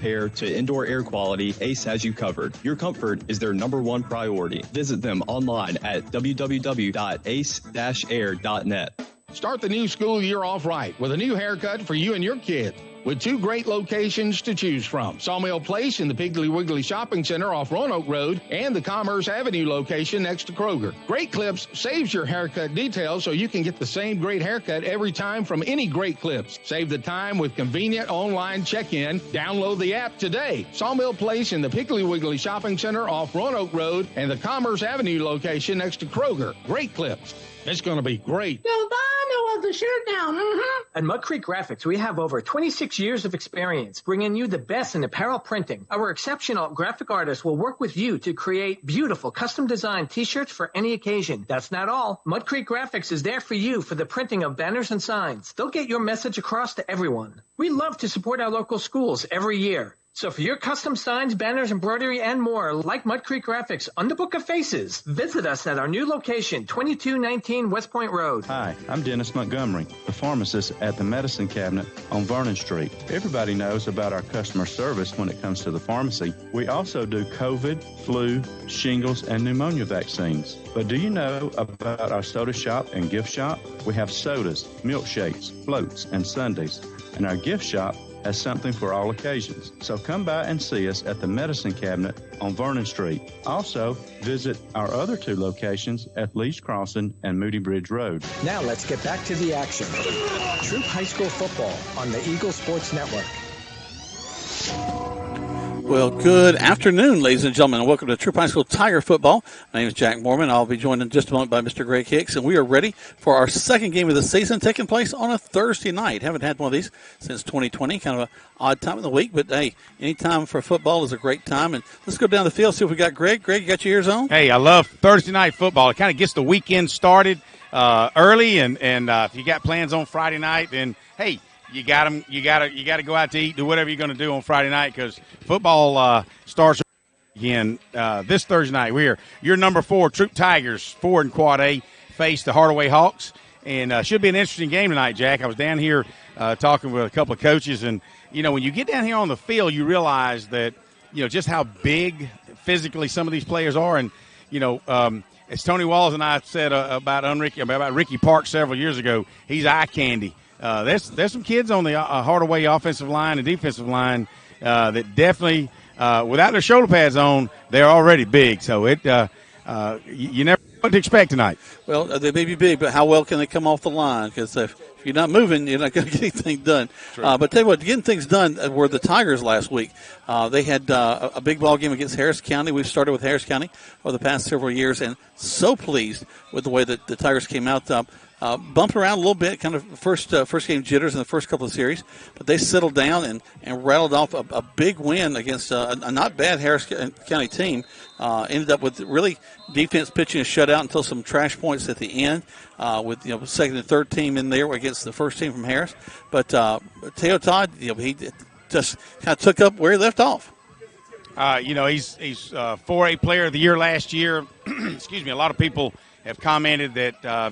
repair to indoor air quality, Ace has you covered. Your comfort is their #1 priority. Visit them online at www.ace-air.net. Start the new school year off right with a new haircut for you and your kid. With 2 great locations to choose from, Sawmill Place in the Piggly Wiggly Shopping Center off Roanoke Road and the Commerce Avenue location next to Kroger. Great Clips saves your haircut details so you can get the same great haircut every time from any Great Clips. Save the time with convenient online check-in. Download the app today. Sawmill Place in the Piggly Wiggly Shopping Center off Roanoke Road and the Commerce Avenue location next to Kroger. Great Clips. It's going to be great. The shirt down. At Mud Creek Graphics, we have over 26 years of experience bringing you the best in apparel printing. Our exceptional graphic artists will work with you to create beautiful custom-designed T-shirts for any occasion. That's not all. Mud Creek Graphics is there for you for the printing of banners and signs. They'll get your message across to everyone. We love to support our local schools every year. So for your custom signs, banners, embroidery, and more, like Mud Creek Graphics on the Book of Faces, visit us at our new location, 2219 West Point Road. Hi, I'm Dennis Montgomery, the pharmacist at the Medicine Cabinet on Vernon Street. Everybody knows about our customer service when it comes to the pharmacy. We also do COVID, flu, shingles, and pneumonia vaccines. But do you know about our soda shop and gift shop? We have sodas, milkshakes, floats, and sundaes. And our gift shop has something for all occasions. So come by and see us at the Medicine Cabinet on Vernon Street. Also, visit our other 2 locations at Lee's Crossing and Moody Bridge Road. Now let's get back to the action. Troup High School football on the Eagle Sports Network. Well, good afternoon, ladies and gentlemen, and welcome to Troup High School Tiger Football. My name is Jack Mormon. I'll be joined in just a moment by Mr. Greg Hicks, and we are ready for our second game of the season, taking place on a Thursday night. Haven't had one of these since 2020, kind of an odd time of the week, but hey, any time for football is a great time. And let's go down the field, see if we got Greg. Greg, you got your ears on? Hey, I love Thursday night football. It kind of gets the weekend started early, and if you got plans on Friday night, then hey, you got to go out to eat, do whatever you're going to do on Friday night because football starts again this Thursday night. We're your number 4 Troup Tigers, 4 in Quad A, face the Hardaway Hawks, and should be an interesting game tonight, Jack. I was down here talking with a couple of coaches, and you know when you get down here on the field, you realize that just how big physically some of these players are, and as Tony Walls and I said about Ricky Park several years ago, he's eye candy. There's some kids on the Hardaway offensive line and defensive line that definitely, without their shoulder pads on, they're already big. So you never know what to expect tonight. Well, they may be big, but how well can they come off the line? Because if you're not moving, you're not going to get anything done. But tell you what, getting things done were the Tigers last week. They had a big ball game against Harris County. We've started with Harris County over the past several years, and so pleased with the way that the Tigers came out. Bumped around a little bit, kind of first game jitters in the first couple of series, but they settled down and rattled off a big win against a not bad Harris County team. Ended up with really defense pitching a shutout until some trash points at the end, with second and third team in there against the first team from Harris. But Teo Todd, he just kind of took up where he left off. He's 4A Player of the Year last year. Excuse me. A lot of people have commented that.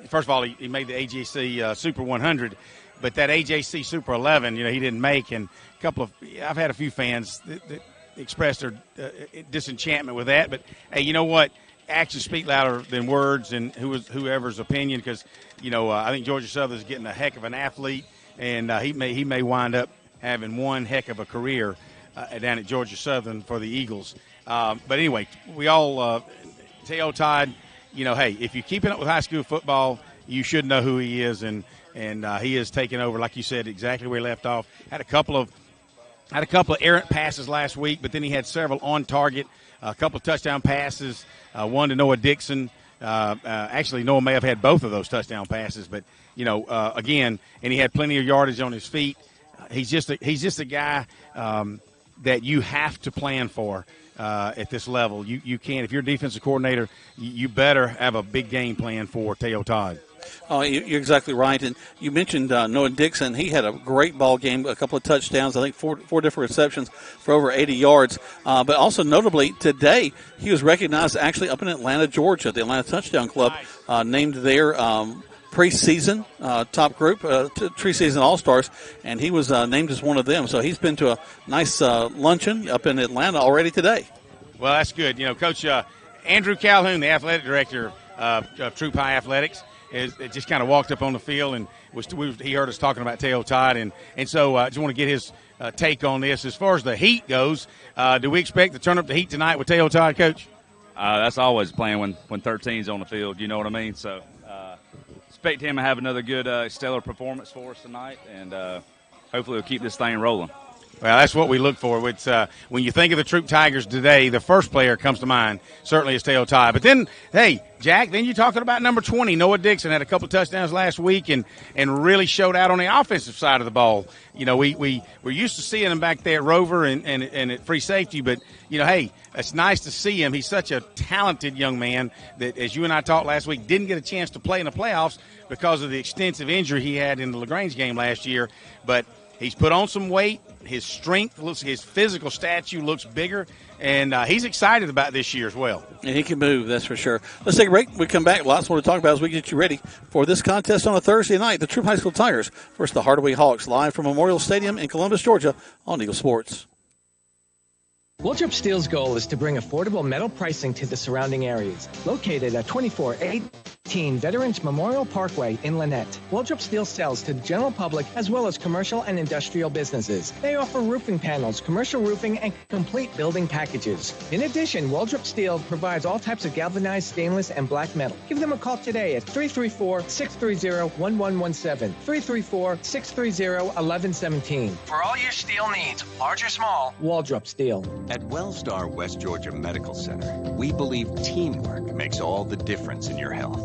First of all, he made the AJC Super 100, but that AJC Super 11, he didn't make. And I've had a few fans that expressed their disenchantment with that. But hey, you know what? Actions speak louder than words, and whoever's opinion. Because I think Georgia Southern's getting a heck of an athlete, and he may wind up having one heck of a career down at Georgia Southern for the Eagles. But anyway, we all Teo Todd. Hey, if you're keeping up with high school football, you should know who he is, and he is taking over, like you said, exactly where he left off. Had a couple of errant passes last week, but then he had several on target, a couple of touchdown passes, one to Noah Dixon. Actually, Noah may have had both of those touchdown passes, but again, and he had plenty of yardage on his feet. He's just a guy that you have to plan for. At this level, you can't. If you're a defensive coordinator, you better have a big game plan for Teo Todd. Oh, you're exactly right. And you mentioned Noah Dixon. He had a great ball game, a couple of touchdowns, I think four different receptions for over 80 yards. But also notably today, he was recognized actually up in Atlanta, Georgia, the Atlanta Touchdown Club, named there preseason top group, preseason All-Stars, and he was named as one of them. So he's been to a nice luncheon up in Atlanta already today. Well, that's good. Coach Andrew Calhoun, the athletic director of Troup High Athletics, just kind of walked up on the field and he heard us talking about Teo Todd, and so I just want to get his take on this. As far as the heat goes, do we expect to turn up the heat tonight with Teo Todd, Coach? That's always the plan when 13's on the field, you know what I mean? So expect him to have another good stellar performance for us tonight, and hopefully we'll keep this thing rolling. Well, that's what we look for. It's, when you think of the Troup Tigers today, the first player comes to mind certainly is Teo Todd. But then, hey, Jack, then you're talking about number 20. Noah Dixon had a couple of touchdowns last week and really showed out on the offensive side of the ball. We're used to seeing him back there at Rover and at free safety, but, hey, it's nice to see him. He's such a talented young man that, as you and I talked last week, didn't get a chance to play in the playoffs because of the extensive injury he had in the LaGrange game last year. But he's put on some weight. His strength his physical stature looks bigger, and he's excited about this year as well. And he can move, that's for sure. Let's take a break. We come back. Lots more to talk about as we get you ready for this contest on a Thursday night. The Troup High School Tigers versus the Hardaway Hawks, live from Memorial Stadium in Columbus, Georgia, on Eagle Sports. Troup Steel's goal is to bring affordable metal pricing to the surrounding areas. Located at 2418 Veterans Memorial Parkway in Lynette, Troup Steel sells to the general public as well as commercial and industrial businesses. They offer roofing panels, commercial roofing, and complete building packages. In addition, Troup Steel provides all types of galvanized stainless and black metal. Give them a call today at 334-630-1117, 334-630-1117. For all your steel needs, large or small, Troup Steel. At Wellstar West Georgia Medical Center, we believe teamwork makes all the difference in your health.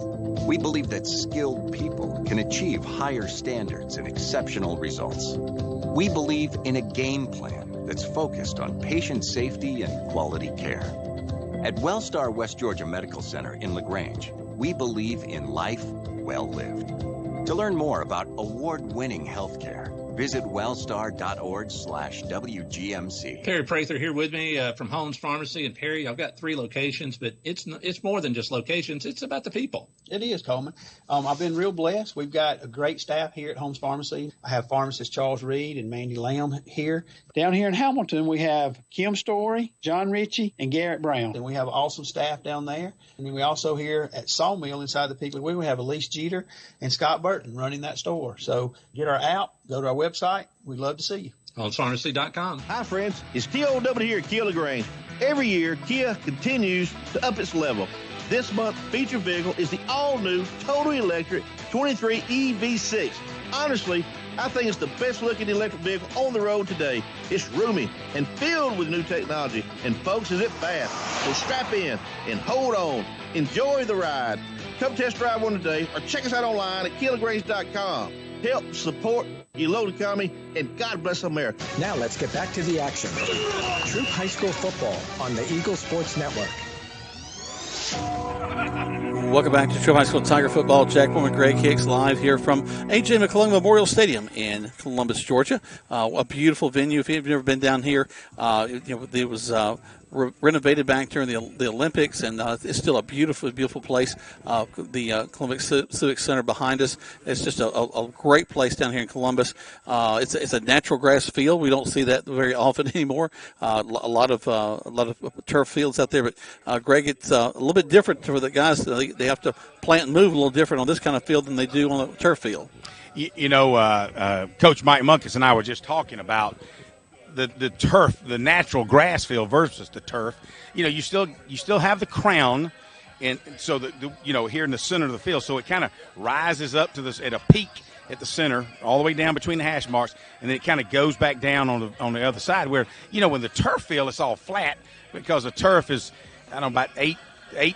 We believe that skilled people can achieve higher standards and exceptional results. We believe in a game plan that's focused on patient safety and quality care. At Wellstar West Georgia Medical Center in LaGrange, we believe in life well lived. To learn more about award-winning healthcare, visit wellstar.org/WGMC. Perry Prather here with me from Holmes Pharmacy in Perry. I've got 3 locations, but it's more than just locations. It's about the people. It is, Coleman. I've been real blessed. We've got a great staff here at Holmes Pharmacy. I have pharmacist Charles Reed and Mandy Lamb here. Down here in Hamilton, we have Kim Story, John Ritchie, and Garrett Brown. And we have awesome staff down there. And then we also here at Sawmill inside the Piggly Wiggly, we have Elise Jeter and Scott Burton running that store. So get our app, go to our website. We'd love to see you. HolmesPharmacy.com. Hi, friends. It's Kia Old here at Kia LaGrange. Every year, Kia continues to up its level. This month's feature vehicle is the all-new, totally electric 23 EV6. Honestly, I think it's the best-looking electric vehicle on the road today. It's roomy and filled with new technology, and folks, is it fast. So strap in and hold on. Enjoy the ride. Come test drive one today or check us out online at KiaLaGrange.com. Help support your local economy, and God bless America. Now let's get back to the action. Troup High School football on the Eagle Sports Network. Welcome back to Troup High School Tiger Football. Jack Woolman, Greg Hicks, live here from A.J. McClung Memorial Stadium in Columbus, Georgia. A beautiful venue. If you've never been down here, it was renovated back during the Olympics, and it's still a beautiful, beautiful place. The Columbus Civic Center behind us. It's just a great place down here in Columbus. It's a natural grass field. We don't see that very often anymore. A lot of turf fields out there, but Greg, it's a little bit different for the guys. They have to plant and move a little different on this kind of field than they do on a turf field. Coach Mike Munkus and I were just talking about the turf, the natural grass field versus the turf. You still have the crown, and so here in the center of the field, so it kind of rises up to this at a peak at the center, all the way down between the hash marks, and then it kind of goes back down on the other side. Where when the turf field, it's all flat because the turf is about 8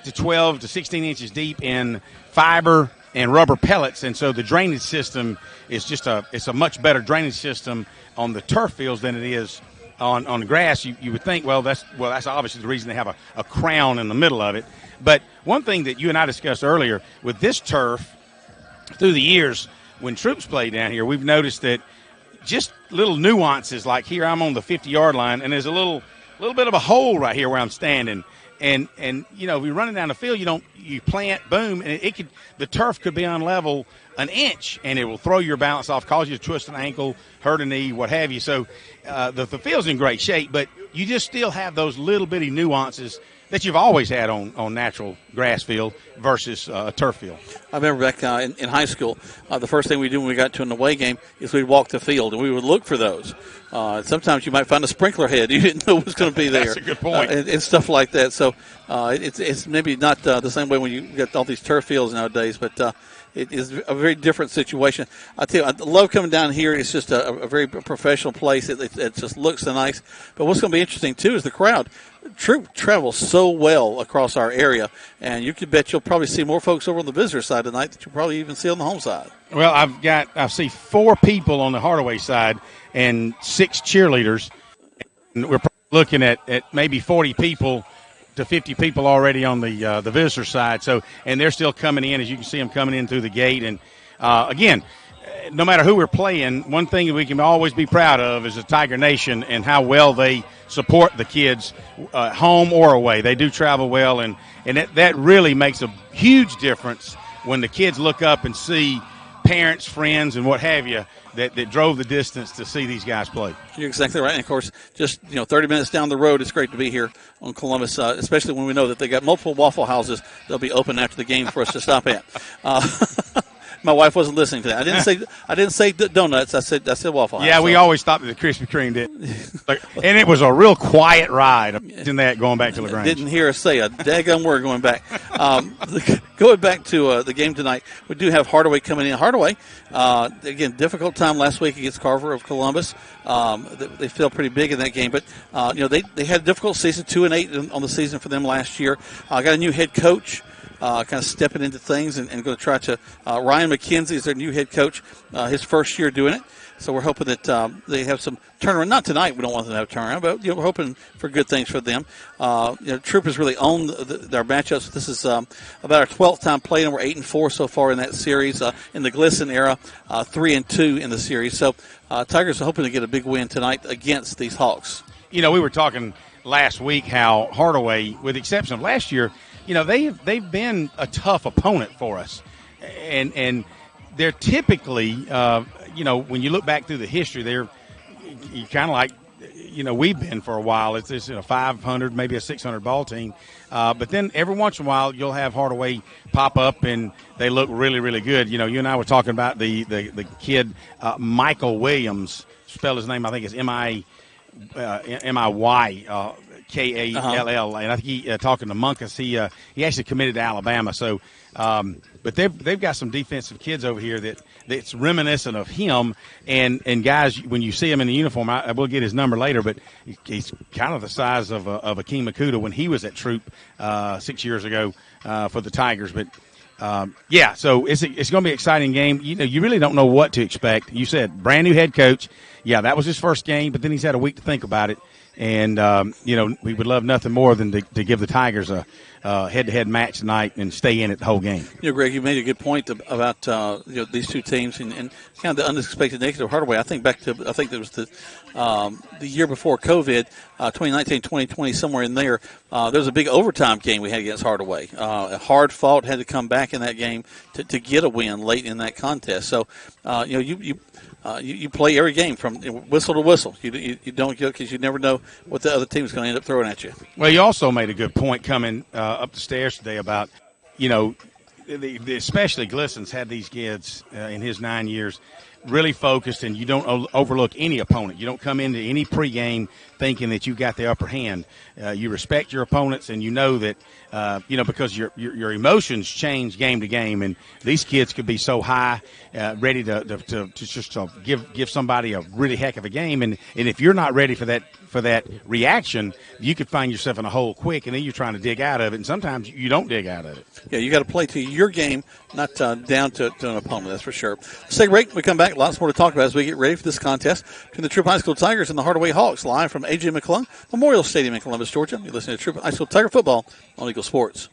to 12 to 16 inches deep in fiber and rubber pellets, and so the drainage system is it's a much better drainage system on the turf fields than it is on the grass. You would think, that's obviously the reason they have a crown in the middle of it. But one thing that you and I discussed earlier with this turf, through the years when Troup's played down here, we've noticed that just little nuances, like here I'm on the 50-yard line, and there's a little bit of a hole right here where I'm standing. And you're running down the field, you plant, boom, and the turf could be unlevel an inch, and it will throw your balance off, cause you to twist an ankle, hurt a knee, what have you. So the field's in great shape, but you just still have those little bitty nuances that you've always had on natural grass field versus a turf field. I remember back in high school, the first thing we do when we got to an away game is we'd walk the field, and we would look for those. Sometimes you might find a sprinkler head you didn't know was going to be there. That's a good point. And stuff like that. So it's maybe not the same way when you get all these turf fields nowadays, but it is a very different situation. I tell you, I love coming down here. It's just a very professional place. It just looks so nice. But what's going to be interesting, too, is the crowd. Troup travels so well across our area, and you could bet you'll probably see more folks over on the visitor side tonight that you'll probably even see on the home side. Well, I see 4 people on the Hardaway side and 6 cheerleaders. And we're looking at maybe 40 people to 50 people already on the visitor side. So, and they're still coming in, as you can see them coming in through the gate. And again, no matter who we're playing, one thing that we can always be proud of is the Tiger Nation and how well they support the kids, home or away. They do travel well, and that really makes a huge difference when the kids look up and see parents, friends, and what have you that drove the distance to see these guys play. You're exactly right. And, of course, just 30 minutes down the road, it's great to be here on Columbus, especially when we know that they got multiple Waffle Houses they'll be open after the game for us to stop at. My wife wasn't listening to that. I didn't say donuts. I said Waffle House. Yeah, we always stopped at the Krispy Kreme, and it was a real quiet ride. Imagine that going back to LaGrange. Didn't hear us say a daggone word going back. Going back to the game tonight, we do have Hardaway coming in. Hardaway, again, difficult time last week against Carver of Columbus. They feel pretty big in that game, but they had a difficult season, 2-8 on the season for them last year. Got a new head coach. Kind of stepping into things and going to try to Ryan McKenzie is their new head coach, his first year doing it. So we're hoping that they have some turnaround. Not tonight, we don't want them to have a turnaround, but we're hoping for good things for them. Troup has really owned their matchups. This is about our 12th time playing, and we're 8-4 so far in that series. In the Glisson era, 3-2 in the series. So Tigers are hoping to get a big win tonight against these Hawks. We were talking last week how Hardaway, with the exception of last year, they've been a tough opponent for us, and they're typically, when you look back through the history, they're kind of like, we've been for a while. It's a 500, maybe a 600 ball team, but then every once in a while you'll have Hardaway pop up and they look really, really good. You and I were talking about the kid Michael Williams. Spell his name, I think it's M-I-Y. Kall, and I think he talking to Munkus, he actually committed to Alabama. So, but they've got some defensive kids over here that's reminiscent of him. And guys, when you see him in the uniform, I will get his number later, but he's kind of the size of Akeem Makuta when he was at Troup 6 years ago for the Tigers. But so it's going to be an exciting game. You really don't know what to expect. You said brand new head coach. Yeah, that was his first game, but then he's had a week to think about it. And, we would love nothing more than to give the Tigers a head-to-head match tonight and stay in it the whole game. Greg, you made a good point about these two teams and kind of the unexpected nature of Hardaway. I think it was the year before COVID, 2019-2020, somewhere in there. There was a big overtime game we had against Hardaway. Hard fought, had to come back in that game to get a win late in that contest. So, you play every game from whistle to whistle. You don't get because you never know what the other team is going to end up throwing at you. Well, you also made a good point coming up the stairs today about, especially Glisson's had these kids in his 9 years really focused, and you don't overlook any opponent. You don't come into any pregame thinking that you got the upper hand. You respect your opponents, and you know that because your emotions change game to game, and these kids could be so high, ready to just give somebody a really heck of a game, and if you're not ready for that reaction, you could find yourself in a hole quick, and then you're trying to dig out of it, and sometimes you don't dig out of it. Yeah, you got to play to your game, not down to an opponent. That's for sure. Let's take a break. When we come back, lots more to talk about as we get ready for this contest between the Troup High School Tigers and the Hardaway Hawks, live from A.J. McClung Memorial Stadium in Columbus, Georgia. You're listening to Troup High School Tiger Football on Eagle Sports.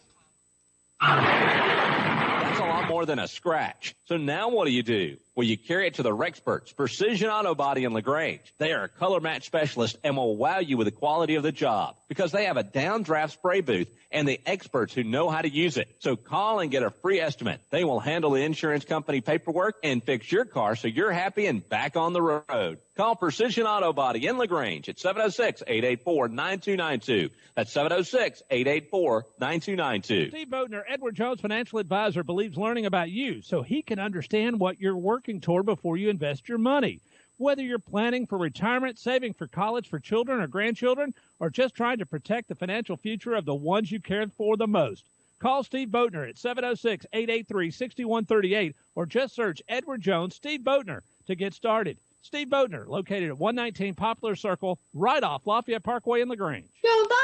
That's a lot more than a scratch. So now what do? Well, you carry it to the Rexperts, Precision Auto Body in LaGrange. They are a color match specialist and will wow you with the quality of the job because they have a downdraft spray booth and the experts who know how to use it. So call and get a free estimate. They will handle the insurance company paperwork and fix your car so you're happy and back on the road. Call Precision Auto Body in LaGrange at 706-884-9292. That's 706-884-9292. Steve Bodner, Edward Jones Financial Advisor, believes learning about you so he can understand what you're working toward before you invest your money. Whether you're planning for retirement, saving for college for children or grandchildren, or just trying to protect the financial future of the ones you care for the most. Call Steve Bodner at 706-883-6138 or just search Edward Jones Steve Bodner to get started. Steve Bodner, located at 119 Poplar Circle, right off Lafayette Parkway in LaGrange. Giovanni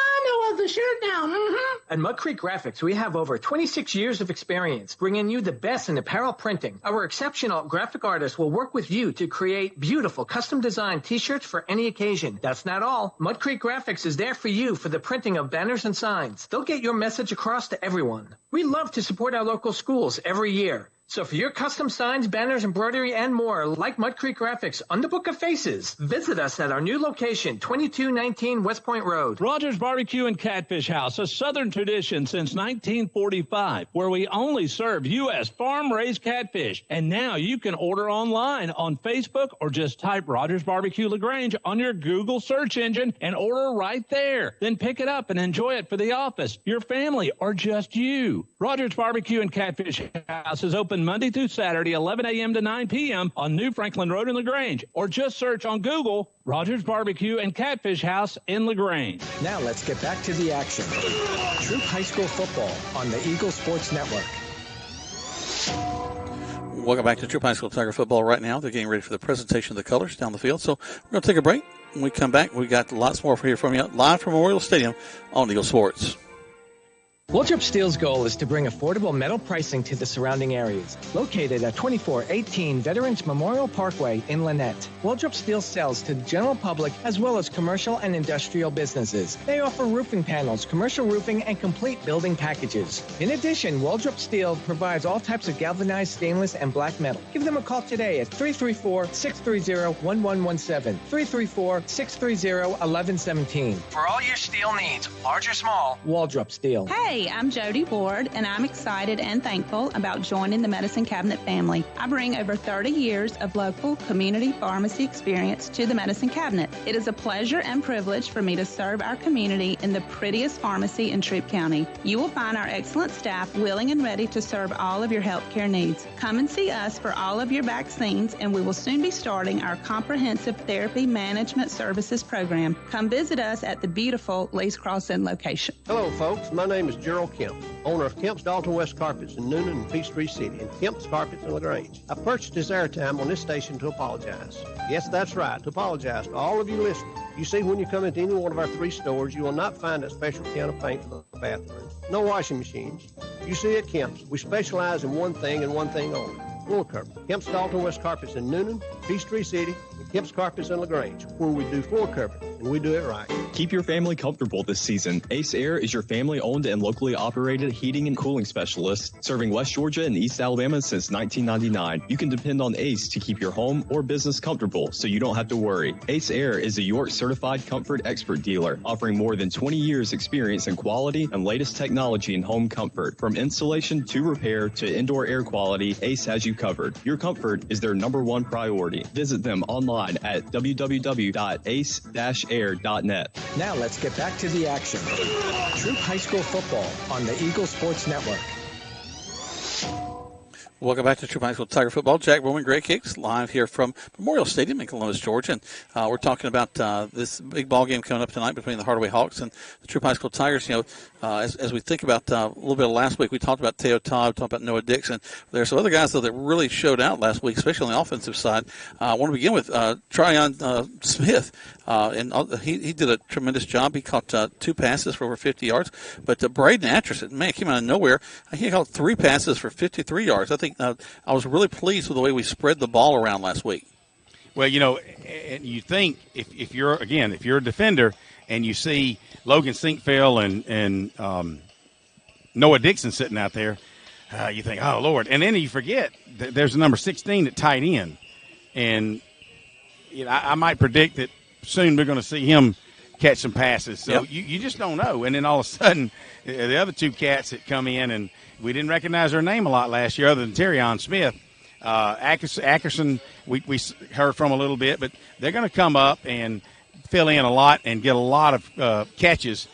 of the shirt now. At Mud Creek Graphics, we have over 26 years of experience bringing you the best in apparel printing. Our exceptional graphic artists will work with you to create beautiful custom-designed T-shirts for any occasion. That's not all. Mud Creek Graphics is there for you for the printing of banners and signs. They'll get your message across to everyone. We love to support our local schools every year. So for your custom signs, banners, embroidery, and more, like Mud Creek Graphics on the Book of Faces, visit us at our new location, 2219 West Point Road. Rogers Barbecue and Catfish House, a Southern tradition since 1945, where we only serve U.S. farm-raised catfish. And now you can order online on Facebook or just type Rogers Barbecue LaGrange on your Google search engine and order right there. Then pick it up and enjoy it for the office, your family, or just you. Rogers Barbecue and Catfish House is open Monday through Saturday, 11 a.m. to 9 p.m. on New Franklin Road in LaGrange, or just search on Google Rogers Barbecue and Catfish House in LaGrange. Now let's get back to the action. Troup High School football on the Eagle Sports Network. Welcome back to Troup High School Tiger football right now. They're getting ready for the presentation of the colors down the field. So we're going to take a break. When we come back, we got lots more for here from you live from Memorial Stadium on Eagle Sports. Troup Steel's goal is to bring affordable metal pricing to the surrounding areas. Located at 2418 Veterans Memorial Parkway in Lynette, Troup Steel sells to the general public as well as commercial and industrial businesses. They offer roofing panels, commercial roofing, and complete building packages. In addition, Troup Steel provides all types of galvanized stainless and black metal. Give them a call today at 334-630-1117, 334-630-1117. For all your steel needs, large or small, Troup Steel. Hey, I'm Jody Ward, and I'm excited and thankful about joining the Medicine Cabinet family. I bring over 30 years of local community pharmacy experience to the Medicine Cabinet. It is a pleasure and privilege for me to serve our community in the prettiest pharmacy in Troup County. You will find our excellent staff willing and ready to serve all of your health care needs. Come and see us for all of your vaccines, and we will soon be starting our comprehensive therapy management services program. Come visit us at the beautiful Lee's Crossing location. Hello, folks. My name is Gerald Kemp, owner of Kemp's Dalton West Carpets in Noonan and Peachtree City, and Kemp's Carpets in LaGrange. I purchased this airtime on this station to apologize. Yes, that's right, to apologize to all of you listening. You see, when you come into any one of our 3 stores, you will not find a special can of paint for the bathroom. No washing machines. You see, at Kemp's, we specialize in one thing and one thing only: floor carpet. Kemp's Dalton West Carpets in Noonan, Peachtree City, and Kemp's Carpets in LaGrange, where we do floor carpet, and we do it right. Keep your family comfortable this season. Ace Air is your family-owned and locally operated heating and cooling specialist, serving West Georgia and East Alabama since 1999. You can depend on Ace to keep your home or business comfortable, so you don't have to worry. Ace Air is a York-certified comfort expert dealer, offering more than 20 years experience in quality and latest technology in home comfort. From installation to repair to indoor air quality, Ace has you covered. Your comfort is their #1 priority. Visit them online at www.ace-air.net. Now let's get back to the action. Troup High School football on the Eagle Sports Network. Welcome back to Troup High School Tiger football. Jack Bowman, Greg Hicks, live here from Memorial Stadium in Columbus, Georgia. And we're talking about this big ball game coming up tonight between the Hardaway Hawks and the Troup High School Tigers. You know, as we think about a little bit of last week, we talked about Teo Todd, talked about Noah Dixon. There are some other guys, though, that really showed out last week, especially on the offensive side. I want to begin with Tryon Smith. And he did a tremendous job. He caught 2 passes for over 50 yards. But Braden Atchison, man, came out of nowhere. He caught 3 passes for 53 yards. I think I was really pleased with the way we spread the ball around last week. Well, you know, and you think if you're a defender and you see Logan Sinkfeld and Noah Dixon sitting out there, you think, oh, Lord. And then you forget that there's a number 16 at tight end. And I might predict that soon we're going to see him catch some passes. So you just don't know. And then all of a sudden, the other two cats that come in, and we didn't recognize their name a lot last year other than Terrion Smith. Ackerson, we heard from a little bit, but they're going to come up and fill in a lot and get a lot of catches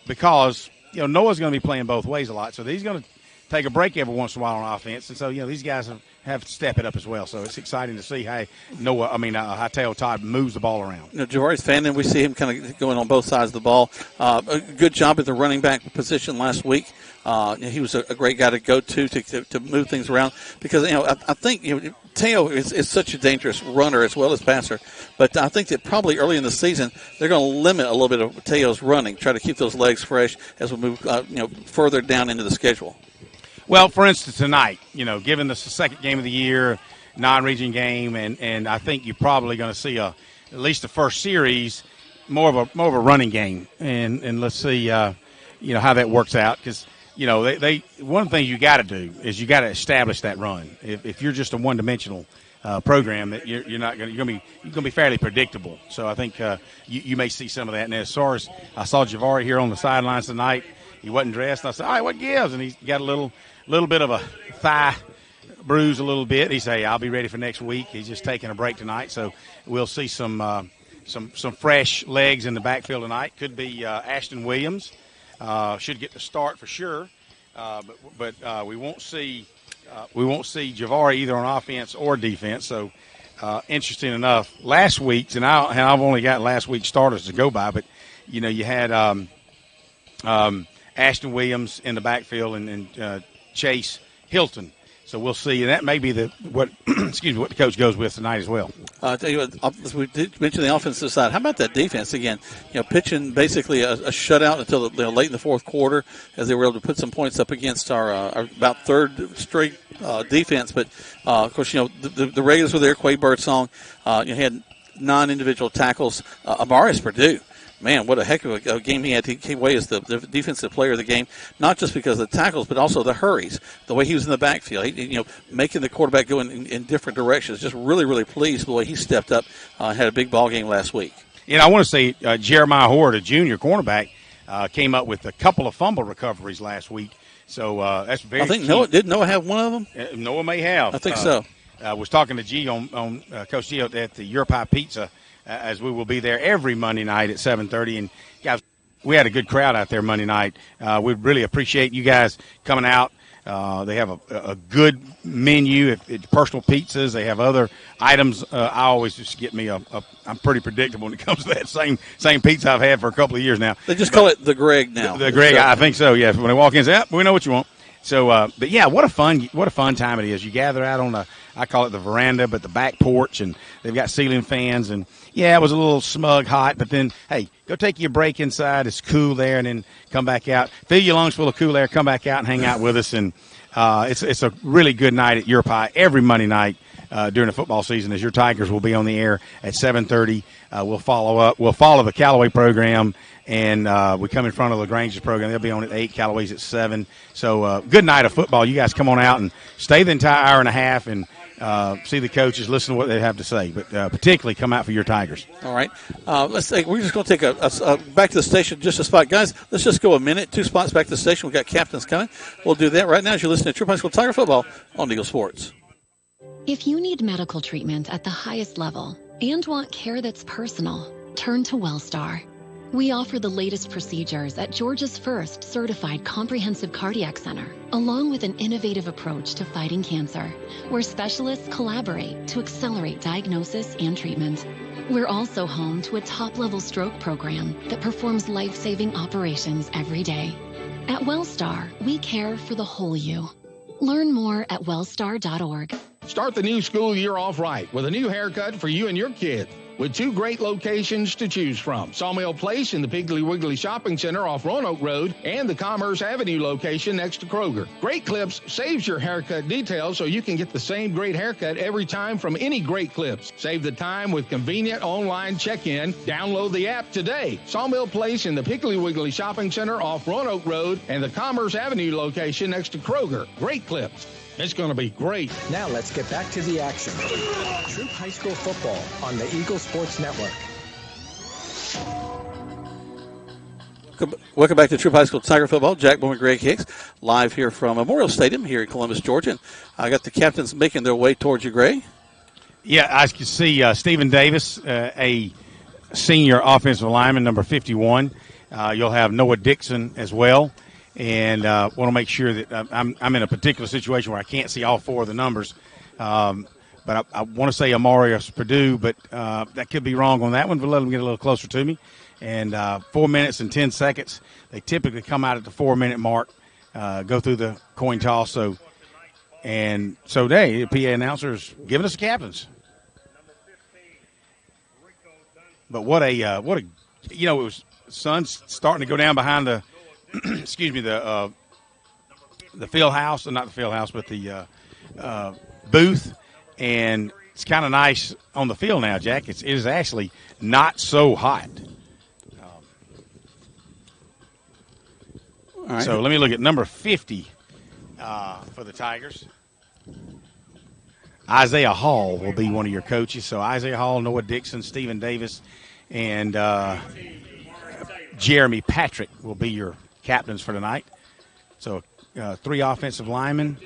because, Noah's going to be playing both ways a lot. So he's going to take a break every once in a while on offense. And so, these guys have to step it up as well. So it's exciting to see how Hightail Todd moves the ball around. Javari's Fannin, we see him kind of going on both sides of the ball. A good job at the running back position last week. He was a great guy to go to move things around because, I think, Teo is such a dangerous runner as well as passer. But I think that probably early in the season, they're going to limit a little bit of Teo's running, try to keep those legs fresh as we move, further down into the schedule. Well, for instance, tonight, given the second game of the year, non-region game, and I think you're probably going to see at least the first series more of a running game, and let's see, how that works out because they one of the things you got to do is you got to establish that run. If you're just a one-dimensional program, that you're going to be fairly predictable. So I think you may see some of that. And as far as I saw Javari here on the sidelines tonight, he wasn't dressed. And I said, all right, what gives? And he got a little bit of a thigh bruise a little bit. He said, I'll be ready for next week. He's just taking a break tonight. So we'll see some fresh legs in the backfield tonight. Could be Ashton Williams. Should get the start for sure. But we won't see Javari either on offense or defense. So interesting enough, last week's, and I've only got last week's starters to go by, but you had Ashton Williams in the backfield and Chase Hilton. So we'll see, and that may be what the coach goes with tonight as well. I'll tell you what, we did mention the offensive side. How about that defense again? Pitching basically a shutout until late in the fourth quarter, as they were able to put some points up against our about third straight defense. But of course, the regulars were there. Quay Birdsong, had 9 individual tackles. Amarius Purdue. Man, what a heck of a game he had. He came away as the defensive player of the game, not just because of the tackles, but also the hurries, the way he was in the backfield, making the quarterback go in different directions. Just really, really pleased with the way he stepped up and had a big ball game last week. I want to say Jeremiah Horde, a junior cornerback, came up with a couple of fumble recoveries last week. So that's very key. Did Noah have one of them? Noah may have. I think so. I was talking to G on Coach G at the Your Pie Pizza, as we will be there every Monday night at 7:30. And, guys, we had a good crowd out there Monday night. We really appreciate you guys coming out. They have a good menu, personal pizzas. They have other items. I always just get me I'm pretty predictable when it comes to that same pizza I've had for a couple of years now. They just call it the Greg now. The Greg, I think so, yeah. When they walk in, say, we know what you want. So, but yeah, what a fun time it is. You gather out on I call it the veranda, but the back porch, and they've got ceiling fans, and yeah, it was a little smug hot, but then, hey, go take your break inside. It's cool there, and then come back out. Fill your lungs full of cool air, come back out and hang out with us, and it's a really good night at Your Pie every Monday night during the football season, as your Tigers will be on the air at 7:30. We'll follow the Callaway program, and we come in front of LaGrange's program. They'll be on at 8, Callaway's at 7. So good night of football. You guys come on out and stay the entire hour and a half and see the coaches, listen to what they have to say, but particularly come out for your Tigers. All right. We're just going to take a back to the station just a spot. Guys, let's just go a minute, 2 spots back to the station. We've got captains coming. We'll do that right now as you listen to Troup High School Tiger Football on Eagle Sports. If you need medical treatment at the highest level and want care that's personal, turn to WellStar. We offer the latest procedures at Georgia's first certified comprehensive cardiac center, along with an innovative approach to fighting cancer, where specialists collaborate to accelerate diagnosis and treatment. We're also home to a top-level stroke program that performs life-saving operations every day. At WellStar, we care for the whole you. Learn more at wellstar.org. Start the new school year off right with a new haircut for you and your kid. with 2 great locations to choose from. Sawmill Place in the Piggly Wiggly Shopping Center off Roanoke Road and the Commerce Avenue location next to Kroger. Great Clips saves your haircut details so you can get the same great haircut every time from any Great Clips. Save the time with convenient online check-in. Download the app today. Sawmill Place in the Piggly Wiggly Shopping Center off Roanoke Road and the Commerce Avenue location next to Kroger. Great Clips. It's going to be great. Now let's get back to the action. Troup High School football on the Eagle Sports Network. Welcome back to Troup High School Tiger Football. Jack Bowman, Greg Hicks, live here from Memorial Stadium here in Columbus, Georgia. And I got the captains making their way towards you, Greg. Yeah, I can see Stephen Davis, a senior offensive lineman, number 51. You'll have Noah Dixon as well. And want to make sure that I'm in a particular situation where I can't see all 4 of the numbers. But I want to say Amarius Purdue, but that could be wrong on that one, but let them get a little closer to me. And 4 minutes and 10 seconds. They typically come out at the 4-minute mark, go through the coin toss. So the PA announcer's giving us the captains. But what a it was sun's starting to go down behind the excuse me, the field house, not the field house, but the booth, and it's kind of nice on the field now, Jack. It is actually not so hot. All right. So let me look at number 50 for the Tigers. Isaiah Hall will be one of your coaches. So Isaiah Hall, Noah Dixon, Stephen Davis, and Jeremy Patrick will be your captains for tonight. So 3 offensive linemen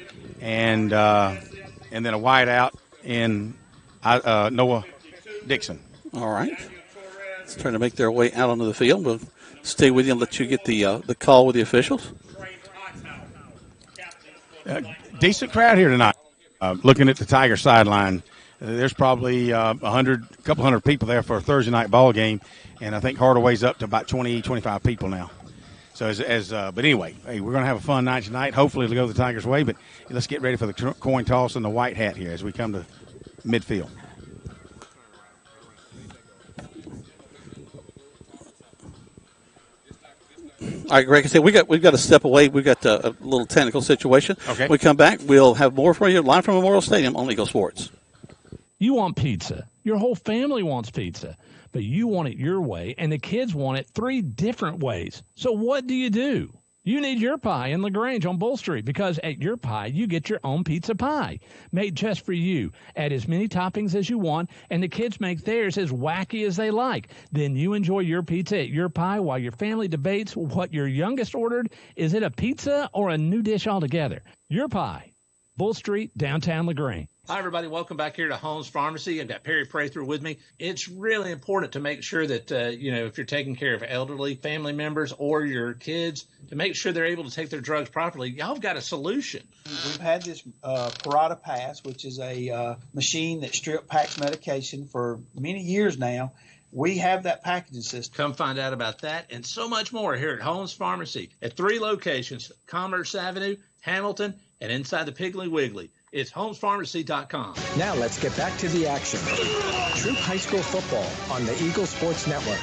and then a wideout in Noah Dixon. All right. It's trying to make their way out onto the field. We'll stay with you and let you get the call with the officials. Decent crowd here tonight. Looking at the Tiger sideline, there's probably a couple hundred people there for a Thursday night ball game, and I think Hardaway's up to about 20, 25 people now. So but anyway, hey, we're going to have a fun night tonight. Hopefully it'll go the Tigers' way, but let's get ready for the coin toss and the white hat here as we come to midfield. All right, Greg, I say we've got to step away. We've got a little technical situation. Okay. When we come back, we'll have more for you live from Memorial Stadium on Eagle Sports. You want pizza. Your whole family wants pizza, but you want it your way, and the kids want it 3 different ways. So what do? You need Your Pie in LaGrange on Bull Street, because at Your Pie, you get your own pizza pie made just for you. Add as many toppings as you want, and the kids make theirs as wacky as they like. Then you enjoy your pizza at Your Pie while your family debates what your youngest ordered. Is it a pizza or a new dish altogether? Your Pie, Bull Street, downtown LaGrange. Hi, everybody. Welcome back here to Holmes Pharmacy. I've got Perry Prather with me. It's really important to make sure that, if you're taking care of elderly family members or your kids, to make sure they're able to take their drugs properly. Y'all have got a solution. We've had this Parata Pass, which is a machine that strip packs medication for many years now. We have that packaging system. Come find out about that and so much more here at Holmes Pharmacy at 3 locations, Commerce Avenue, Hamilton, and inside the Piggly Wiggly. It's homespharmacy.com. Now let's get back to the action. Troup High School football on the Eagle Sports Network.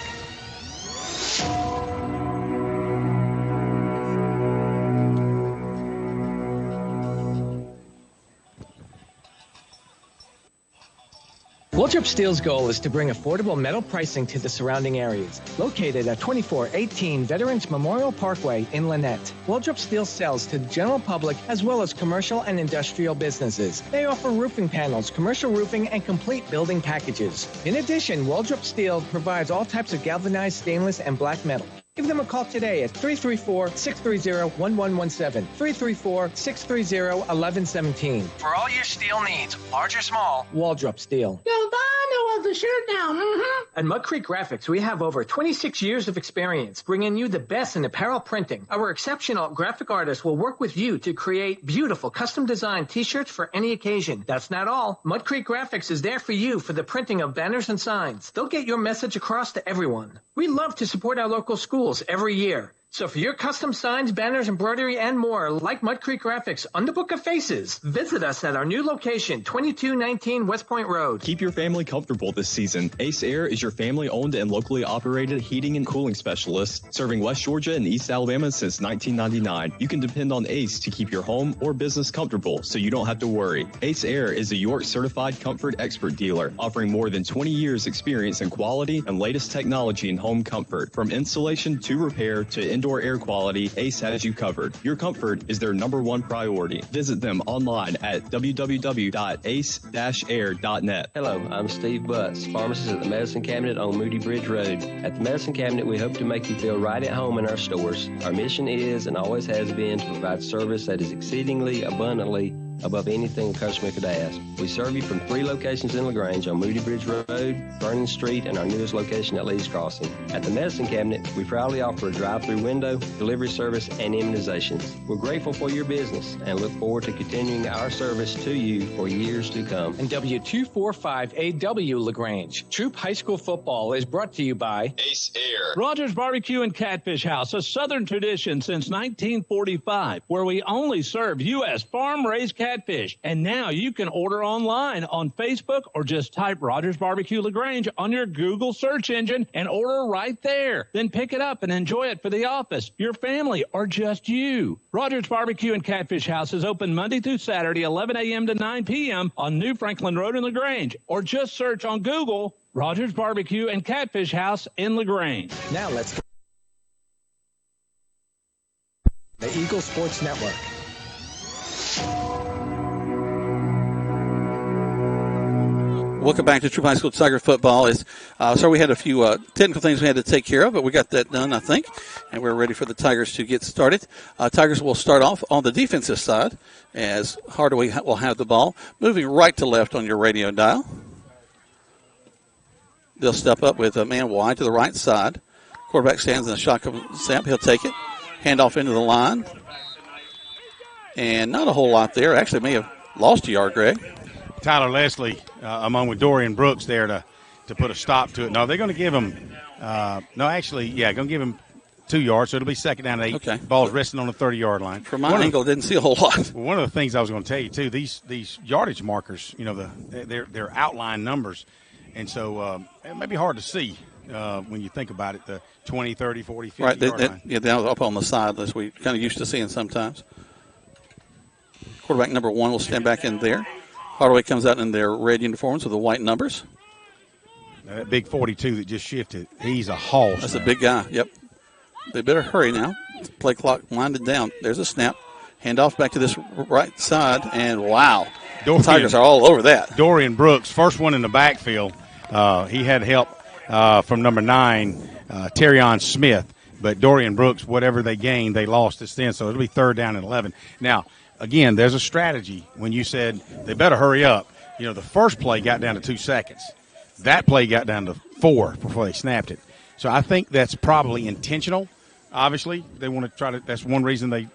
Troup Steel's goal is to bring affordable metal pricing to the surrounding areas. Located at 2418 Veterans Memorial Parkway in Lynette, Troup Steel sells to the general public as well as commercial and industrial businesses. They offer roofing panels, commercial roofing, and complete building packages. In addition, Troup Steel provides all types of galvanized stainless and black metal. Give them a call today at 334-630-1117, 334-630-1117. For all your steel needs, large or small, Troup Steel. The shirt down. At Mud Creek Graphics, we have over 26 years of experience bringing you the best in apparel printing. Our exceptional graphic artists will work with you to create beautiful custom-designed T-shirts for any occasion. That's not all. Mud Creek Graphics is there for you for the printing of banners and signs. They'll get your message across to everyone. We love to support our local schools every year. So for your custom signs, banners, embroidery, and more, like Mud Creek Graphics on the Book of Faces, visit us at our new location, 2219 West Point Road. Keep your family comfortable this season. Ace Air is your family-owned and locally operated heating and cooling specialist, serving West Georgia and East Alabama since 1999. You can depend on Ace to keep your home or business comfortable, so you don't have to worry. Ace Air is a York-certified comfort expert dealer, offering more than 20 years experience in quality and latest technology in home comfort. From installation to repair to indoor air quality, Ace has you covered. Your comfort is their #1 priority. Visit them online at www.ace-air.net. Hello, I'm Steve Butts, pharmacist at the Medicine Cabinet on Moody Bridge Road. At the Medicine Cabinet, we hope to make you feel right at home in our stores. Our mission is and always has been to provide service that is exceedingly abundantly above anything a customer could ask. We serve you from 3 locations in LaGrange on Moody Bridge Road, Vernon Street, and our newest location at Lee's Crossing. At the Medicine Cabinet, we proudly offer a drive-through window, delivery service, and immunizations. We're grateful for your business and look forward to continuing our service to you for years to come. And W245AW LaGrange, Troup High School football is brought to you by Ace Air, Rogers Barbecue and Catfish House, a Southern tradition since 1945, where we only serve U.S. farm-raised catfish. And now you can order online on Facebook or just type Rogers Barbecue LaGrange on your Google search engine and order right there. Then pick it up and enjoy it for the office, your family, or just you. Rogers Barbecue and Catfish House is open Monday through Saturday, 11 a.m. to 9 p.m. on New Franklin Road in LaGrange, or just search on Google Rogers Barbecue and Catfish House in LaGrange. Now let's go. The Eagle Sports Network. Welcome back to Troup High School Tiger football. So we had a few technical things we had to take care of, but we got that done, I think, and we're ready for the Tigers to get started. Tigers will start off on the defensive side as Hardaway will have the ball, moving right to left on your radio dial. They'll step up with a man wide to the right side. Quarterback stands in the shotgun snap. He'll take it. Hand off into the line. And not a whole lot there. Actually may have lost a yard, Greg. Tyler Leslie among with Dorian Brooks there to put a stop to it. No, they're going to give him going to give him 2 yards, so it'll be second down and 8. Okay. Ball's resting on the 30-yard line. From my angle, didn't see a whole lot. One of the things I was going to tell you, too, these yardage markers, they're outline numbers, and so it may be hard to see when you think about it, the 20, 30, 40, 50 yard line. Yeah, they're up on the side, as we kind of used to seeing sometimes. Quarterback number 1 will stand back in there. Hardaway comes out in their red uniforms with the white numbers. Now that big 42 that just shifted, he's a hoss. That's a big guy, yep. They better hurry now. Play clock winding down. There's a snap. Handoff back to this right side, and wow. Tigers are all over that. Dorian Brooks, first one in the backfield. He had help from number 9, Terrion Smith. But Dorian Brooks, whatever they gained, they lost this then, so it'll be third down and 11. Now, again, there's a strategy when you said they better hurry up. The first play got down to 2 seconds. That play got down to 4 before they snapped it. So I think that's probably intentional. Obviously, they want to try to – that's one reason they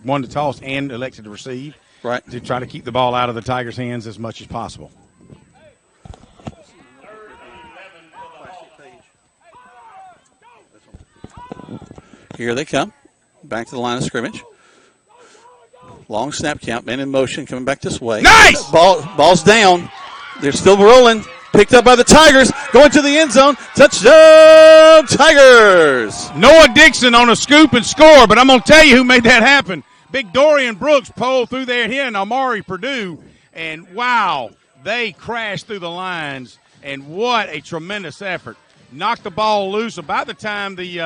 wanted to toss and elected to receive. Right. To try to keep the ball out of the Tigers' hands as much as possible. Here they come. Back to the line of scrimmage. Long snap count, man in motion, coming back this way. Nice! Ball's down. They're still rolling. Picked up by the Tigers. Going to the end zone. Touchdown, Tigers! Noah Dixon on a scoop and score, but I'm going to tell you who made that happen. Big Dorian Brooks pulled through there, he and Amari Purdue, and wow, they crashed through the lines, and what a tremendous effort. Knocked the ball loose about the time the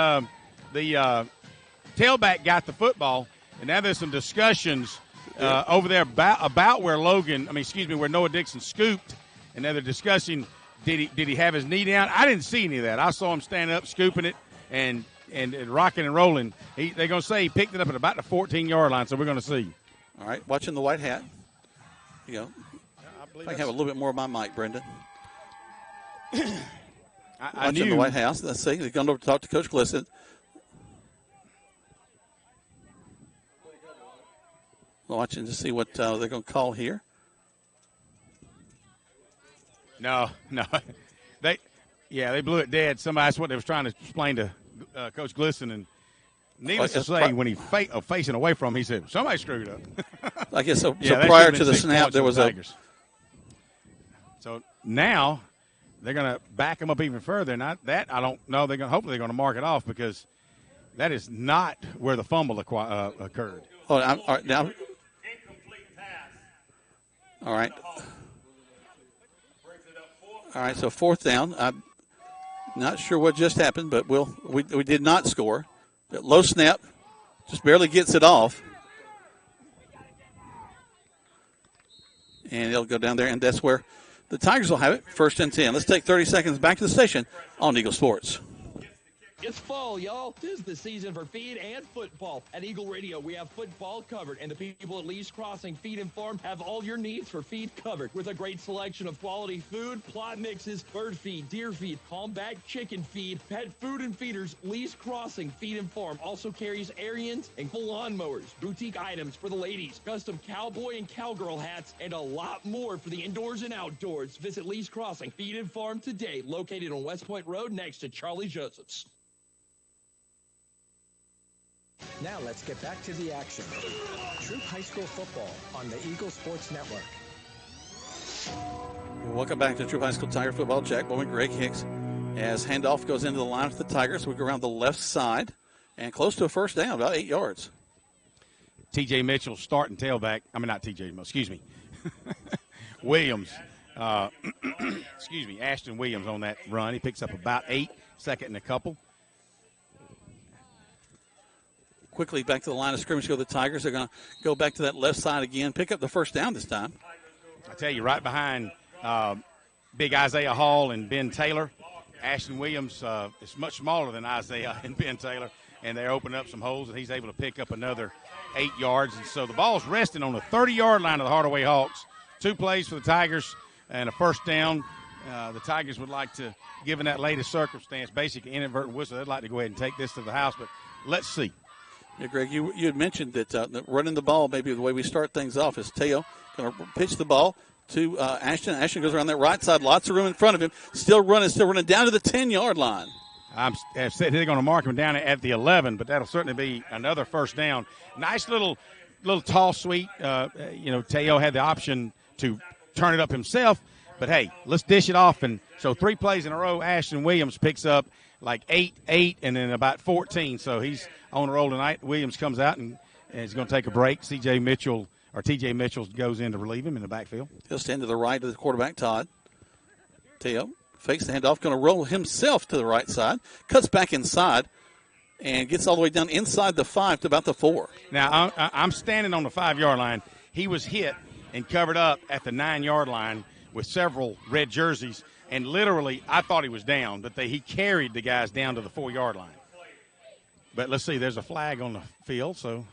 tailback got the football. And now there's some discussions over there about where where Noah Dixon scooped. And now they're discussing, did he have his knee down? I didn't see any of that. I saw him standing up, scooping it, and rocking and rolling. They're going to say he picked it up at about the 14-yard line, so we're going to see. All right, watching the white hat. I can have a little bit more of my mic, Brendan. Watching the White House. Let's see. They've gone over to talk to Coach Glisson. Watching to see what they're going to call here. No. They blew it dead. That's what they was trying to explain to Coach Glisson, and Needless to say, when he facing away from him, he said, somebody screwed up. I guess so. So prior to the snap, there was a. So now they're going to back him up even further. Not that I don't know. Hopefully they're going to mark it off because that is not where the fumble occurred. Oh, all right, now. All right. All right, so fourth down. I'm not sure what just happened, but we did not score. Low snap, just barely gets it off. And it'll go down there, and that's where the Tigers will have it, 1st and 10. Let's take 30 seconds back to the station on Eagle Sports. It's fall, y'all. This is the season for feed and football. At Eagle Radio, we have football covered, and the people at Lee's Crossing Feed and Farm have all your needs for feed covered with a great selection of quality food, plot mixes, bird feed, deer feed, combat chicken feed, pet food and feeders. Lee's Crossing Feed and Farm also carries Ariens and full lawnmowers, boutique items for the ladies, custom cowboy and cowgirl hats, and a lot more for the indoors and outdoors. Visit Lee's Crossing Feed and Farm today, located on West Point Road next to Charlie Joseph's. Now let's get back to the action. Troup High School football on the Eagle Sports Network. Welcome back to Troup High School Tiger football. Jack Bowman, Greg Hicks. As handoff goes into the line for the Tigers, we go around the left side and close to a first down, about 8 yards. T.J. Mitchell starting tailback. I mean, not T.J. Excuse me. Williams. Ashton Williams on that run. He picks up about 8, second and a couple. Quickly back to the line of scrimmage go the Tigers. They're going to go back to that left side again, pick up the first down this time. I tell you, right behind big Isaiah Hall and Ben Taylor, Ashton Williams is much smaller than Isaiah and Ben Taylor, and they're opening up some holes, and he's able to pick up another 8 yards. And so the ball's resting on the 30-yard line of the Hardaway Hawks. 2 plays for the Tigers and a first down. The Tigers would like to, given that latest circumstance, basically inadvertent whistle, they'd like to go ahead and take this to the house, but let's see. Yeah, Greg, you had mentioned that running the ball, maybe the way we start things off is Teo going to pitch the ball to Ashton. Ashton goes around that right side, lots of room in front of him, still running down to the 10-yard line. I've said they're going to mark him down at the 11, but that'll certainly be another first down. Nice little toss sweep. Teo had the option to turn it up himself, but hey, let's dish it off. And so 3 plays in a row, Ashton Williams picks up like 8, and then about 14. So he's on a roll tonight. Williams comes out and is going to take a break. T.J. Mitchell goes in to relieve him in the backfield. He'll stand to the right of the quarterback, Todd. Teo fakes the handoff, going to roll himself to the right side, cuts back inside, and gets all the way down inside the 5 to about the 4. Now, I'm standing on the 5-yard line. He was hit and covered up at the 9-yard line with several red jerseys. And literally, I thought he was down, but he carried the guys down to the 4-yard line. But let's see, there's a flag on the field, so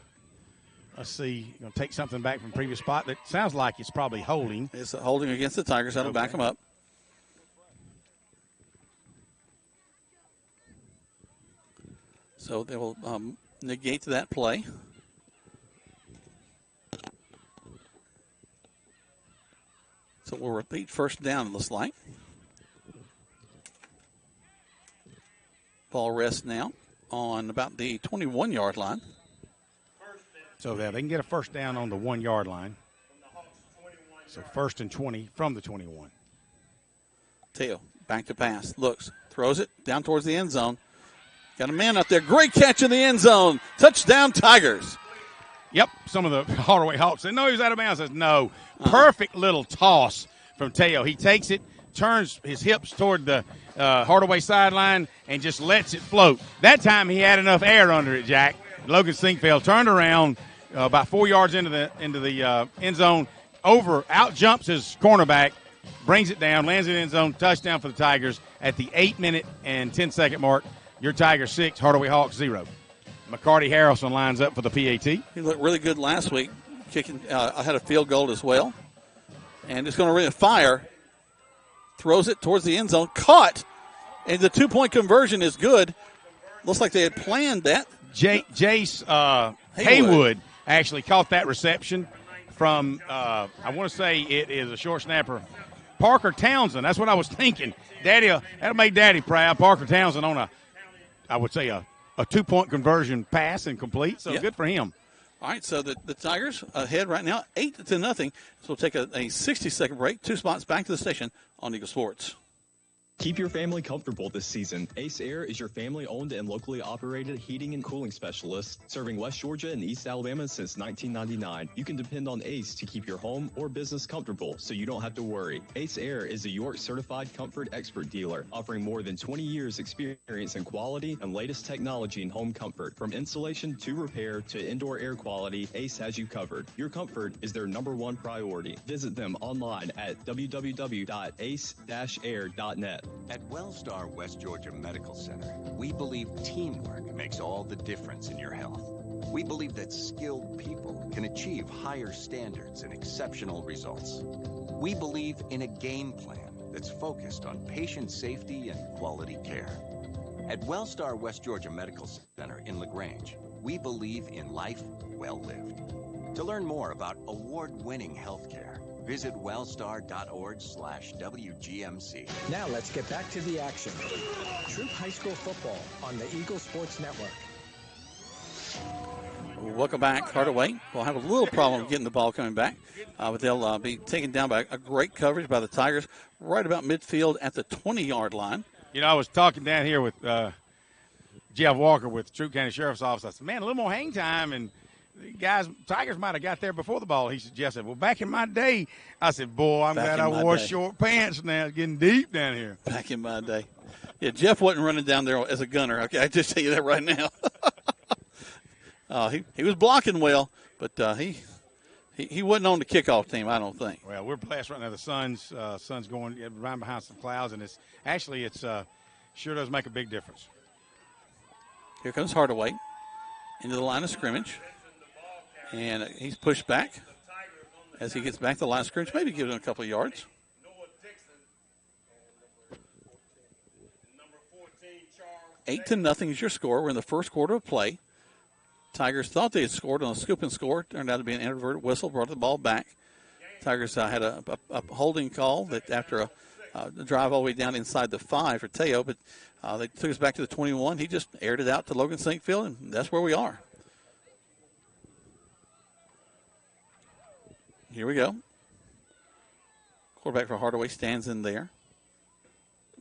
let's see. Going to take something back from the previous spot. That sounds like it's probably holding. It's holding against the Tigers. That'll back them up. So they will negate that play. So we'll repeat first down, it looks like. Ball rests now on about the 21-yard line. So they can get a first down on the 1-yard line. So 1st and 20 from the 21. Teo back to pass. Looks. Throws it down towards the end zone. Got a man up there. Great catch in the end zone. Touchdown, Tigers. Yep. Some of the Hardaway Hawks said, no, he was out of bounds. Says, no. Perfect little toss from Teo. He takes it, turns his hips toward the Hardaway sideline, and just lets it float. That time he had enough air under it, Jack. Logan Sinkfeld turned around about 4 yards into the end zone, out jumps his cornerback, brings it down, lands in the end zone, touchdown for the Tigers at the 8-minute and 10-second mark. Your Tigers 6, Hardaway Hawks 0. McCarty Harrelson lines up for the PAT. He looked really good last week, kicking. Had a field goal as well, and it's going to fire. Throws it towards the end zone, caught, and the 2-point conversion is good. Looks like they had planned that. Jace Haywood actually caught that reception from, I want to say it is a short snapper, Parker Townsend. That's what I was thinking. That'll make Daddy proud. Parker Townsend on a a 2-point conversion pass and complete. So Yep. good for him. All right, so the Tigers ahead right now, 8-0. So we'll take a 60-second break. 2 spots back to the station on Eagle Sports. Keep your family comfortable this season. Ace Air is your family-owned and locally operated heating and cooling specialist, serving West Georgia and East Alabama since 1999. You can depend on Ace to keep your home or business comfortable, so you don't have to worry. Ace Air is a York-certified comfort expert dealer, offering more than 20 years experience in quality and latest technology in home comfort. From installation to repair to indoor air quality, Ace has you covered. Your comfort is their #1 priority. Visit them online at www.ace-air.net. At Wellstar West Georgia Medical Center, we believe teamwork makes all the difference in your health. We believe that skilled people can achieve higher standards and exceptional results. We believe in a game plan that's focused on patient safety and quality care. At Wellstar West Georgia Medical Center in LaGrange, we believe in life well lived. To learn more about award-winning healthcare, visit wellstar.org/WGMC. Now let's get back to the action. Troup High School football on the Eagle Sports Network. Welcome back, Hardaway. We'll have a little problem getting the ball coming back, but they'll be taken down by a great coverage by the Tigers right about midfield at the 20-yard line. You know, I was talking down here with Jeff Walker with Troup County Sheriff's Office. I said, man, a little more hang time, and Tigers might have got there before the ball. He suggested, well, back in my day, I said, boy, I'm glad I wore short pants now. It's getting deep down here. Back in my day. Yeah, Jeff wasn't running down there as a gunner. Okay, I just tell you that right now. He was blocking well, but he wasn't on the kickoff team, I don't think. Well, we're blessed right now. The sun's going right behind some clouds, and it's sure does make a big difference. Here comes Hardaway into the line of scrimmage. And he's pushed back as he gets back to the line of scrimmage, maybe give him a couple of yards. 8-0 is your score. We're in the first quarter of play. Tigers thought they had scored on a scoop and score. Turned out to be an inadvertent whistle, brought the ball back. Tigers had a holding call that after a drive all the way down inside the 5 for Teo, but they took us back to the 21. He just aired it out to Logan Sinkfield, and that's where we are. Here we go. Quarterback for Hardaway stands in there.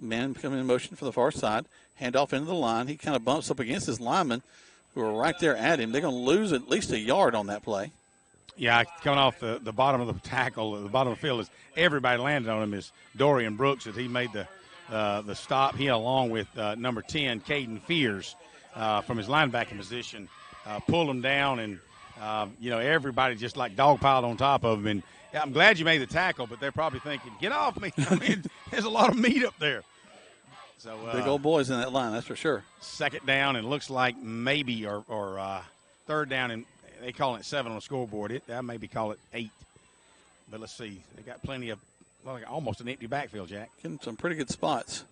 Man coming in motion for the far side. Handoff into the line. He kind of bumps up against his linemen who are right there at him. They're going to lose at least a yard on that play. Yeah, coming off the bottom of the tackle, the bottom of the field, is everybody landed on him is Dorian Brooks as he made the stop. He, along with number 10, Caden Fears, from his linebacking position, pulled him down, and everybody just like dogpiled on top of him. And yeah, I'm glad you made the tackle, but they're probably thinking, get off me. I mean, there's a lot of meat up there. So big old boys in that line, that's for sure. Second down, and looks like maybe or third down, and they call it 7 on the scoreboard. I maybe call it 8. But let's see. They got plenty of, almost an empty backfield, Jack. Getting some pretty good spots.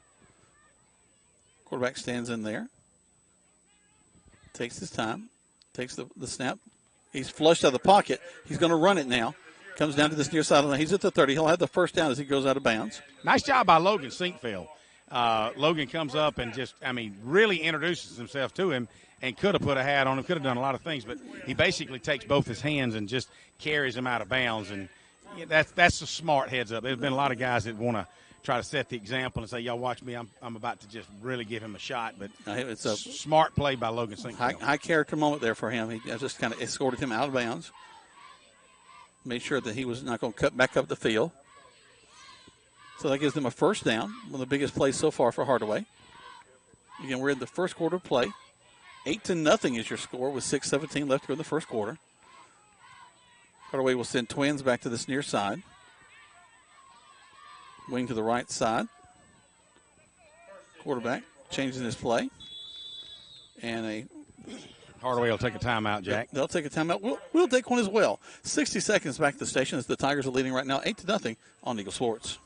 Quarterback stands in there. Takes his time. Takes the snap. He's flushed out of the pocket. He's going to run it now. Comes down to this near sideline. He's at the 30. He'll have the first down as he goes out of bounds. Nice job by Logan Sinkfield. Logan comes up and really introduces himself to him and could have put a hat on him, could have done a lot of things, but he basically takes both his hands and just carries him out of bounds. And that's a smart heads up. There's been a lot of guys that want to try to set the example and say, y'all watch me, I'm about to just really give him a shot. But it's a smart play by Logan Sinkfield. High character moment there for him. He just kind of escorted him out of bounds. Made sure that he was not going to cut back up the field. So that gives them a first down, one of the biggest plays so far for Hardaway. Again, we're in the first quarter of play. 8-0 is your score with 6:17 left to go in the first quarter. Hardaway will send Twins back to this near side. Wing to the right side. Quarterback changing his play. And Hardaway will take a timeout, Jack. They'll take a timeout. We'll take one as well. 60 seconds back to the station as the Tigers are leading right now 8-0 on Eagle Sports.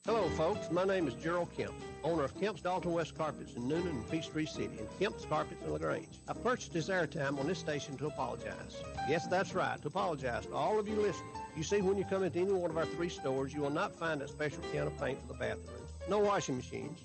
Hello, folks. My name is Gerald Kemp, owner of Kemp's Dalton West Carpets in Noonan and Peachtree City, and Kemp's Carpets in LaGrange. I purchased this airtime on this station to apologize. Yes, that's right, to apologize to all of you listening. You see, when you come into any one of our 3 stores, you will not find a special can of paint for the bathroom. No washing machines.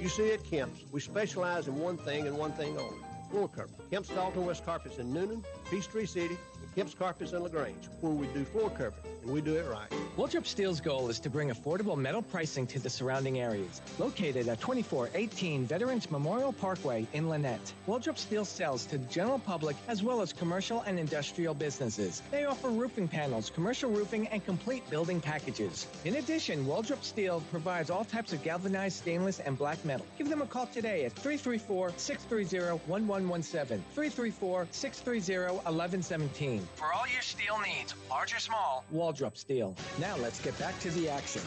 You see, at Kemp's, we specialize in one thing and one thing only. floor cover. Kemp's Dalton West Carpets in Noonan, Peachtree City, and Kemp's Carpets in LaGrange, where we do floor cover, and we do it right. Waltrip Steel's goal is to bring affordable metal pricing to the surrounding areas. Located at 2418 Veterans Memorial Parkway in Lynette, Waltrip Steel sells to the general public as well as commercial and industrial businesses. They offer roofing panels, commercial roofing, and complete building packages. In addition, Waltrip Steel provides all types of galvanized stainless and black metal. Give them a call today at 334-630-1117, 334-630-1117. For all your steel needs, large or small, Waltrip Steel. Now let's get back to the action.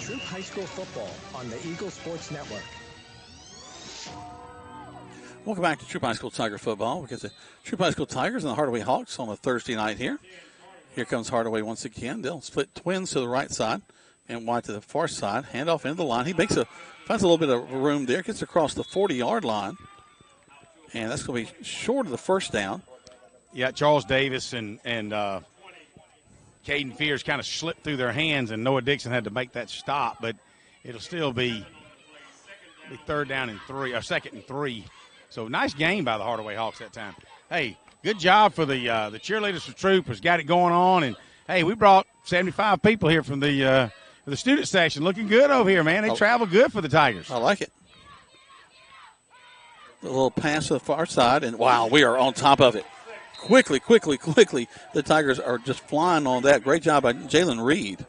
Troup High School football on the Eagle Sports Network. Welcome back to Troup High School Tiger football because the Troup High School Tigers and the Hardaway Hawks on a Thursday night here. Here comes Hardaway once again. They'll split twins to the right side and wide to the far side. Handoff into the line. He finds a little bit of room there. Gets across the 40-yard line. And that's going to be short of the first down. Yeah, Charles Davis and Caden Fears kind of slipped through their hands, and Noah Dixon had to make that stop. But it'll still be second and 3. So nice game by the Hardaway Hawks that time. Hey, good job for the cheerleaders for Troup has got it going on. And, hey, we brought 75 people here from the student section. Looking good over here, man. They travel good for the Tigers. I like it. A little pass to the far side, and, wow, we are on top of it. Quickly, the Tigers are just flying on that. Great job by Jalen Reed.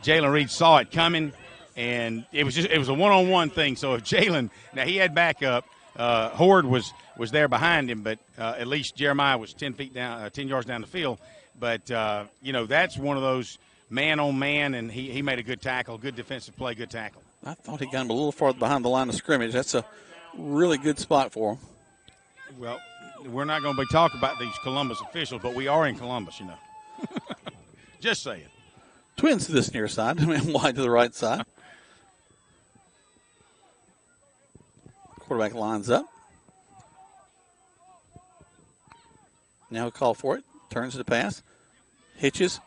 Jalen Reed saw it coming, and it was a one-on-one thing. So if Jalen, now he had backup, Horde was there behind him, but at least Jeremiah was 10 yards down the field. But that's one of those man-on-man, and he made a good tackle, good defensive play, good tackle. I thought he got him a little farther behind the line of scrimmage. That's a really good spot for him. Well, we're not going to be talking about these Columbus officials, but we are in Columbus, Just saying. Twins to this near side, wide to the right side. Quarterback lines up. Now he'll call for it. Turns to the pass. Hitches.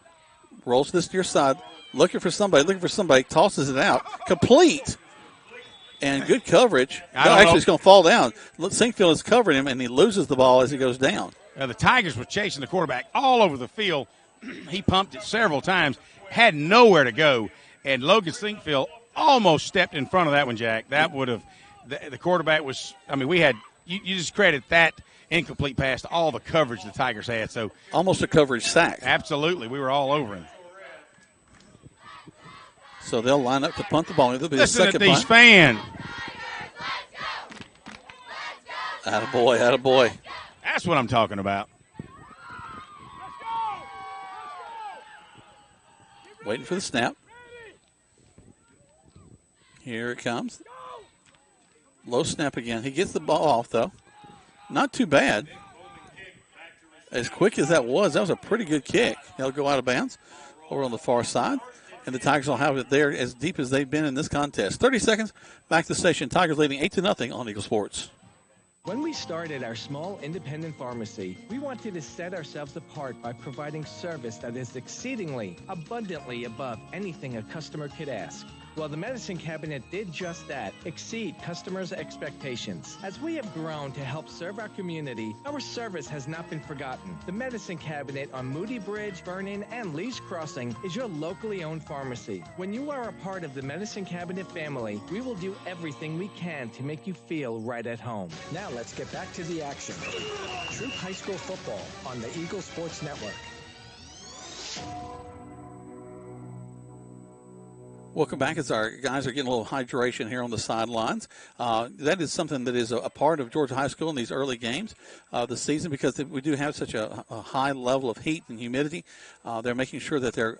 Rolls to this near side. Looking for somebody. Tosses it out. Complete. And good coverage. It's going to fall down. Sinkfield is covering him, and he loses the ball as he goes down. The Tigers were chasing the quarterback all over the field. He pumped it several times, had nowhere to go, and Logan Sinkfield almost stepped in front of that one, Jack. That would have – the quarterback was – we had – you just credit that incomplete pass to all the coverage the Tigers had. So almost a coverage sack. Absolutely. We were all over him. So they'll line up to punt the ball. It'll be Listen the second to these punt. fans. Attaboy. That's what I'm talking about. Waiting for the snap. Here it comes. Low snap again. He gets the ball off, though. Not too bad. As quick as that was a pretty good kick. He'll go out of bounds over on the far side. And the Tigers will have it there as deep as they've been in this contest. 30 seconds, back to the station. Tigers leading 8-0 on Eagle Sports. When we started our small independent pharmacy, we wanted to set ourselves apart by providing service that is exceedingly, abundantly above anything a customer could ask. Well, the Medicine Cabinet did just that, exceed customers' expectations. As we have grown to help serve our community, our service has not been forgotten. The Medicine Cabinet on Moody Bridge, Vernon, and Lee's Crossing is your locally owned pharmacy. When you are a part of the Medicine Cabinet family, we will do everything we can to make you feel right at home. Now let's get back to the action. Troup High School football on the Eagle Sports Network. Welcome back as our guys are getting a little hydration here on the sidelines. That is something that is a part of Georgia High School in these early games this season because we do have such a high level of heat and humidity. They're making sure that their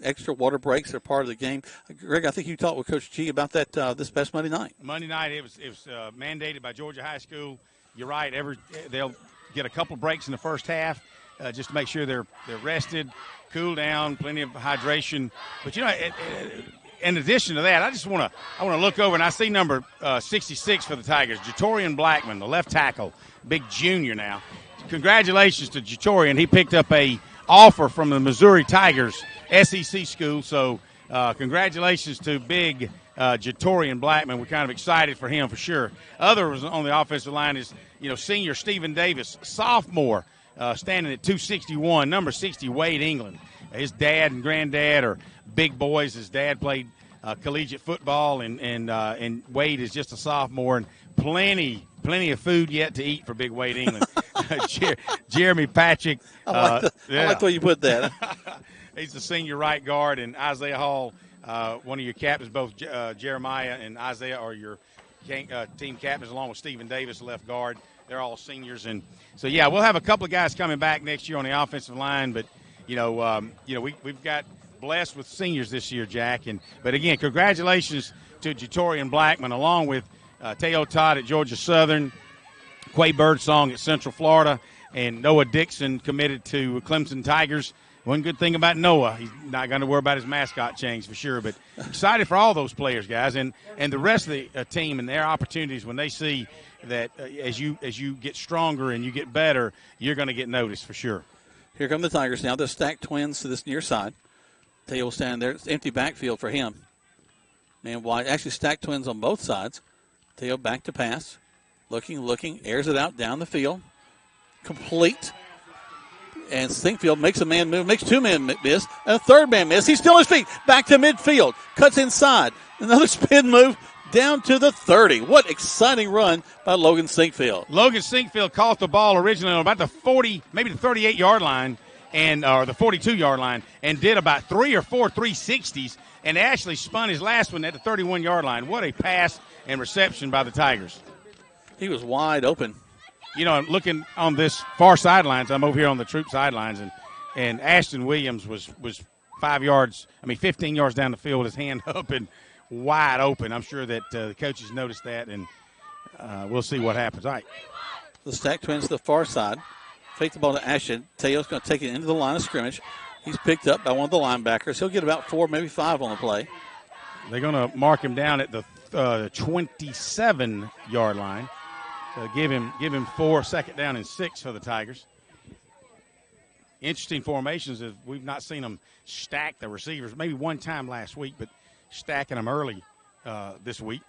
extra water breaks are part of the game. Greg, I think you talked with Coach G about that this past Monday night. Monday night, it was mandated by Georgia High School. You're right. They'll get a couple breaks in the first half just to make sure they're rested, cool down, plenty of hydration. But, in addition to that, I want to look over, and I see number 66 for the Tigers, Jatorian Blackman, the left tackle, big junior now. Congratulations to Jatorian. He picked up a offer from the Missouri Tigers SEC school, so congratulations to big Jatorian Blackman. We're kind of excited for him for sure. Others on the offensive line is senior Stephen Davis, sophomore, standing at 261, number 60, Wade England. His dad and granddad are big boys. His dad played collegiate football, and Wade is just a sophomore, and plenty of food yet to eat for big Wade England. Jeremy Patrick. I like the way you put that. He's the senior right guard, and Isaiah Hall, one of your captains. Both Jeremiah and Isaiah are your team captains, along with Stephen Davis, left guard. They're all seniors, and so we'll have a couple of guys coming back next year on the offensive line. But we've got blessed with seniors this year, Jack. But again, congratulations to Jatorian Blackman, along with Teo Todd at Georgia Southern, Quay Birdsong at Central Florida, and Noah Dixon committed to Clemson Tigers. One good thing about Noah, he's not going to worry about his mascot change for sure, but excited for all those players, guys, and the rest of the team and their opportunities when they see that as you get stronger and you get better, you're going to get noticed for sure. Here come the Tigers now. They're stacked twins to this near side. Teo standing there. It's empty backfield for him. Man wide. Actually stacked twins on both sides. Teo back to pass. Looking, airs it out down the field. Complete. And Stinkfield makes a man move, makes two men miss, and a third man miss. He's still on his feet. Back to midfield. Cuts inside. Another spin move down to the 30. What exciting run by Logan Stinkfield. Logan Stinkfield caught the ball originally on about the 40, maybe the 38-yard line, or the 42-yard line, and did about 3 or 4 360s, and actually spun his last one at the 31-yard line. What a pass and reception by the Tigers. He was wide open. Looking on this far sidelines, I'm over here on the Troup sidelines, and Ashton Williams was 15 yards down the field, his hand up and wide open. I'm sure that the coaches noticed that, and we'll see what happens. All right. The stacked twins to the far side. Fake the ball to Ashton. Teo's going to take it into the line of scrimmage. He's picked up by one of the linebackers. He'll get about 4, maybe 5 on the play. They're going to mark him down at the 27-yard line. So give him 4, second down and 6 for the Tigers. Interesting formations. Is we've not seen them stack the receivers. Maybe one time last week, but stacking them early this week.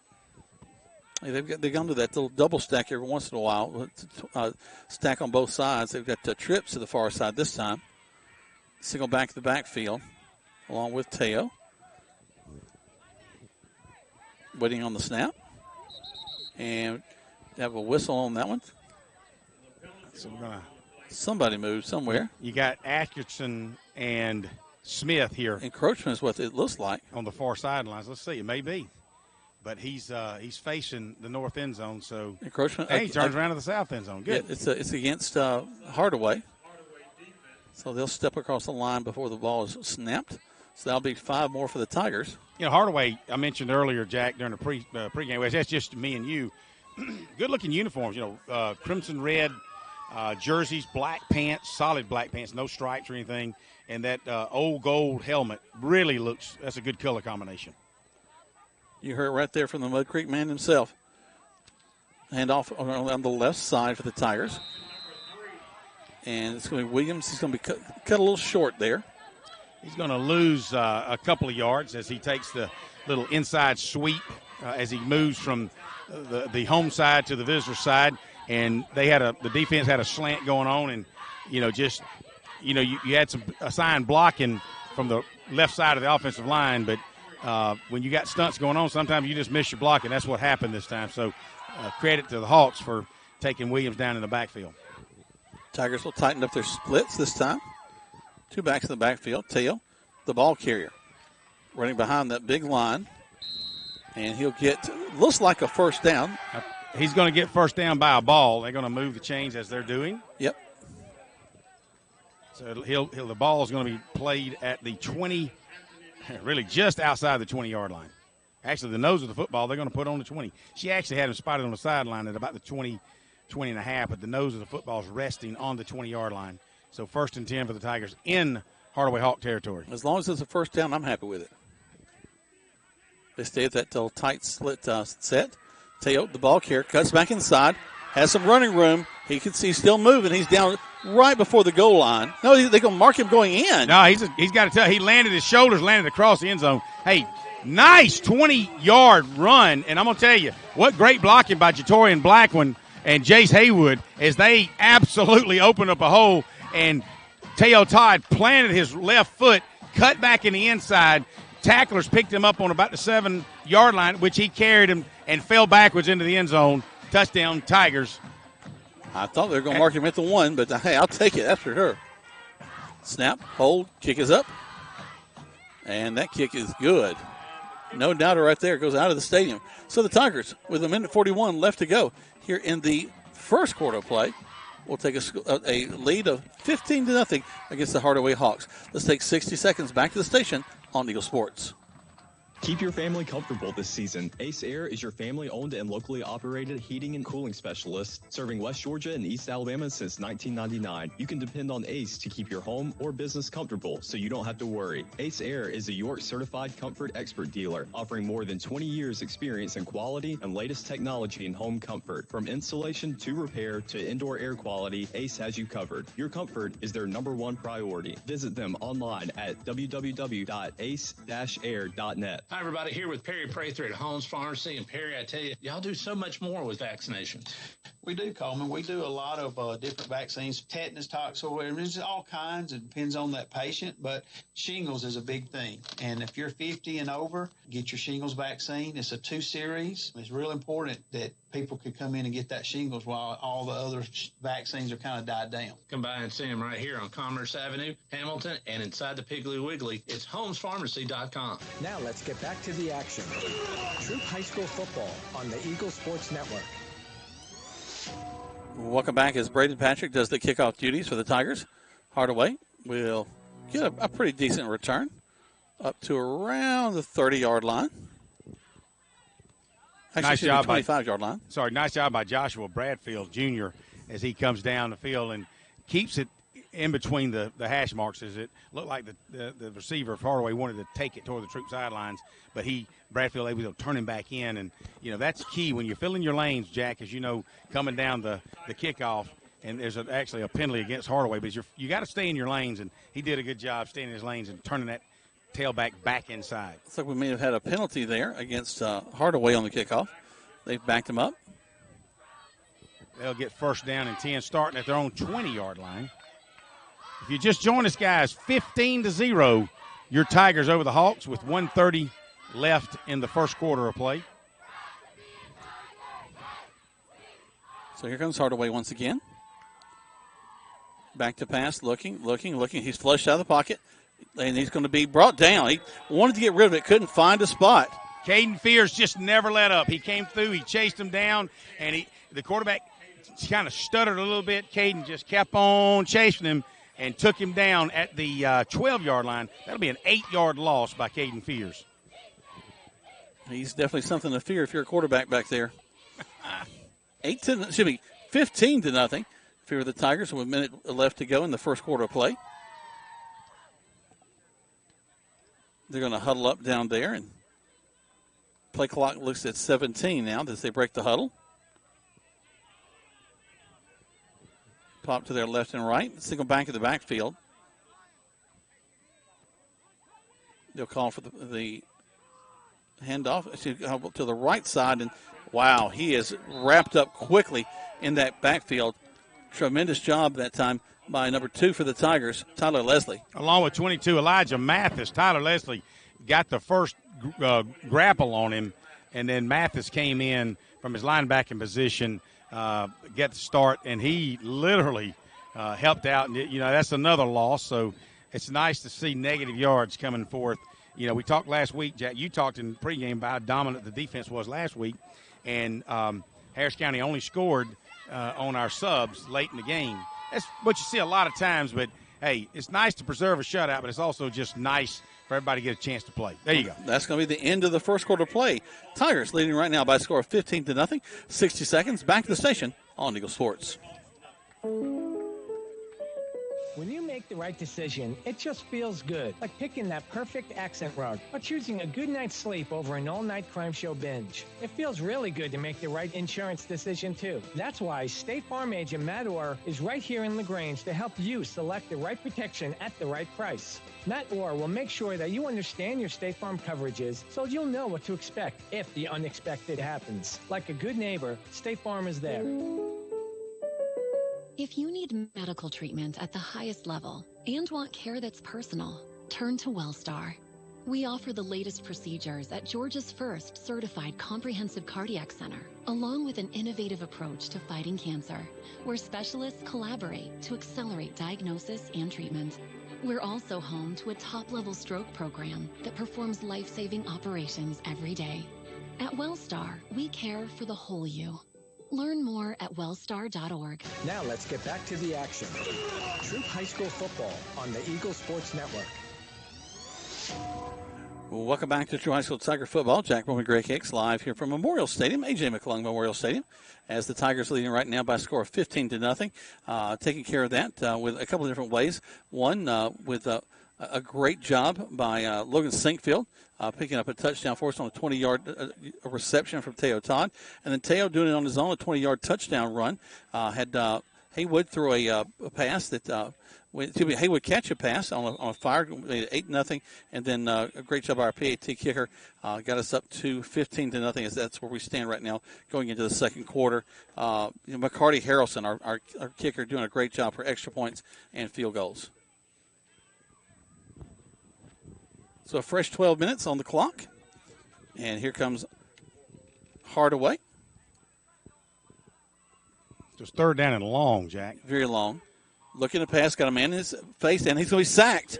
They've gone to that little double stack every once in a while. Stack on both sides. They've got trips to the far side this time. Single back to the backfield, along with Teo. Waiting on the snap. And have a whistle on that one. So somebody moved somewhere. You got Atkinson and Smith here. Encroachment is what it looks like. On the far sidelines. Let's see. It may be. But he's facing the north end zone. So encroachment. He turns around to the south end zone. Good. Yeah, it's against Hardaway. So they'll step across the line before the ball is snapped. So that'll be 5 more for the Tigers. Hardaway, I mentioned earlier, Jack, during the pregame. That's just me and you. Good-looking uniforms, crimson red jerseys, black pants, solid black pants, no stripes or anything, and that old gold helmet really looks – that's a good color combination. You heard it right there from the Mud Creek man himself. Hand off on the left side for the Tigers. And it's going to be Williams. He's going to be cut a little short there. He's going to lose a couple of yards as he takes the little inside sweep as he moves from the home side to the visitor side. And the defense had a slant going on, and you had some assigned blocking from the left side of the offensive line, but when you got stunts going on, sometimes you just miss your block, and that's what happened this time. So credit to the Hawks for taking Williams down in the backfield. Tigers will tighten up their splits this time. 2 backs in the backfield. Teo, the ball carrier, running behind that big line, and he'll get looks like a first down. He's going to get first down by a ball. They're going to move the chains as they're doing. Yep. So the ball is going to be played at the 20, really just outside the 20-yard line. Actually, the nose of the football they're going to put on the 20. She actually had him spotted on the sideline at about the 20 and a half, but the nose of the football is resting on the 20-yard line. So 1st and 10 for the Tigers in Hardaway Hawk territory. As long as it's a first down, I'm happy with it. They stay at that tight slit set. Teo, the ball carrier, cuts back inside, has some running room. He can see still moving. He's down right before the goal line. No, they're going to mark him going in. No, he's got to tell. He landed, his shoulders landed across the end zone. Hey, nice 20-yard run. And I'm going to tell you, what great blocking by Jatorian Blackman and Jace Haywood, as they absolutely opened up a hole, and Teo Todd planted his left foot, cut back in the inside. Tacklers picked him up on about the 7-yard line, which he carried him and fell backwards into the end zone. Touchdown, Tigers. I thought they were going to mark him at the 1, but hey, I'll take it after her. Snap, hold, kick is up. And that kick is good. No doubt right there. It goes out of the stadium. So the Tigers, with 1:41 left to go here in the first quarter of play, will take a lead of 15-0 against the Hardaway Hawks. Let's take 60 seconds back to the station on Eagle Sports. Keep your family comfortable this season. Ace Air is your family-owned and locally operated heating and cooling specialist, serving West Georgia and East Alabama since 1999. You can depend on Ace to keep your home or business comfortable, so you don't have to worry. Ace Air is a York-certified comfort expert dealer, offering more than 20 years experience in quality and latest technology in home comfort. From installation to repair to indoor air quality, Ace has you covered. Your comfort is their #1 priority. Visit them online at www.ace-air.net. Hi, everybody. Here with Perry Prather at Holmes Pharmacy. And, Perry, I tell you, y'all do so much more with vaccinations. We do, Coleman. We do a lot of different vaccines, tetanus, toxoid, there's all kinds. It depends on that patient, but shingles is a big thing. And if you're 50 and over, get your shingles vaccine. It's a 2-series. It's real important that people could come in and get that shingles while all the other vaccines are kind of died down. Come by and see them right here on Commerce Avenue, Hamilton, and inside the Piggly Wiggly. It's homespharmacy.com. Now let's get back to the action. Troup High School football on the Eagle Sports Network. Welcome back as Braden Patrick does the kickoff duties for the Tigers. Hardaway will get a pretty decent return up to around the 30-yard line. Actually, nice job 25-yard line. Sorry, nice job by Joshua Bradfield Jr. as he comes down the field and keeps it in between the hash marks. As it looked like the receiver of Hardaway wanted to take it toward the Troup sidelines, but Bradfield able to turn him back in, and that's key when you're filling your lanes, Jack. As you know, coming down the kickoff, and there's actually a penalty against Hardaway, but you got to stay in your lanes, and he did a good job staying in his lanes and turning that tailback back inside. Looks like we may have had a penalty there against Hardaway on the kickoff. They've backed him up. They'll get first down and 10, starting at their own 20-yard line. If you just joined us, guys, 15-0, your Tigers over the Hawks with 1:30 left in the first quarter of play. So here comes Hardaway once again. Back to pass, looking. He's flushed out of the pocket, and he's going to be brought down. He wanted to get rid of it, couldn't find a spot. Caden Fears just never let up. He came through, he chased him down, and the quarterback kind of stuttered a little bit. Caden just kept on chasing him and took him down at the 12-yard line. That'll be an 8-yard loss by Caden Fears. He's definitely something to fear if you're a quarterback back there. 15-0. Fear the Tigers with a minute left to go in the first quarter of play. They're going to huddle up down there, and play clock looks at 17 now as they break the huddle. Pop to their left and right. Single back in the backfield. They'll call for the handoff to the right side, and wow, he is wrapped up quickly in that backfield. Tremendous job that time by number 2 for the Tigers, Tyler Leslie. Along with 22, Elijah Mathis. Tyler Leslie got the first grapple on him, and then Mathis came in from his linebacking position, get the start, and he literally helped out. And, that's another loss, so it's nice to see negative yards coming forth. We talked last week, Jack, you talked in pregame about how dominant the defense was last week, and Harris County only scored on our subs late in the game. That's what you see a lot of times, but, hey, it's nice to preserve a shutout, but it's also just nice for everybody to get a chance to play. There you go. That's going to be the end of the first quarter play. Tigers leading right now by a score of 15-0. 60 seconds. Back to the station on Eagle Sports. When you make the right decision, it just feels good. Like picking that perfect accent rug or choosing a good night's sleep over an all-night crime show binge. It feels really good to make the right insurance decision, too. That's why State Farm agent Matt Orr is right here in LaGrange to help you select the right protection at the right price. Matt Orr will make sure that you understand your State Farm coverages so you'll know what to expect if the unexpected happens. Like a good neighbor, State Farm is there. If you need medical treatment at the highest level and want care that's personal, turn to WellStar. We offer the latest procedures at Georgia's first certified comprehensive cardiac center, along with an innovative approach to fighting cancer, where specialists collaborate to accelerate diagnosis and treatment. We're also home to a top-level stroke program that performs life-saving operations every day. At WellStar, we care for the whole you. Learn more at wellstar.org. Now let's get back to the action. Troup High School football on the Eagle Sports Network. Well, welcome back to Troup High School Tiger football. Jack Bowman, Greg Hicks, live here from Memorial Stadium, A.J. McClung Memorial Stadium, as the Tigers leading right now by a score of 15-0. Taking care of that with a couple of different ways. One, with a great job by Logan Sinkfield, picking up a touchdown for us on a 20-yard reception from Teo Todd. And then Teo doing it on his own, a 20-yard touchdown run. Had Haywood throw a pass that Haywood catch a pass on a fire, 8-0, and then a great job by our PAT kicker. Got us up to 15-0, as that's where we stand right now going into the second quarter. McCarty Harrelson, our kicker, doing a great job for extra points and field goals. So a fresh 12 minutes on the clock. And here comes Hardaway. Just third down and long, Jack. Very long. Looking to pass, got a man in his face, and he's going to be sacked.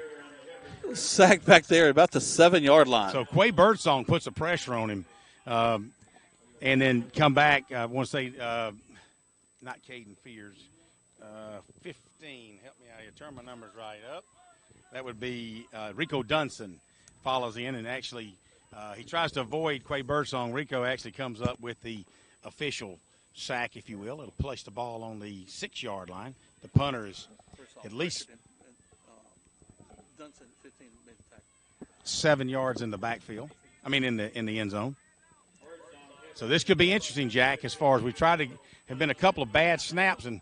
Sacked back there at about the 7-yard line. So Quay Birdsong puts the pressure on him. And then come back, I want to say, not Caden Fears, 15. Help me out here. Turn my numbers right up. That would be Rico Dunson follows in, and actually he tries to avoid Quay Birdsong. Rico actually comes up with the official sack, if you will. It'll place the ball on the 6-yard line. The punter is at least 7 yards in the backfield. I mean, in the end zone. So this could be interesting, Jack, as far as we try to have been a couple of bad snaps, and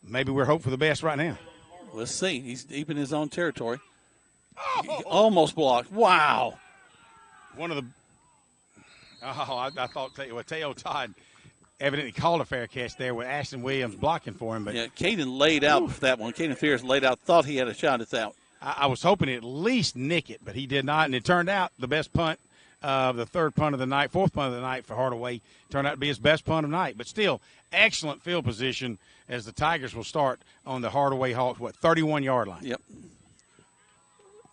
maybe we're hoping for the best right now. Let's see. He's deep in his own territory. He almost blocked. Wow. One of the – I thought Teo Todd evidently called a fair catch there with Ashton Williams blocking for him. But yeah, Caden laid out for that one. Caden Fears laid out, thought he had a shot at that. I was hoping to at least nick it, but he did not. And it turned out the best punt, the fourth punt of the night for Hardaway, turned out to be his best punt of the night. But still, excellent field position as the Tigers will start on the Hardaway Hawks, 31-yard line. Yep.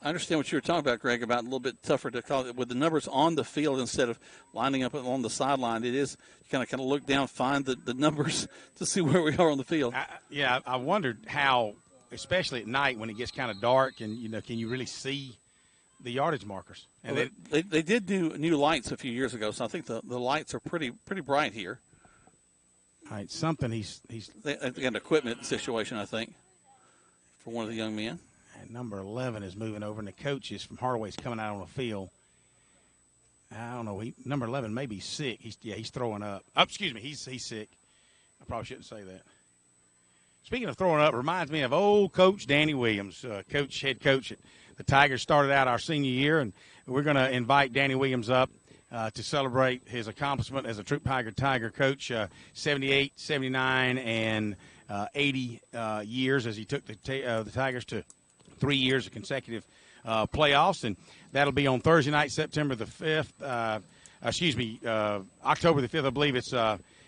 I understand what you were talking about, Greg, about a little bit tougher to call it with the numbers on the field instead of lining up on the sideline. It is kind of look down, find the numbers to see where we are on the field. I wondered how, especially at night when it gets kind of dark, and can you really see the yardage markers? And well, they did do new lights a few years ago, so I think the lights are pretty bright here. All right, something they got an equipment situation, I think, for one of the young men. And number 11 is moving over, and the coaches from Hardaway's coming out on the field. I don't know. Number 11 may be sick. He's throwing up. Oh, excuse me, he's sick. I probably shouldn't say that. Speaking of throwing up, reminds me of old Coach Danny Williams, head coach at the Tigers. Started out our senior year, and we're going to invite Danny Williams up to celebrate his accomplishment as a Troup Tiger coach, 78, 79, and 80 years as he took the Tigers to 3 years of consecutive playoffs, and that'll be on Thursday night, September the 5th. October the 5th, I believe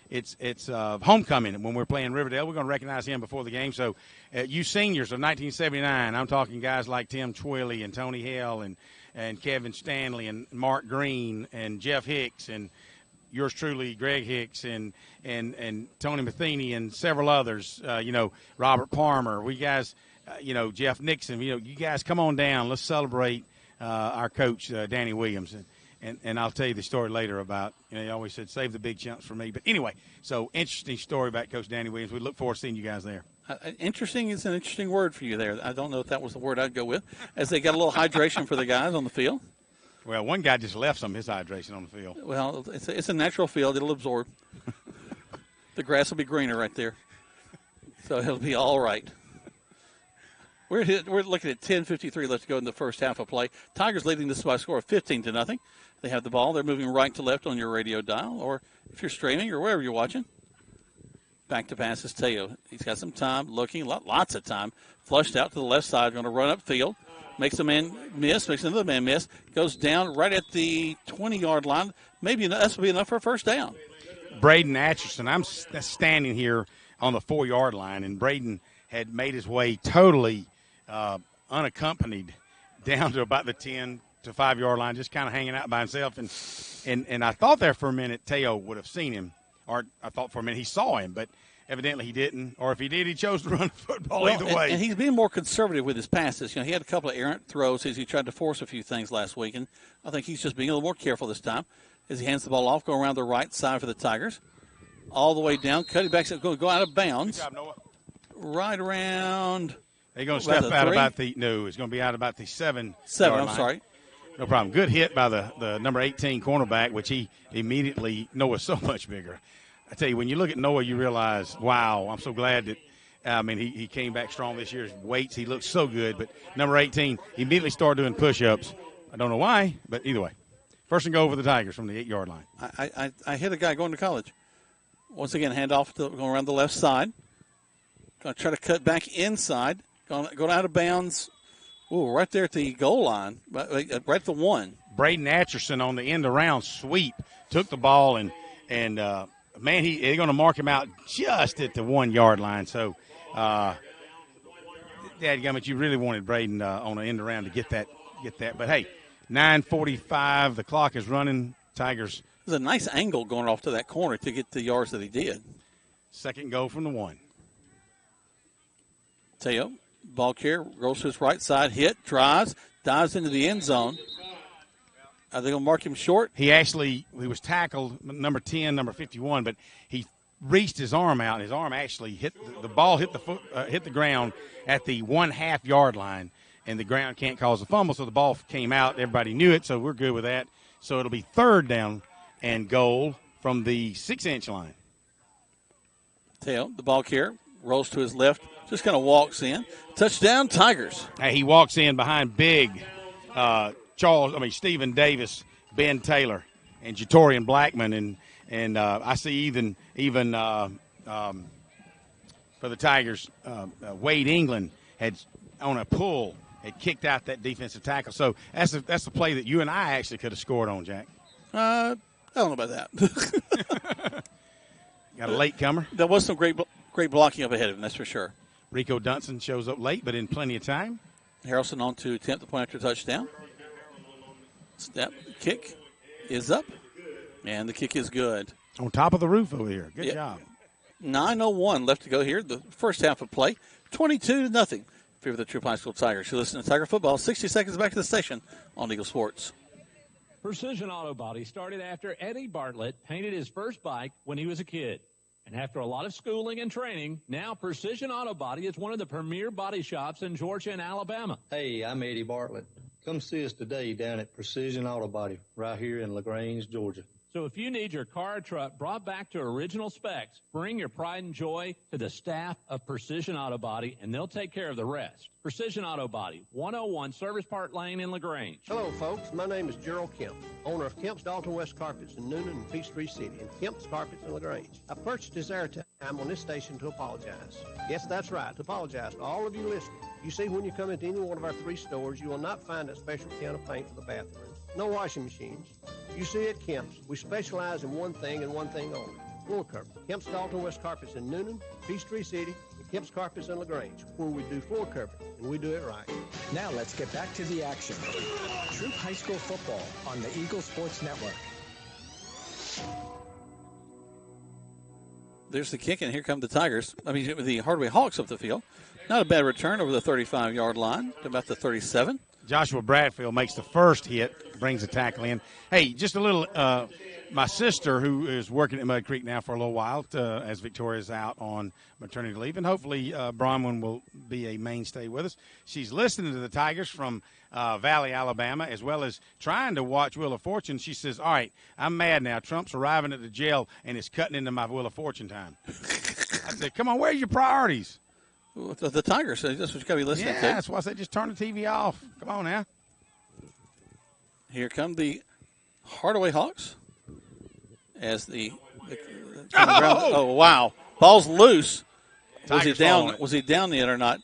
it's homecoming when we're playing Riverdale. We're going to recognize him before the game. So you seniors of 1979, I'm talking guys like Tim Twilley and Tony Hale and Kevin Stanley and Mark Green and Jeff Hicks and yours truly, Greg Hicks and Tony Matheny and several others, Robert Palmer. We guys – Jeff Nixon, you guys come on down. Let's celebrate our coach, Danny Williams. And I'll tell you the story later about, he always said, save the big chunks for me. But anyway, so interesting story about Coach Danny Williams. We look forward to seeing you guys there. Interesting is an interesting word for you there. I don't know if that was the word I'd go with, as they got a little hydration for the guys on the field. Well, one guy just left some of his hydration on the field. Well, it's a natural field. It'll absorb. The grass will be greener right there. So it'll be all right. We're looking at 10:53 left to go in the first half of play. Tigers leading this by a score of 15-0. They have the ball. They're moving right to left on your radio dial, or if you're streaming or wherever you're watching. Back to pass is Teo. He's got some time, looking, lots of time. Flushed out to the left side, going to run upfield. Makes a man miss, makes another man miss. Goes down right at the 20-yard line. Maybe that will be enough for a first down. Braden Atchison, I'm standing here on the 4-yard line, and Braden had made his way totally unaccompanied down to about the 10 to 5-yard line, just kind of hanging out by himself. And I thought there for a minute Teo would have seen him, or I thought for a minute he saw him, but evidently he didn't. Or if he did, he chose to run the football either way. And he's being more conservative with his passes. You know, he had a couple of errant throws as he tried to force a few things last week, and I think he's just being a little more careful this time as he hands the ball off, going around the right side for the Tigers. All the way down, cutting back, going to go out of bounds. Good job, Noah. Right around. They're going to step out about the – no, it's going to be out about the 7 I'm sorry. No problem. Good hit by the number 18 cornerback, which he immediately – Noah's so much bigger. I tell you, when you look at Noah, you realize, wow, I'm so glad that he came back strong this year. His weights, he looked so good. But number 18, he immediately started doing push-ups. I don't know why, but either way. First and goal for the Tigers from the 8-yard line. I hit a guy going to college. Once again, handoff going around the left side. Going to try to cut back inside. Going out of bounds. Ooh, right there at the goal line, right at the 1. Braden Atchison on the end around sweep took the ball and they're going to mark him out just at the 1-yard line. So, dadgummit, you really wanted Braden on the end around to get that. But hey, 9:45, the clock is running. Tigers. There's a nice angle going off to that corner to get the yards that he did. Second goal from the 1. Teo, ball carrier, rolls to his right side, hit, dives into the end zone. Are they going to mark him short? He was tackled, number 10, number 51, but he reached his arm out, and his arm actually hit the ball, hit the ground at the 1/2 yard line, and the ground can't cause a fumble, so the ball came out. Everybody knew it, so we're good with that. So it'll be 3rd down and goal from the 6-inch line. Teo, the ball carrier, rolls to his left, just kind of walks in. Touchdown, Tigers. Hey, he walks in behind big Stephen Davis, Ben Taylor, and Jatorian Blackman, and I see even for the Tigers, Wade England had on a pull had kicked out that defensive tackle. So that's the play that you and I actually could have scored on, Jack. I don't know about that. Got a late comer. There was some great blocking up ahead of him, that's for sure. Rico Dunson shows up late, but in plenty of time. Harrelson on to attempt the point after touchdown. Step, kick is up, and the kick is good. On top of the roof over here. Good job. 9:01 left to go here. The first half of play, 22-0. Favor the Troup High School Tigers. You listen to Tiger Football. 60 seconds back to the station on Eagle Sports. Precision Auto Body started after Eddie Bartlett painted his first bike when he was a kid. And after a lot of schooling and training, now Precision Auto Body is one of the premier body shops in Georgia and Alabama. Hey, I'm Eddie Bartlett. Come see us today down at Precision Auto Body right here in LaGrange, Georgia. So if you need your car or truck brought back to original specs, bring your pride and joy to the staff of Precision Auto Body, and they'll take care of the rest. Precision Auto Body, 101 Service Park Lane in LaGrange. Hello, folks. My name is Gerald Kemp, owner of Kemp's Dalton West Carpets in Noonan and Peachtree City, and Kemp's Carpets in LaGrange. I purchased this airtime on this station to apologize. Yes, that's right, to apologize to all of you listening. You see, when you come into any one of our 3 stores, you will not find that special can of paint for the bathroom. No washing machines. You see, at Kemp's, we specialize in one thing and one thing only, floor cover. Kemp's Dalton West Carpets in Noonan, Peachtree City, and Kemp's Carpets in LaGrange, where we do floor cover, and we do it right. Now let's get back to the action. Troup High School football on the Eagle Sports Network. There's the kick, and here come the Tigers. The Hardaway Hawks up the field. Not a bad return over the 35-yard line to about the 37. Joshua Bradfield makes the first hit, brings the tackle in. Hey, just a little my sister, who is working at Mud Creek now for a little while, as Victoria's out on maternity leave, and hopefully Bronwyn will be a mainstay with us. She's listening to the Tigers from Valley, Alabama, as well as trying to watch Wheel of Fortune. She says, all right, I'm mad now. Trump's arriving at the jail, and it's cutting into my Wheel of Fortune time. I said, come on, where's your priorities? The Tigers, that's what you got to be listening to. Yeah, that's why I said just turn the TV off. Come on now. Here come the Hardaway Hawks as the oh, wow. Ball's loose. Tigers Was he down yet or not?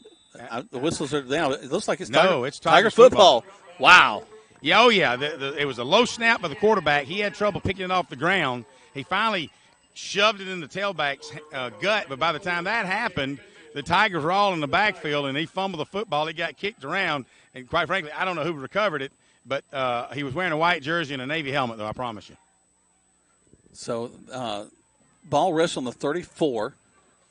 The whistles are down. It looks like it's it's Tiger football. Wow. Yeah, oh yeah. It was a low snap by the quarterback. He had trouble picking it off the ground. He finally shoved it in the tailback's gut, but by the time that happened, the Tigers were all in the backfield, and he fumbled the football. He got kicked around, and quite frankly, I don't know who recovered it, but he was wearing a white jersey and a Navy helmet, though, I promise you. So ball rests on the 34,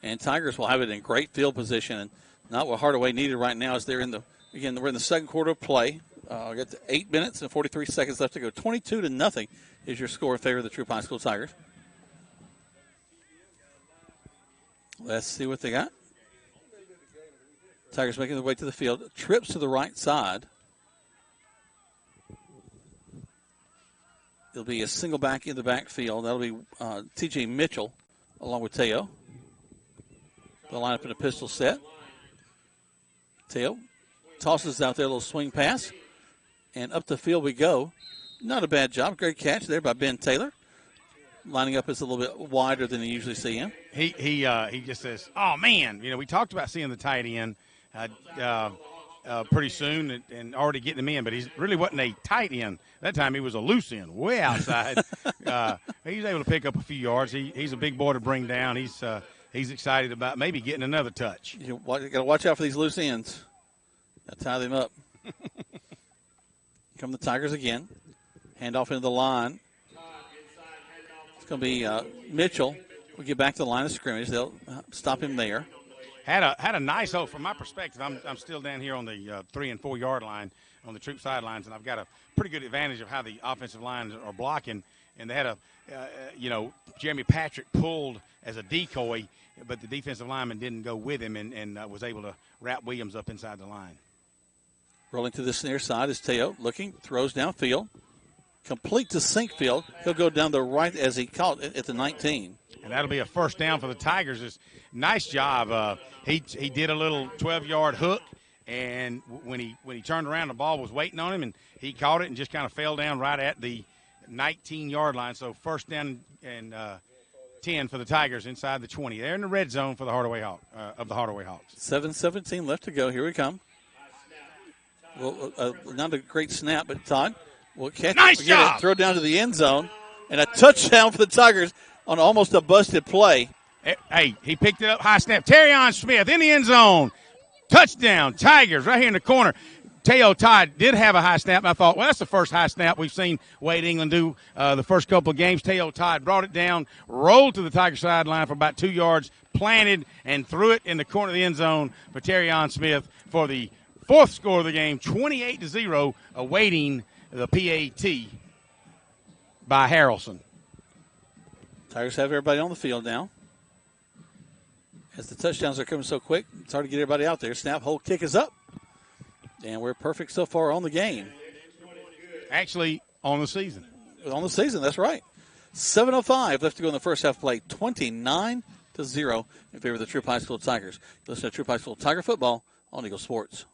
and Tigers will have it in great field position, and not what Hardaway needed right now is we're in the second quarter of play. Got 8 minutes and 43 seconds left to go. 22-0 is your score in favor of the Troup High School Tigers. Let's see what they got. Tigers making their way to the field. Trips to the right side. It'll be a single back in the backfield. That'll be T.J. Mitchell along with Teo. They'll line up in a pistol set. Teo tosses out there, a little swing pass. And up the field we go. Not a bad job. Great catch there by Ben Taylor. Lining up is a little bit wider than you usually see him. He just says, oh, man. We talked about seeing the tight end pretty soon and already getting him in, but he really wasn't a tight end. That time he was a loose end, way outside. He was able to pick up a few yards. He's a big boy to bring down. He's excited about maybe getting another touch. You got to watch out for these loose ends. Got to tie them up. Come the Tigers again. Hand off into the line. It's going to be Mitchell. We'll get back to the line of scrimmage. They'll stop him there. Had a nice hole from my perspective. I'm still down here on the 3 and 4 yard line on the Troup sidelines, and I've got a pretty good advantage of how the offensive lines are blocking. And they had Jeremy Patrick pulled as a decoy, but the defensive lineman didn't go with him and was able to wrap Williams up inside the line. Rolling to this near side is Teo, looking, throws downfield. Complete to sink field. He'll go down the right as he caught it at the 19. And that'll be a first down for the Tigers. It's nice job. He did a little 12-yard hook, and when he turned around, the ball was waiting on him, and he caught it and just kind of fell down right at the 19-yard line. So first down and 10 for the Tigers inside the 20. They're in the red zone for the Hardaway Hawks. 7:17 left to go. Here we come. Well, not a great snap, but Todd will catch nice it. Job. Throw down to the end zone, and a touchdown for the Tigers on almost a busted play. Hey, he picked it up, high snap. Terrion Smith in the end zone. Touchdown, Tigers, right here in the corner. Teo Todd did have a high snap, and I thought, well, that's the first high snap we've seen Wade England do the first couple of games. Teo Todd brought it down, rolled to the Tiger sideline for about 2 yards, planted, and threw it in the corner of the end zone for Terrion Smith for the fourth score of the game, 28-0, awaiting the PAT by Harrelson. Tigers have everybody on the field now. As the touchdowns are coming so quick, it's hard to get everybody out there. Snap, hold, kick is up. And we're perfect so far on the game. Actually, on the season. On the season, that's right. 7:05 left to go in the first half play. 29-0 in favor of the Troup High School Tigers. Listen to Troup High School Tiger Football on Eagle Sports.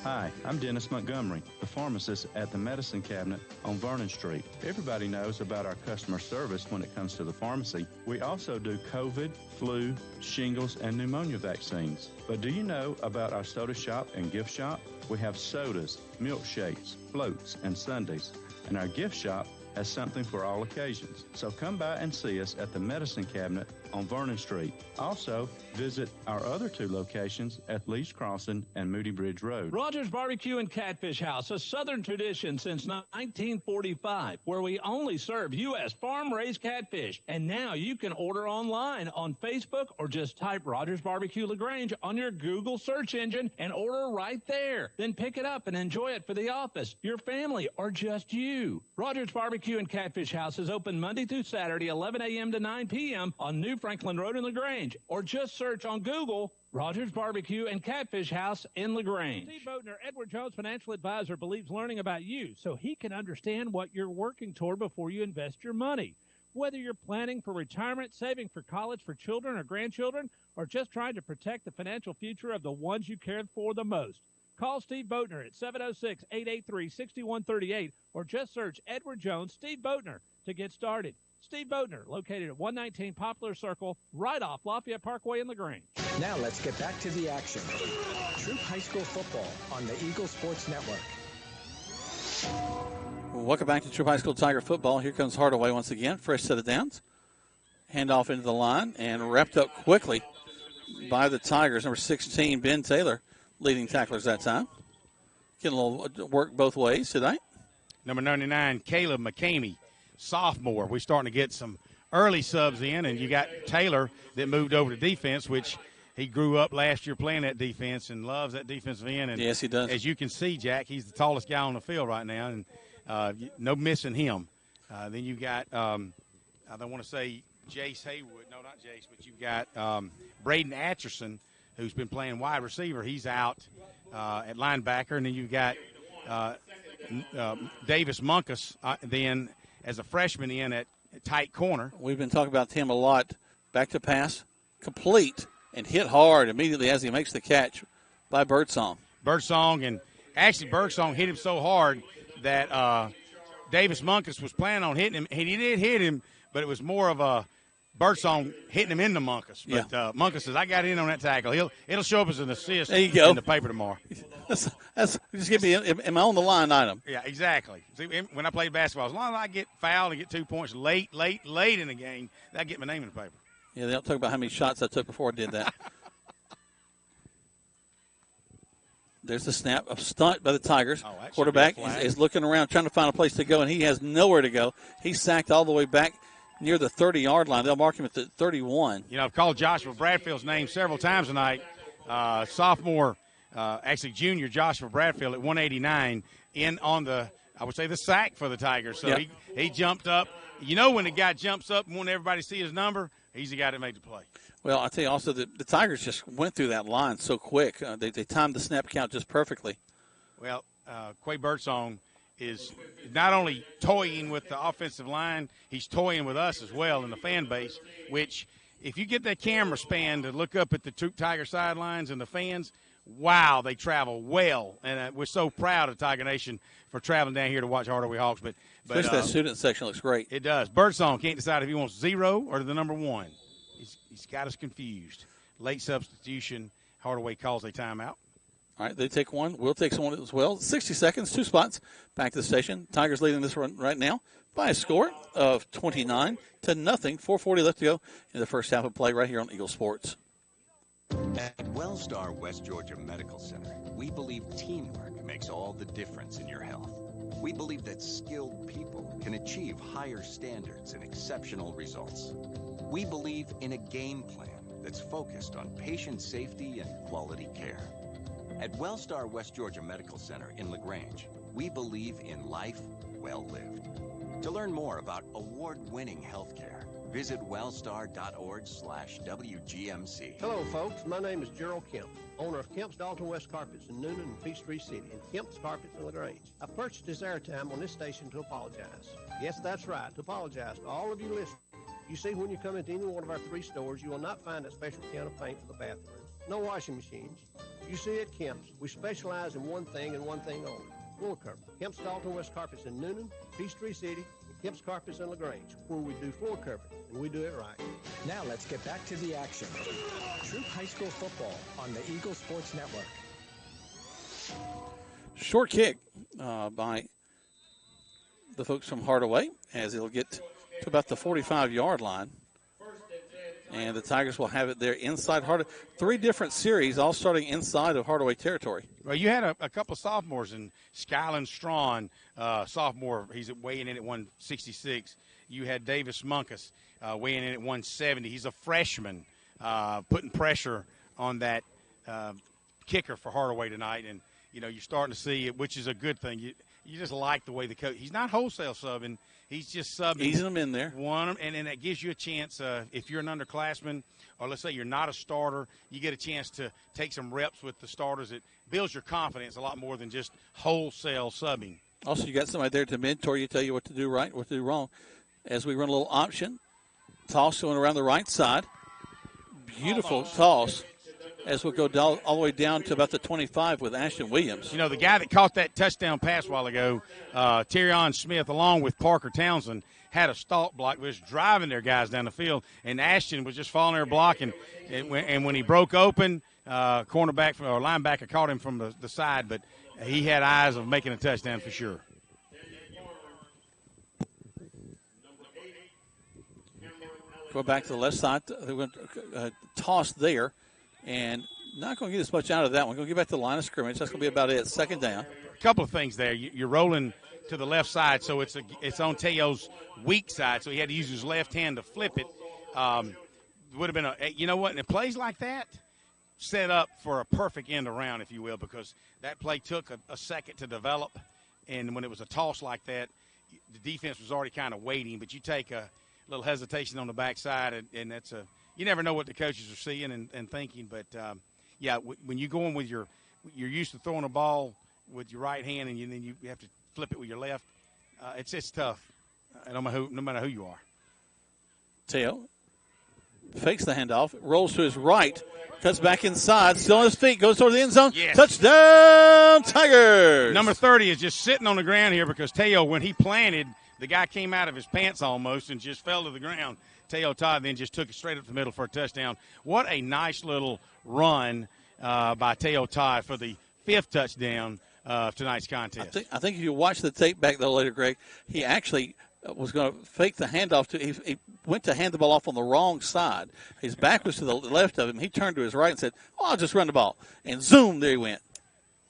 Hi, I'm Dennis Montgomery, the pharmacist at the Medicine Cabinet on Vernon Street. Everybody knows about our customer service when it comes to the pharmacy. We also do COVID, flu, shingles, and pneumonia vaccines. But do you know about our soda shop and gift shop? We have sodas, milkshakes, floats, and sundaes. And our gift shop has something for all occasions. So come by and see us at the Medicine Cabinet on Vernon Street. Also, visit our other 2 locations at Lee's Crossing and Moody Bridge Road. Rogers Barbecue and Catfish House, a Southern tradition since 1945, where we only serve U.S. farm-raised catfish. And now you can order online on Facebook or just type Rogers Barbecue LaGrange on your Google search engine and order right there. Then pick it up and enjoy it for the office, your family, or just you. Rogers Barbecue and Catfish House is open Monday through Saturday, 11 a.m. to 9 p.m. on New Franklin Road in LaGrange, or just search on Google Rogers Barbecue and Catfish House in LaGrange. Steve Boatner, Edward Jones Financial Advisor, believes learning about you so he can understand what you're working toward before you invest your money. Whether you're planning for retirement, saving for college for children or grandchildren, or just trying to protect the financial future of the ones you care for the most. Call Steve Boatner at 706-883-6138 or just search Edward Jones Steve Boatner to get started. Steve Bodner, located at 119 Poplar Circle, right off Lafayette Parkway in LaGrange. Now let's get back to the action. Troup High School football on the Eagle Sports Network. Welcome back to Troup High School Tiger football. Here comes Hardaway once again. Fresh set of downs. Hand off into the line and wrapped up quickly by the Tigers. Number 16, Ben Taylor, leading tacklers that time. Getting a little work both ways tonight. Number 99, Caleb McCamey, sophomore. We're starting to get some early subs in, and you got Taylor that moved over to defense, which he grew up last year playing that defense and loves that defensive end. And yes, he does. As you can see, Jack, he's the tallest guy on the field right now, and no missing him. Then you got, I don't want to say Jace Haywood. No, not Jace, but you've got Braden Atcherson, who's been playing wide receiver. He's out at linebacker. And then you've got Davis Munkus then as a freshman in at tight corner. We've been talking about him a lot. Back to pass, complete, and hit hard immediately as he makes the catch by Birdsong. And actually Birdsong hit him so hard that Davis Munkus was planning on hitting him. He did hit him, but it was more of a Birdsong hitting him into Munkus. But Munkus says, I got in on that tackle. It'll show up as an assist there you go. in the paper tomorrow. That's just give me am I on the line item. Yeah, exactly. See, when I played basketball, as long as I get fouled and get 2 points late in the game, that get my name in the paper. Yeah, they don't talk about how many shots I took before I did that. There's the snap, a stunt by the Tigers. Quarterback is looking around, trying to find a place to go, and he has nowhere to go. He's sacked all the way back near the 30-yard line. They'll mark him at the 31. You know, I've called Joshua Bradfield's name several times tonight. Sophomore, actually junior Joshua Bradfield at 189 in on the, I would say, the sack for the Tigers. So he jumped up. You know when the guy jumps up and want everybody to see his number, he's the guy that made the play. Well, I'll tell you also the Tigers just went through that line so quick. They timed the snap count just perfectly. Well, Quay Birdsong is not only toying with the offensive line, he's toying with us as well in the fan base, which if you get that camera span to look up at the Troup Tiger sidelines and the fans, wow, they travel well. And we're so proud of Tiger Nation for traveling down here to watch Hardaway Hawks. But especially that student section looks great. It does. Birdsong can't decide if he wants 0 or the number 1. He's got us confused. Late substitution. Hardaway calls a timeout. All right, they take one. We'll take one as well. 60 seconds, 2 spots. Back to the station. Tigers leading this run right now by a score of 29-0. 4:40 left to go in the first half of play right here on Eagle Sports. At Wellstar West Georgia Medical Center, we believe teamwork makes all the difference in your health. We believe that skilled people can achieve higher standards and exceptional results. We believe in a game plan that's focused on patient safety and quality care. At Wellstar West Georgia Medical Center in LaGrange, we believe in life well lived. To learn more about award-winning healthcare, visit wellstar.org/WGMC. Hello, folks. My name is Gerald Kemp, owner of Kemp's Dalton West Carpets in Noonan and Peachtree City, and Kemp's Carpets in LaGrange. I purchased this airtime on this station to apologize. Yes, that's right, to apologize to all of you listeners. You see, when you come into any one of our 3 stores, you will not find a special can of paint for the bathroom. No washing machines. You see, at Kemp's, we specialize in one thing and one thing only, floor cover. Kemp's Dalton West Carpets in Noonan, Peachtree City, and Kemp's Carpets in LaGrange, where we do floor cover, and we do it right. Now let's get back to the action. Troup High School football on the Eagle Sports Network. Short kick by the folks from Hardaway as it'll get to about the 45-yard line. And the Tigers will have it there inside Hardaway. 3 different series, all starting inside of Hardaway territory. Well, you had a couple of sophomores in Skyland Strawn, sophomore. He's weighing in at 166. You had Davis Munkus weighing in at 170. He's a freshman, putting pressure on that kicker for Hardaway tonight. And, you know, you're starting to see it, which is a good thing. You just like the way the coach – he's not wholesale subbing. He's just subbing. Easing them in there. And that gives you a chance, if you're an underclassman or let's say you're not a starter, you get a chance to take some reps with the starters. It builds your confidence a lot more than just wholesale subbing. Also, you got somebody there to mentor you, tell you what to do right, what to do wrong. As we run a little option, toss going around the right side. Beautiful toss. as we'll go all the way down to about the 25 with Ashton Williams. You know, the guy that caught that touchdown pass a while ago, Terrion Smith, along with Parker Townsend, had a stalk block, was driving their guys down the field, and Ashton was just falling there blocking. And when he broke open, cornerback or linebacker caught him from the side, but he had eyes of making a touchdown for sure. Go back to the left side. They're going to toss there, and not going to get as much out of that one. Going to get back to the line of scrimmage. That's going to be about it. Second down. A couple of things there. You're rolling to the left side, so it's on Teo's weak side, so he had to use his left hand to flip it. Would have been you know what? And plays like that set up for a perfect end around, if you will, because that play took a second to develop, and when it was a toss like that, the defense was already kind of waiting, but you take a little hesitation on the backside, and that's you never know what the coaches are seeing and thinking. But when you go in with you're used to throwing a ball with your right hand, and then you have to flip it with your left. It's tough, no matter who you are. Teo fakes the handoff, rolls to his right, cuts back inside, still on his feet, goes toward the end zone. Yes. Touchdown, Tigers! Number 30 is just sitting on the ground here because Teo, when he planted, the guy came out of his pants almost and just fell to the ground. Teo Todd then just took it straight up the middle for a touchdown. What a nice little run by Teo Todd for the 5th touchdown of tonight's contest. I think if you watch the tape back, though, later, Greg, he actually was going to fake the handoff. He went to hand the ball off on the wrong side. His back was to the left of him. He turned to his right and said, I'll just run the ball. And zoom, there he went.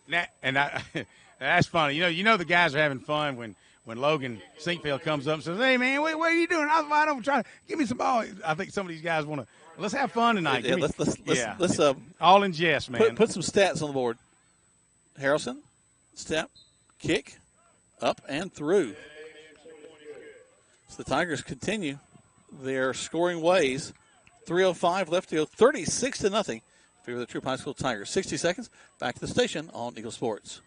That's funny. You know the guys are having fun when Logan Sinkfield comes up and says, hey, man, what are you doing? I was wide open trying to give me some ball. I think some of these guys want to – let's have fun tonight. Yeah, let's all in jest, man. Put some stats on the board. Harrelson, step, kick, up and through. So the Tigers continue their scoring ways. 3:05 left to go, 36-0. Favor the Troup High School Tigers. 60 seconds, back to the station on Eagle Sports.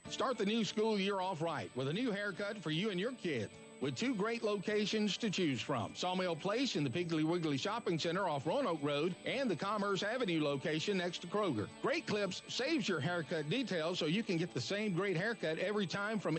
Start the new school year off right with a new haircut for you and your kid. With 2 great locations to choose from. Sawmill Place in the Piggly Wiggly Shopping Center off Roanoke Road and the Commerce Avenue location next to Kroger. Great Clips saves your haircut details so you can get the same great haircut every time from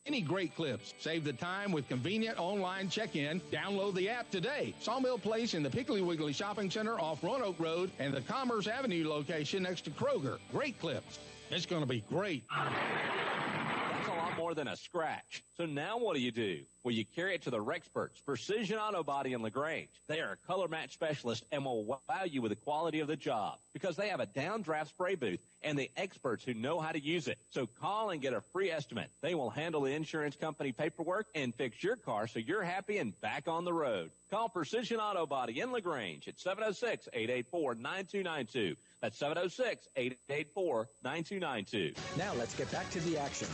any Great Clips. Save the time with convenient online check-in. Download the app today. Sawmill Place in the Piggly Wiggly Shopping Center off Roanoke Road and the Commerce Avenue location next to Kroger. Great Clips. It's going to be great. That's a lot more than a scratch. So now what do? Well, you carry it to the Rexperts, Precision Auto Body in LaGrange. They are a color match specialist and will wow you with the quality of the job because they have a downdraft spray booth and the experts who know how to use it. So call and get a free estimate. They will handle the insurance company paperwork and fix your car so you're happy and back on the road. Call Precision Auto Body in LaGrange at 706-884-9292. That's 706-884-9292. Now let's get back to the action.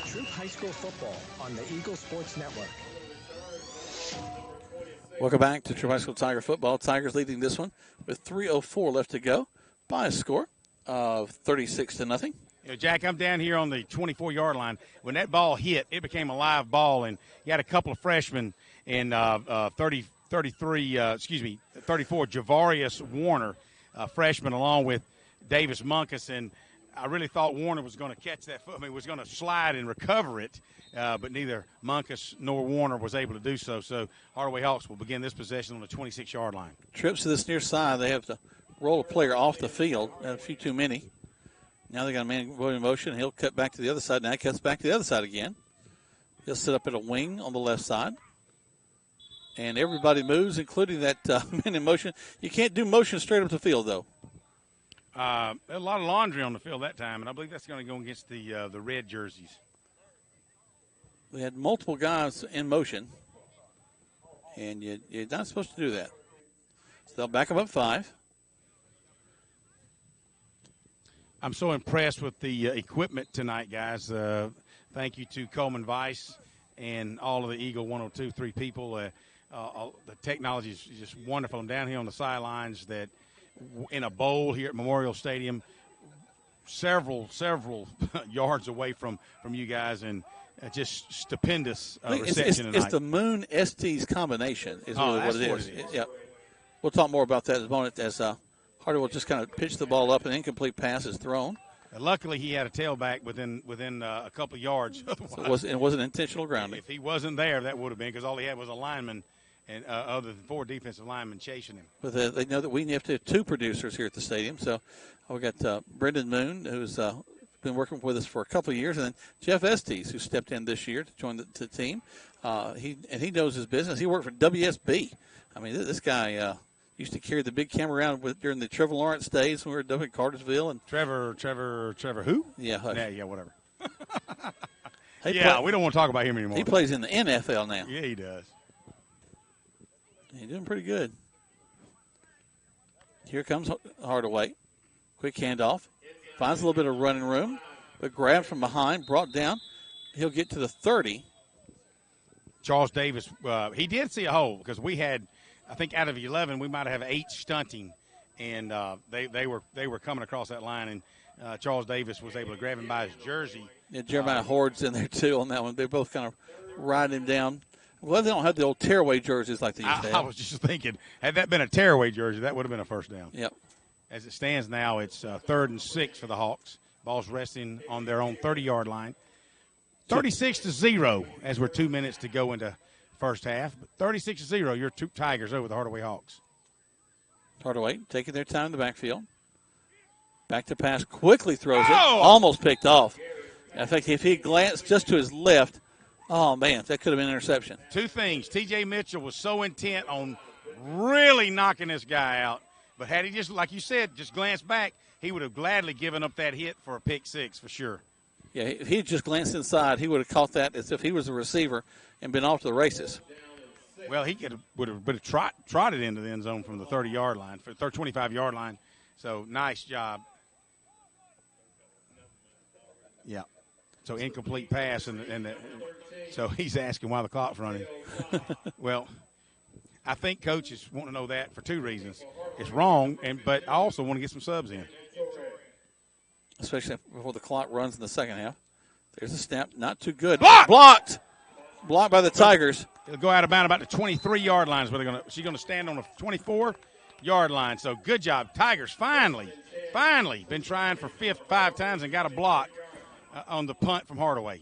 Troup High School football on the Eagle Sports Network. Welcome back to Troup High School Tiger football. Tigers leading this one with 3:04 left to go by a score of 36-0. Jack, I'm down here on the 24-yard line. When that ball hit, it became a live ball, and you had a couple of freshmen in 34, Javarius Warner, freshman, along with Davis Munkus, and I really thought Warner was going to catch that foot. I mean, was going to slide and recover it, but neither Munkus nor Warner was able to do so. So Hardaway Hawks will begin this possession on the 26-yard line. Trips to this near side. They have to roll a player off the field. A few too many. Now they got a man going in motion. He'll cut back to the other side. Now he cuts back to the other side again. He'll sit up at a wing on the left side. And everybody moves, including that man in motion. You can't do motion straight up the field, though. A lot of laundry on the field that time, and I believe that's going to go against the red jerseys. We had multiple guys in motion, and you're not supposed to do that. So they'll back them up 5. I'm so impressed with the equipment tonight, guys. Thank you to Coleman Weiss and all of the Eagle 102.3 people. The technology is just wonderful. I'm down here on the sidelines that in a bowl here at Memorial Stadium, several yards away from you guys, and just stupendous reception tonight. It's the Moon ST's combination is really what it is. Yep. We'll talk more about that in a moment as Hardaway just kind of pitched the ball up, and incomplete pass is thrown. And luckily, he had a tailback within a couple of yards. So it wasn't intentional grounding. If he wasn't there, that would have been, because all he had was a lineman, and other than 4 defensive linemen chasing him. But they know that we have to have 2 producers here at the stadium. So we got Brendan Moon, who's been working with us for a couple of years, and then Jeff Estes, who stepped in this year to join the team. He knows his business. He worked for WSB. I mean, this guy used to carry the big camera around during the Trevor Lawrence days when we were up in Cartersville. And Trevor who? Yeah, hush. Yeah, whatever. We don't want to talk about him anymore. He plays in the NFL now. Yeah, he does. He's doing pretty good. Here comes Hardaway. Quick handoff. Finds a little bit of running room, but grabbed from behind, brought down. He'll get to the 30. Charles Davis, he did see a hole, because we had, I think out of 11, we might have 8 stunting, and they were coming across that line, and Charles Davis was able to grab him by his jersey. Yeah, Jeremiah Hord's in there too on that one. They're both kind of riding him down. Well, they don't have the old tearaway jerseys like they used to have. I was just thinking, had that been a tearaway jersey, that would have been a first down. Yep. As it stands now, it's 3rd and 6 for the Hawks. Ball's resting on their own 30-yard line. 36-0 as we're 2 minutes to go into first half. But 36-0, your Troup Tigers over the Hardaway Hawks. Hardaway taking their time in the backfield. Back to pass, quickly throws it. Almost picked off. In fact, if he glanced just to his left, oh, man, that could have been an interception. 2 things. T.J. Mitchell was so intent on really knocking this guy out. But had he just, like you said, just glanced back, he would have gladly given up that hit for a pick 6 for sure. Yeah, if he had just glanced inside, he would have caught that as if he was a receiver and been off to the races. Well, he would have trotted into the end zone from the 30-yard line, 25-yard line. So, nice job. Yeah. So, incomplete pass, so he's asking why the clock's running. Well, I think coaches want to know that for 2 reasons. It's wrong, but I also want to get some subs in. Especially before the clock runs in the second half. There's a snap, not too good. Blocked by the Tigers. It'll go out of bounds about the 23-yard line. She's going to stand on the 24-yard line. So good job, Tigers. Finally, been trying for 5 times and got a block on the punt from Hardaway.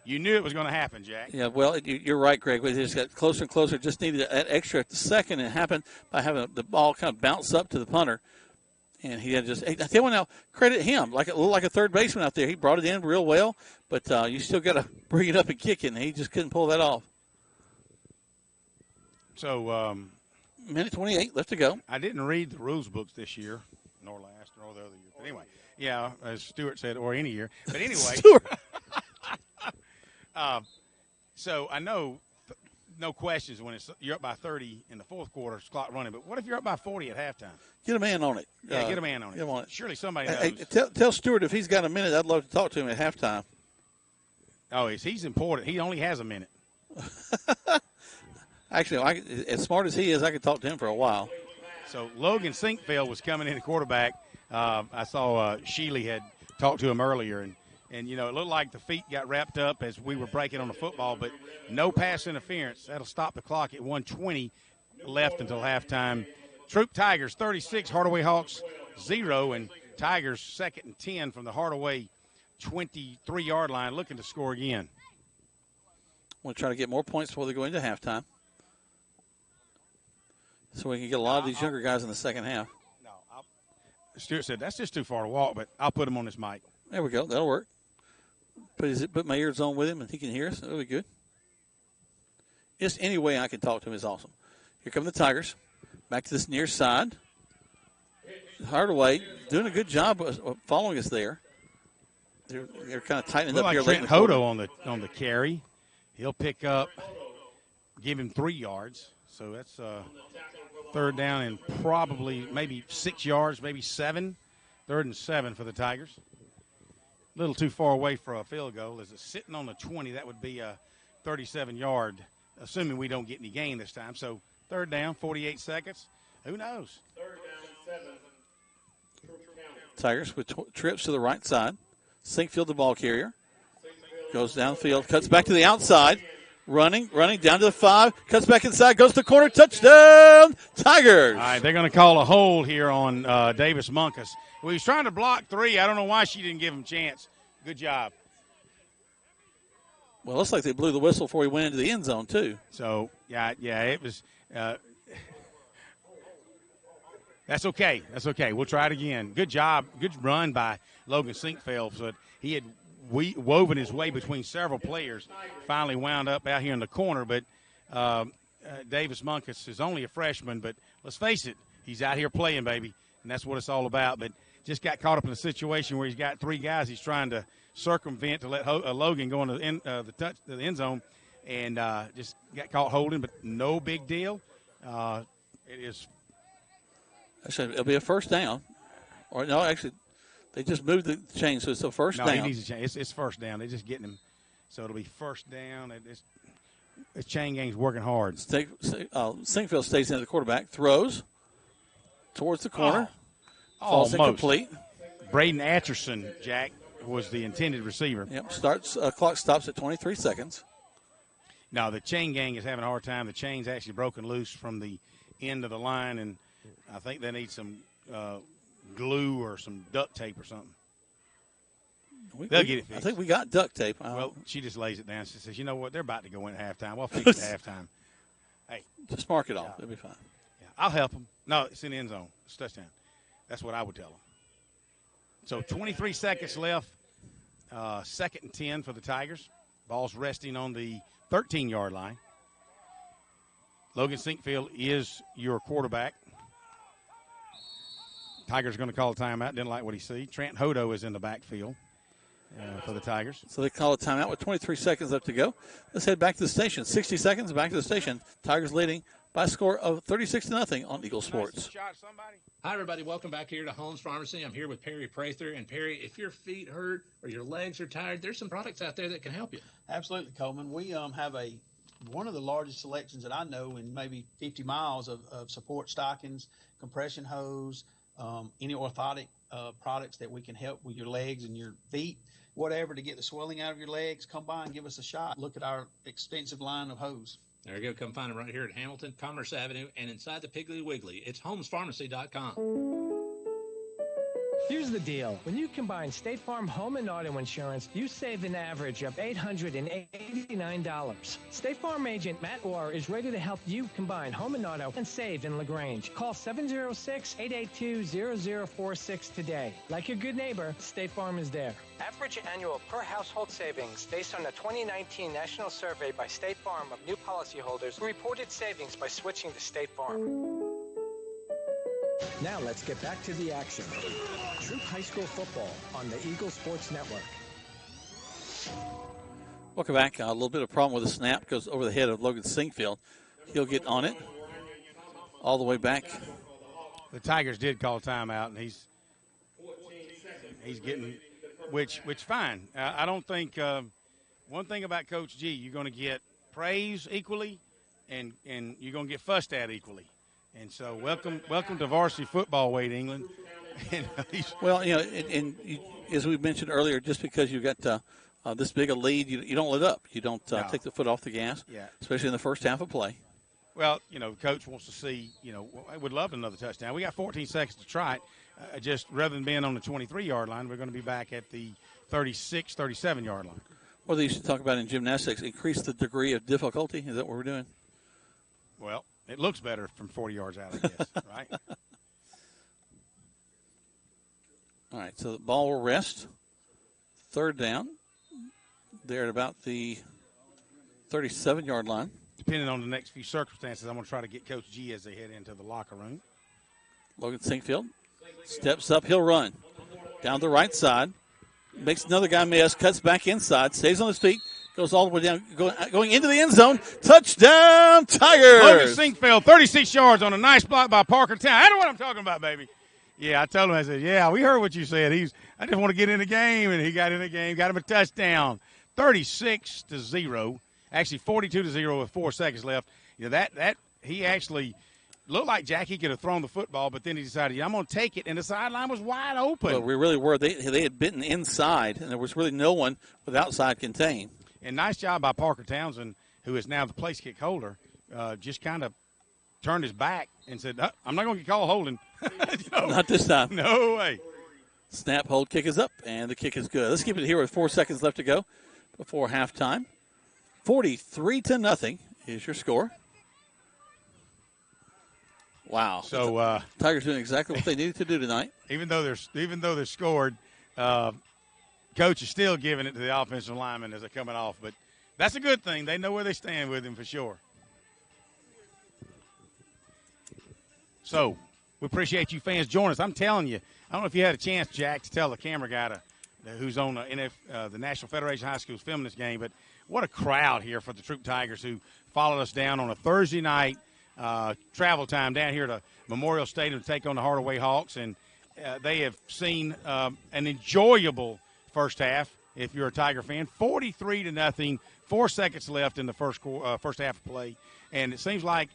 You knew it was going to happen, Jack. Yeah, well, you're right, Greg. We just got closer and closer. Just needed that extra second, and it happened by having the ball kind of bounce up to the punter. And he had just – I tell you now, credit him. Like a little like a third baseman out there. He brought it in real well, but you still got to bring it up and kick it, and he just couldn't pull that off. So minute 28 left to go. I didn't read the rules books this year, nor last, nor the other year. But anyway, yeah, as Stewart said, or any year. But anyway. Stewart. So I know no questions when you're up by 30 in the fourth quarter, it's clock running. But what if you're up by 40 at halftime? Get a man on it. Yeah, get a man on it. Get him on it. Surely somebody knows. Hey, tell Stewart if he's got a minute, I'd love to talk to him at halftime. Oh, he's important. He only has a minute. Actually, as smart as he is, I could talk to him for a while. So Logan Sinkfeld was coming in at quarterback. I saw Sheely had talked to him earlier, and you know, it looked like the feet got wrapped up as we were breaking on the football, but no pass interference. That'll stop the clock at 1:20 left until halftime. Troup Tigers 36, Hardaway Hawks 0, and Tigers 2nd and 10 from the Hardaway 23-yard line, looking to score again. Want to try to get more points before they go into halftime, so we can get a lot of these younger guys in the second half. No, Stewart said that's just too far to walk, but I'll put him on this mic. There we go. That'll work. Put my ears on with him, and he can hear us. That'll be good. Just any way I can talk to him is awesome. Here come the Tigers. Back to this near side. Hardaway doing a good job of following us there. They're kind of tightening up like here. Trent Hodo on the carry. He'll pick up, give him 3 yards. So that's third down and probably maybe 6 yards, maybe 7. 3rd and 7 for the Tigers. A little too far away for a field goal. As it's sitting on the 20, that would be a 37-yard, assuming we don't get any gain this time. So 3rd down, 48 seconds. Who knows? 3rd down, 7. Tigers with trips to the right side. Sinkfield, the ball carrier. Goes downfield, cuts back to the outside. Running down to the 5, cuts back inside, goes to the corner, touchdown, Tigers. All right, they're going to call a hold here on Davis Munkus. Well, he's trying to block 3. I don't know why she didn't give him a chance. Good job. Well, it looks like they blew the whistle before he went into the end zone, too. So, yeah, it was that's okay. That's okay. We'll try it again. Good job. Good run by Logan Sinkfeld. So he had woven his way between several players, finally wound up out here in the corner. But Davis Munkus is only a freshman, but let's face it, he's out here playing, baby, and that's what it's all about. But just got caught up in a situation where he's got 3 guys he's trying to circumvent to let Logan go into the end zone, and just got caught holding, but no big deal. It is. Actually, it'll be a first down. Or no, actually, they just moved the chain, so it's a first down. No, he needs a chain. It's first down. They're just getting him. So it'll be first down. This chain gang's working hard. Sinkfield stays in the quarterback, throws towards the corner. Falls incomplete. Braden Atcherson, Jack, was the intended receiver. Yep, clock stops at 23 seconds. Now, the chain gang is having a hard time. The chain's actually broken loose from the end of the line, and I think they need some glue or some duct tape or something. They'll get it fixed. I think we got duct tape. Well, she just lays it down. She says, you know what, they're about to go in at halftime. We'll fix it at halftime. Hey, just mark it off. It'll be fine. Yeah, I'll help them. No, it's in the end zone. It's a touchdown. That's what I would tell them. So 23 seconds left. 2nd and 10 for the Tigers. Ball's resting on the 13-yard line. Logan Sinkfield is your quarterback. Tigers going to call a timeout. Didn't like what he see. Trent Hodo is in the backfield for the Tigers. So they call a timeout with 23 seconds left to go. Let's head back to the station. 60 seconds, back to the station. Tigers leading by a score of 36-0 on Eagle Sports. Hi, everybody. Welcome back here to Holmes Pharmacy. I'm here with Perry Prather. And, Perry, if your feet hurt or your legs are tired, there's some products out there that can help you. Absolutely, Coleman. We have one of the largest selections that I know in maybe 50 miles of support stockings, compression hose, any orthotic products that we can help with your legs and your feet, whatever, to get the swelling out of your legs. Come by and give us a shot. Look at our extensive line of hose. There you go. Come find them right here at Hamilton, Commerce Avenue, and inside the Piggly Wiggly. It's homespharmacy.com. Here's the deal. When you combine State Farm home and auto insurance, you save an average of $889. State Farm agent Matt Orr is ready to help you combine home and auto and save in LaGrange. Call 706-882-0046 today. Like your good neighbor, State Farm is there. Average annual per household savings based on the 2019 national survey by State Farm of new policyholders who reported savings by switching to State Farm. Now let's get back to the action. Troup High School football on the Eagle Sports Network. Welcome back. A little bit of problem with the snap. Goes over the head of Logan Sinkfield. He'll get on it all the way back. The Tigers did call timeout, and he's getting, which fine. I don't think one thing about Coach G, you're going to get praise equally, and you're going to get fussed at equally. And so welcome to varsity football, Wade England. Well, and as we mentioned earlier, just because you got this big a lead, you don't let up. You don't take the foot off the gas, especially in the first half of play. Well, Coach wants to see, I would love another touchdown. We got 14 seconds to try it. Just rather than being on the 23-yard line, we're going to be back at the 36, 37-yard line. Well, they used to talk about in gymnastics, increase the degree of difficulty. Is that what we're doing? Well, it looks better from 40 yards out, I guess, right? All right, so the ball will rest. 3rd down. They're at about the 37-yard line. Depending on the next few circumstances, I'm going to try to get Coach G as they head into the locker room. Logan Sinkfield steps up. He'll run down the right side. Makes another guy miss. Cuts back inside. Stays on his feet. Goes all the way down, going into the end zone. Touchdown, Tigers! Logan Sinkfield, 36 yards on a nice block by Parker Town. That's what I'm talking about, baby. Yeah, I told him, I said, yeah, we heard what you said. I just want to get in the game, and he got in the game, got him a touchdown. 36-0. Actually, 42-0 with 4 seconds left. That he actually looked like Jackie could have thrown the football, but then he decided, I'm going to take it, and the sideline was wide open. Well, we really were. They had bitten inside, and there was really no one with outside contain. And nice job by Parker Townsend, who is now the place kick holder, just kind of turned his back and said, I'm not going to get called holding. Not this time. No way. Snap, hold, kick is up, and the kick is good. Let's keep it here with 4 seconds left to go before halftime. 43-0 is your score. Wow. So Tigers doing exactly what they needed to do tonight. Even though they're scored, coach is still giving it to the offensive linemen as they're coming off. But that's a good thing. They know where they stand with him for sure. So we appreciate you fans joining us. I'm telling you, I don't know if you had a chance, Jack, to tell the camera guy who's on the National Federation of High Schools filming this game, but what a crowd here for the Troup Tigers who followed us down on a Thursday night travel time down here to Memorial Stadium to take on the Hardaway Hawks, and they have seen an enjoyable first half. If you're a Tiger fan, 43-0, 4 seconds left in the first half of play, and it seems like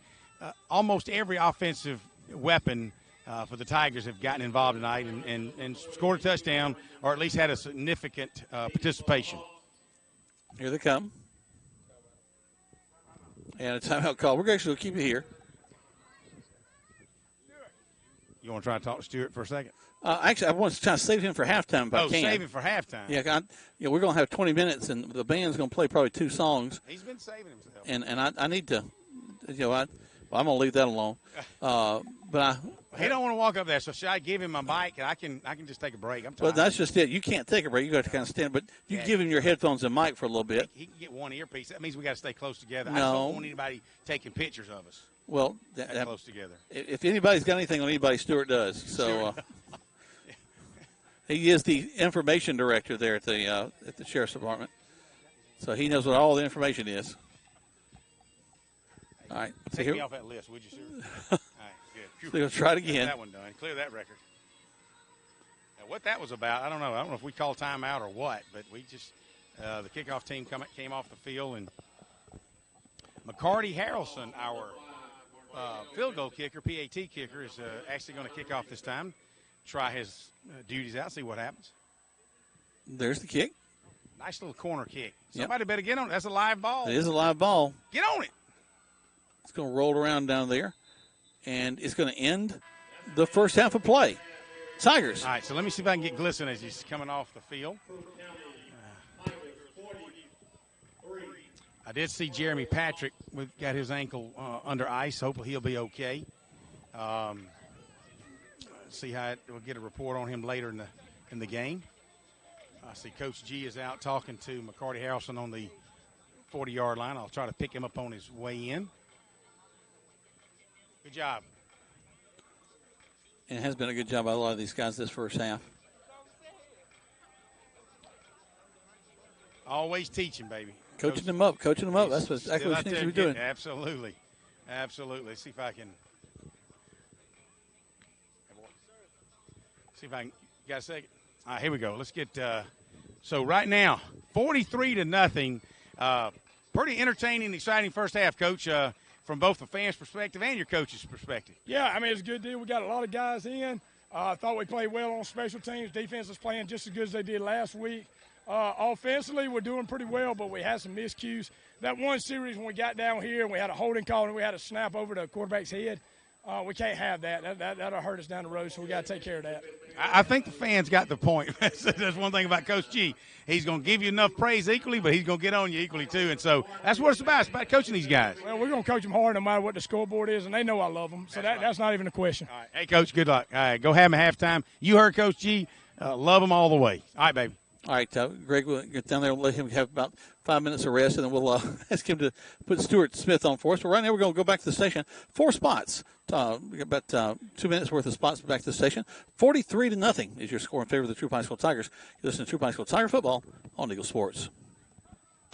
almost every offensive weapon for the Tigers have gotten involved tonight and scored a touchdown or at least had a significant participation. Here they come. And a timeout call. We're actually going to keep it here. You want to try to talk to Stewart for a second? Actually, I want to try to save him for halftime if I can. Save him for halftime. Yeah, we're going to have 20 minutes, and the band's going to play probably 2 songs. He's been saving himself. And I need to, I'm going to leave that alone. But he don't want to walk up there, so should I give him my mic and I can just take a break? I'm tired. Well, that's just it. You can't take a break. You got to kind of stand. But you give him your headphones and mic for a little bit. He can get one earpiece. That means we got to stay close together. No. I just don't want anybody taking pictures of us. Well, that close together. If anybody's got anything on anybody, Stewart does. So he is the information director there at the sheriff's department. So he knows what all the information is. All right. Take me off that list, would you, sir? All right, good. So we'll try it again. Get that one done. Clear that record. Now, what that was about, I don't know. I don't know if we call timeout or what, but we just the kickoff team came off the field, and McCarty Harrelson, our field goal kicker, PAT kicker, is actually going to kick off this time. Try his duties out, see what happens. There's the kick. Nice little corner kick. Somebody better get on it. That's a live ball. It is a live ball. Get on it. It's going to roll around down there, and it's going to end the first half of play. Tigers. All right, so let me see if I can get Glisson as he's coming off the field. I did see Jeremy Patrick got his ankle under ice. Hopefully he'll be okay. See how we'll get a report on him later in the game. I see Coach G is out talking to McCarty Harrelson on the 40-yard line. I'll try to pick him up on his way in. Good job. And it has been a good job by a lot of these guys this first half. Always teaching, baby. Coaching them up. That's exactly what you need to be doing. Absolutely. Let's see if I can. See if I can. You got a second? All right, here we go. Let's get. So right now, 43-0. Pretty entertaining, exciting first half, Coach. From both the fans' perspective and your coach's perspective. Yeah, I mean, it's a good deal. We got a lot of guys in. I thought we played well on special teams. Defense is playing just as good as they did last week. Offensively, we're doing pretty well, but we had some miscues. That one series when we got down here and we had a holding call and we had a snap over the quarterback's head, we can't have that. That'll hurt us down the road, so we got to take care of that. I think the fans got the point. That's one thing about Coach G. He's going to give you enough praise equally, but he's going to get on you equally too. And so that's what it's about. It's about coaching these guys. Well, we're going to coach them hard no matter what the scoreboard is, and they know I love them. So that's not even a question. All right. Hey, Coach, good luck. All right, go have them at halftime. You heard Coach G. Love them all the way. All right, baby. All right, Greg, we'll get down there and let him have about 5 minutes of rest, and then we'll ask him to put Stuart Smith on for us. But right now we're going to go back to the station. 4 spots. We got about 2 minutes worth of spots back to the station. 43-0 is your score in favor of the Troup High School Tigers. You listen to Troup High School Tiger Football on Eagle Sports.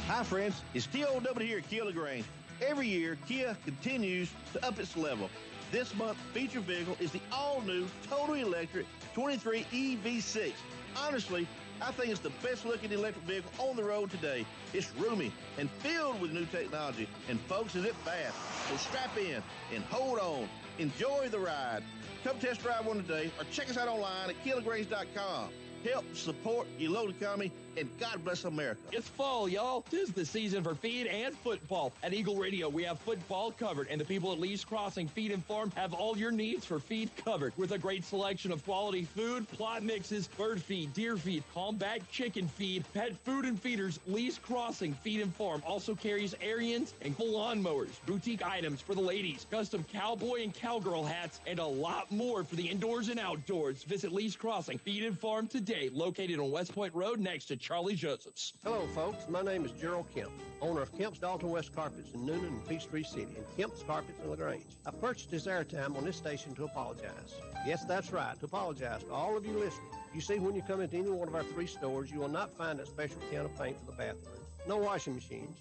Hi, friends. It's TOW here at Kia LaGrange. Every year, Kia continues to up its level. This month's feature vehicle is the all-new, totally electric 23 EV6. Honestly, I think it's the best-looking electric vehicle on the road today. It's roomy and filled with new technology, and folks, is it fast. So strap in and hold on. Enjoy the ride. Come test drive one today or check us out online at KiaLaGrange.com. help support your local economy, and God bless America. It's fall, y'all. 'Tis the season for feed and football. At Eagle Radio, we have football covered, and the people at Lee's Crossing Feed and Farm have all your needs for feed covered with a great selection of quality food, plot mixes, bird feed, deer feed, combat chicken feed, pet food and feeders. Lee's Crossing Feed and Farm also carries Ariens and full lawnmowers, boutique items for the ladies, custom cowboy and cowgirl hats, and a lot more for the indoors and outdoors. Visit Lee's Crossing Feed and Farm today, located on West Point Road next to Charlie Joseph's. Hello, folks. My name is Gerald Kemp, owner of Kemp's Dalton West Carpets in Noonan and Peachtree City, and Kemp's Carpets in LaGrange. I purchased this airtime on this station to apologize. Yes, that's right, to apologize to all of you listening. You see, when you come into any one of our 3 stores, you will not find that special can of paint for the bathroom. No washing machines.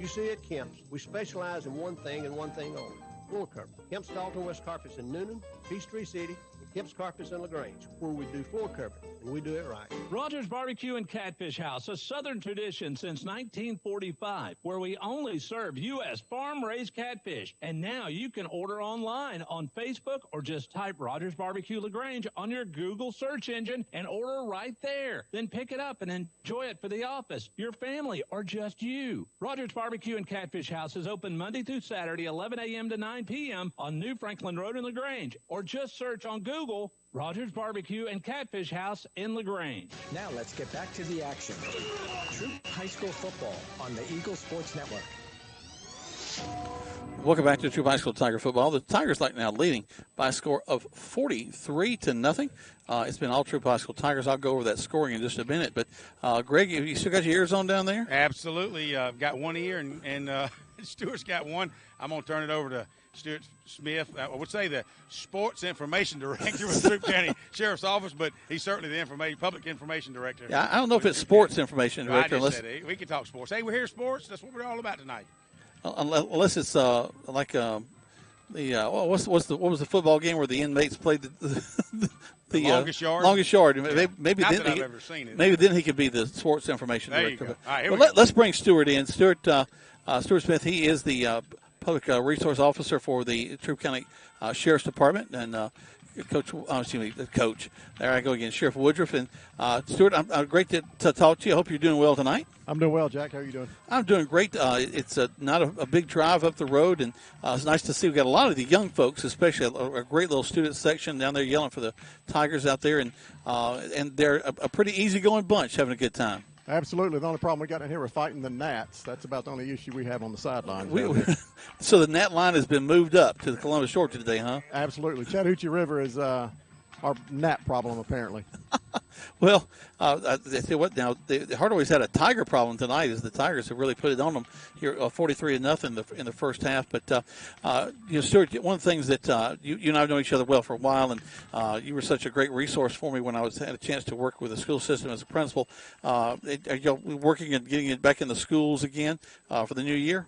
You see, at Kemp's, we specialize in one thing and one thing only: floor cover. Kemp's Dalton West Carpets in Noonan, Peachtree City, and Kemp's Carpets in LaGrange, where we do floor cover, and we do it right. Rogers Barbecue and Catfish House, a Southern tradition since 1945, where we only serve U.S. farm-raised catfish. And now you can order online on Facebook or just type Rogers Barbecue LaGrange on your Google search engine and order right there. Then pick it up and enjoy it for the office, your family, or just you. Rogers Barbecue and Catfish House is open Monday through Saturday, 11 a.m. to 9 p.m. on New Franklin Road in LaGrange, or just search on Google Rogers Barbecue and Catfish House in LaGrange. Now let's get back to the action. Troup High School football on the Eagle Sports Network. Welcome back to Troup High School Tiger football. The Tigers right now leading by a score of 43-0. It's been all Troup High School Tigers. I'll go over that scoring in just a minute. But, Greg, you still got your ears on down there? Absolutely. Got one ear, and Stuart's got one. I'm going to turn it over to Stuart Smith. I would say the sports information director with Troup County Sheriff's Office, but he's certainly the public information director. Yeah, I don't know if it's sports information director. I just said it. We can talk sports. Hey, we're here sports. That's what we're all about tonight. Unless it's like what was the football game where the inmates played the longest yard? Longest yard. Yeah. Maybe Not then that I've ever seen it. Maybe then he could be the sports information there director. You go. All right, here we go. Let's bring Stuart in. Stuart Smith. He is the public resource officer for the Troup County Sheriff's Department, and the coach. There I go again, Sheriff Woodruff. And Stuart, I'm great to talk to you. I hope you're doing well tonight. I'm doing well, Jack. How are you doing? I'm doing great. It's not a big drive up the road, and it's nice to see we've got a lot of the young folks, especially a great little student section down there yelling for the Tigers out there, and they're a pretty easygoing bunch, having a good time. Absolutely. The only problem we got in here, we're fighting the gnats. That's about the only issue we have on the sidelines. So the gnat line has been moved up to the Columbus Shore today, huh? Absolutely. Chattahoochee River is our gnat problem, apparently. Well, I tell you what. Now the Hardaway's had a tiger problem tonight, as the Tigers have really put it on them here, 43-0 in the first half. But Stuart, one of the things that you and I have known each other well for a while, and you were such a great resource for me when I had a chance to work with the school system as a principal. Are you working and getting it back in the schools again for the new year?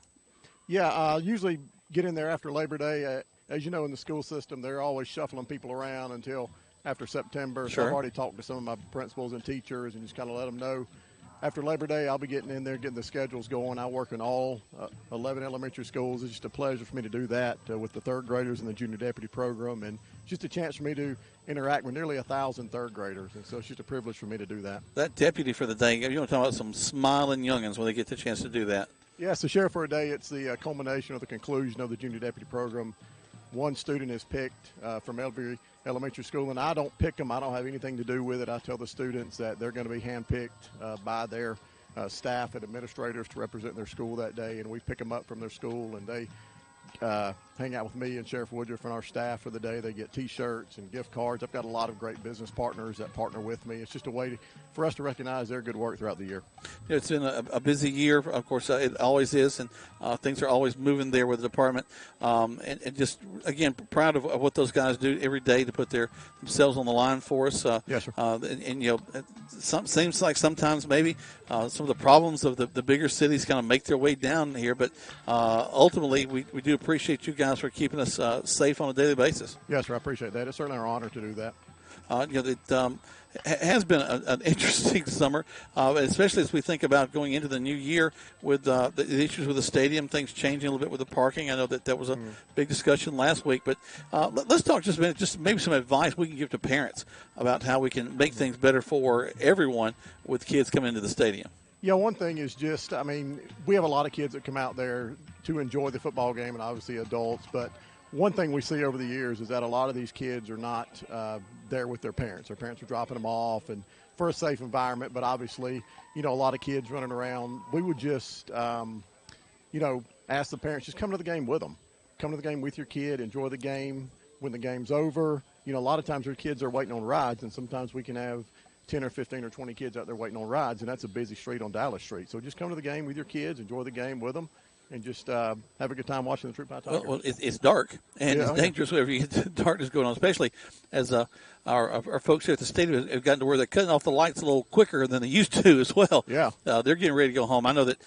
Yeah, usually get in there after Labor Day. As you know, in the school system, they're always shuffling people around until after September. Sure. So I've already talked to some of my principals and teachers and just kind of let them know. After Labor Day, I'll be getting in there, getting the schedules going. I work in all 11 elementary schools. It's just a pleasure for me to do that with the third graders in the junior deputy program, and just a chance for me to interact with nearly 1,000 third graders. And so it's just a privilege for me to do that. That deputy for the day, you want to talk about some smiling youngins when they get the chance to do that. Yeah, so Sheriff for a Day, it's the culmination of the conclusion of the junior deputy program. One student is picked from every elementary school, and I don't pick them. I don't have anything to do with it. I tell the students that they're going to be handpicked by their staff and administrators to represent their school that day, and we pick them up from their school, and they hang out with me and Sheriff Woodruff and our staff for the day. They get T-shirts and gift cards. I've got a lot of great business partners that partner with me. It's just a way for us to recognize their good work throughout the year. It's been a busy year, of course. It always is, and things are always moving there with the department. And just, again, proud of what those guys do every day to put themselves on the line for us. Yes, sir. And seems like sometimes maybe some of the problems of the bigger cities kind of make their way down here, but ultimately we do appreciate you guys for keeping us safe on a daily basis. Yes, sir. I appreciate that. It's certainly our honor to do that. has been an interesting summer, especially as we think about going into the new year with the issues with the stadium, things changing a little bit with the parking. I know that was a big discussion last week, but let's talk just a minute, just maybe some advice we can give to parents about how we can make things better for everyone with kids coming into the stadium. Yeah, one thing is just, I mean, we have a lot of kids that come out there to enjoy the football game and obviously adults, but one thing we see over the years is that a lot of these kids are not there with their parents. Their parents are dropping them off and for a safe environment, but obviously, you know, a lot of kids running around. We would just, you know, ask the parents, just come to the game with them. Come to the game with your kid, enjoy the game. When the game's over, you know, a lot of times our kids are waiting on rides, and sometimes we can have 10 or 15 or 20 kids out there waiting on rides, and that's a busy street on Dallas Street. So just come to the game with your kids, enjoy the game with them, and just have a good time watching the Troup High Tigers. Well, it's dark, and it's dangerous whenever you get darkness going on, especially as our folks here at the stadium have gotten to where they're cutting off the lights a little quicker than they used to as well. Yeah. They're getting ready to go home. I know that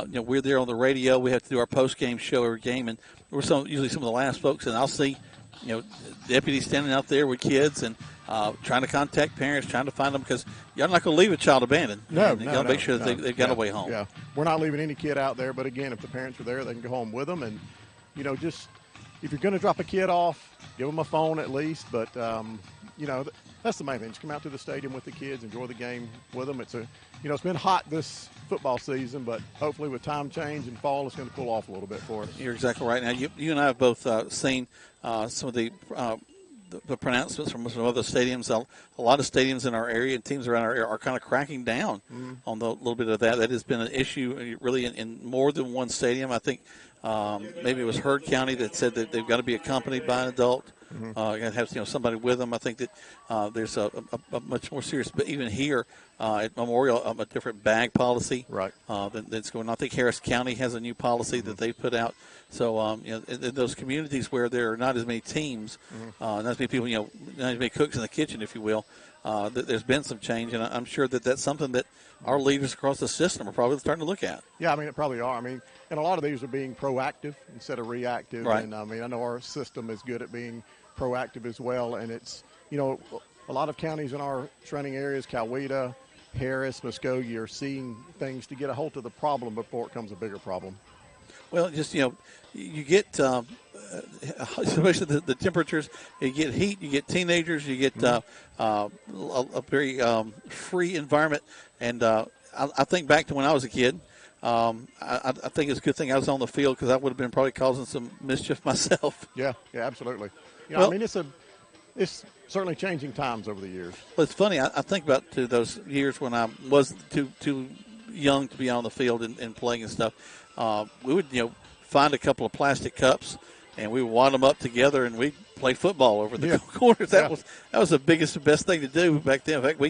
you know, we're there on the radio. We have to do our post-game show every game, and we're usually some of the last folks, and I'll see, you know, deputies standing out there with kids and trying to contact parents, trying to find them, because you're not going to leave a child abandoned. You got to make sure that they've got a way home. Yeah, we're not leaving any kid out there, but again, if the parents are there, they can go home with them. And, you know, just if you're going to drop a kid off, give them a phone at least. But, you know, that's the main thing. Just come out to the stadium with the kids, enjoy the game with them. It's it's been hot this football season, but hopefully with time change and fall, it's going to cool off a little bit for us. You're exactly right. Now, you and I have both seen some of the pronouncements from some other stadiums. A lot of stadiums in our area and teams around our area are kind of cracking down on the little bit of that. That has been an issue really in more than one stadium. I think maybe it was Heard County that said that they've got to be accompanied by an adult. You got to have somebody with them. I think that there's a much more serious, but even here at Memorial, a different bag policy that's going on. I think Harris County has a new policy that they've put out. So in those communities where there are not as many teams, not as many people, not as many cooks in the kitchen, if you will, there's been some change, and I'm sure that that's something that our leaders across the system are probably starting to look at. Yeah, I mean, it probably are. I mean, and a lot of these are being proactive instead of reactive. Right. And, I mean, I know our system is good at being proactive as well, and it's, a lot of counties in our surrounding areas, Coweta, Harris, Muskogee, are seeing things to get a hold of the problem before it becomes a bigger problem. Well, just, you get, especially the temperatures, you get heat, you get teenagers, you get a very free environment. And I think back to when I was a kid. I think it's a good thing I was on the field, because I would have been probably causing some mischief myself. Yeah, absolutely. I mean, it's certainly changing times over the years. Well, it's funny. I think about to those years when I was too young to be on the field and playing and stuff. We would, find a couple of plastic cups, and we would wad them up together, and we'd play football over the corners. That was the biggest and best thing to do back then. In fact,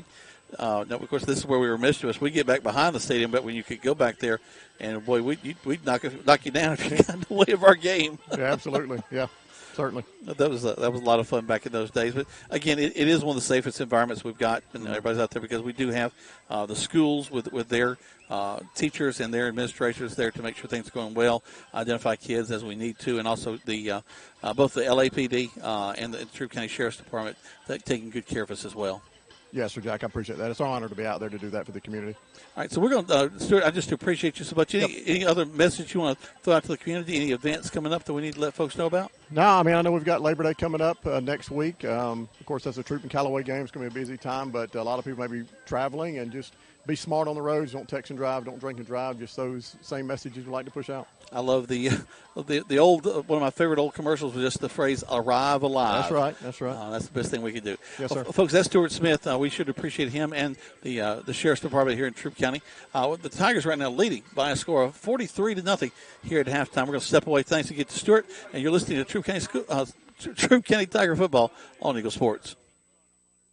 of course, this is where we were mischievous. We get back behind the stadium, but when you could go back there, and boy, we'd knock you down if you got in the way of our game. Yeah, absolutely. Yeah. Certainly. That was a lot of fun back in those days. But, again, it is one of the safest environments we've got, and everybody's out there, because we do have the schools with their teachers and their administrators there to make sure things are going well, identify kids as we need to, and also the both the LAPD and the Troup County Sheriff's Department taking good care of us as well. Yes, sir, Jack. I appreciate that. It's an honor to be out there to do that for the community. All right, so we're going to, Stuart, I just appreciate you so much. Any other message you want to throw out to the community? Any events coming up that we need to let folks know about? No, I mean, I know we've got Labor Day coming up next week. Of course, that's a Troup and Callaway game. It's going to be a busy time, but a lot of people may be traveling, and just be smart on the roads. Don't text and drive. Don't drink and drive. Just those same messages we like to push out. I love the old one of my favorite old commercials was just the phrase "arrive alive." That's right. That's the best thing we could do. Yes, sir. Folks, that's Stuart Smith. We should appreciate him and the Sheriff's Department here in Troup County. The Tigers right now leading by a score of 43-0 here at halftime. We're going to step away. Thanks again to Stuart, and you're listening to Troup County Tiger Football on Eagle Sports.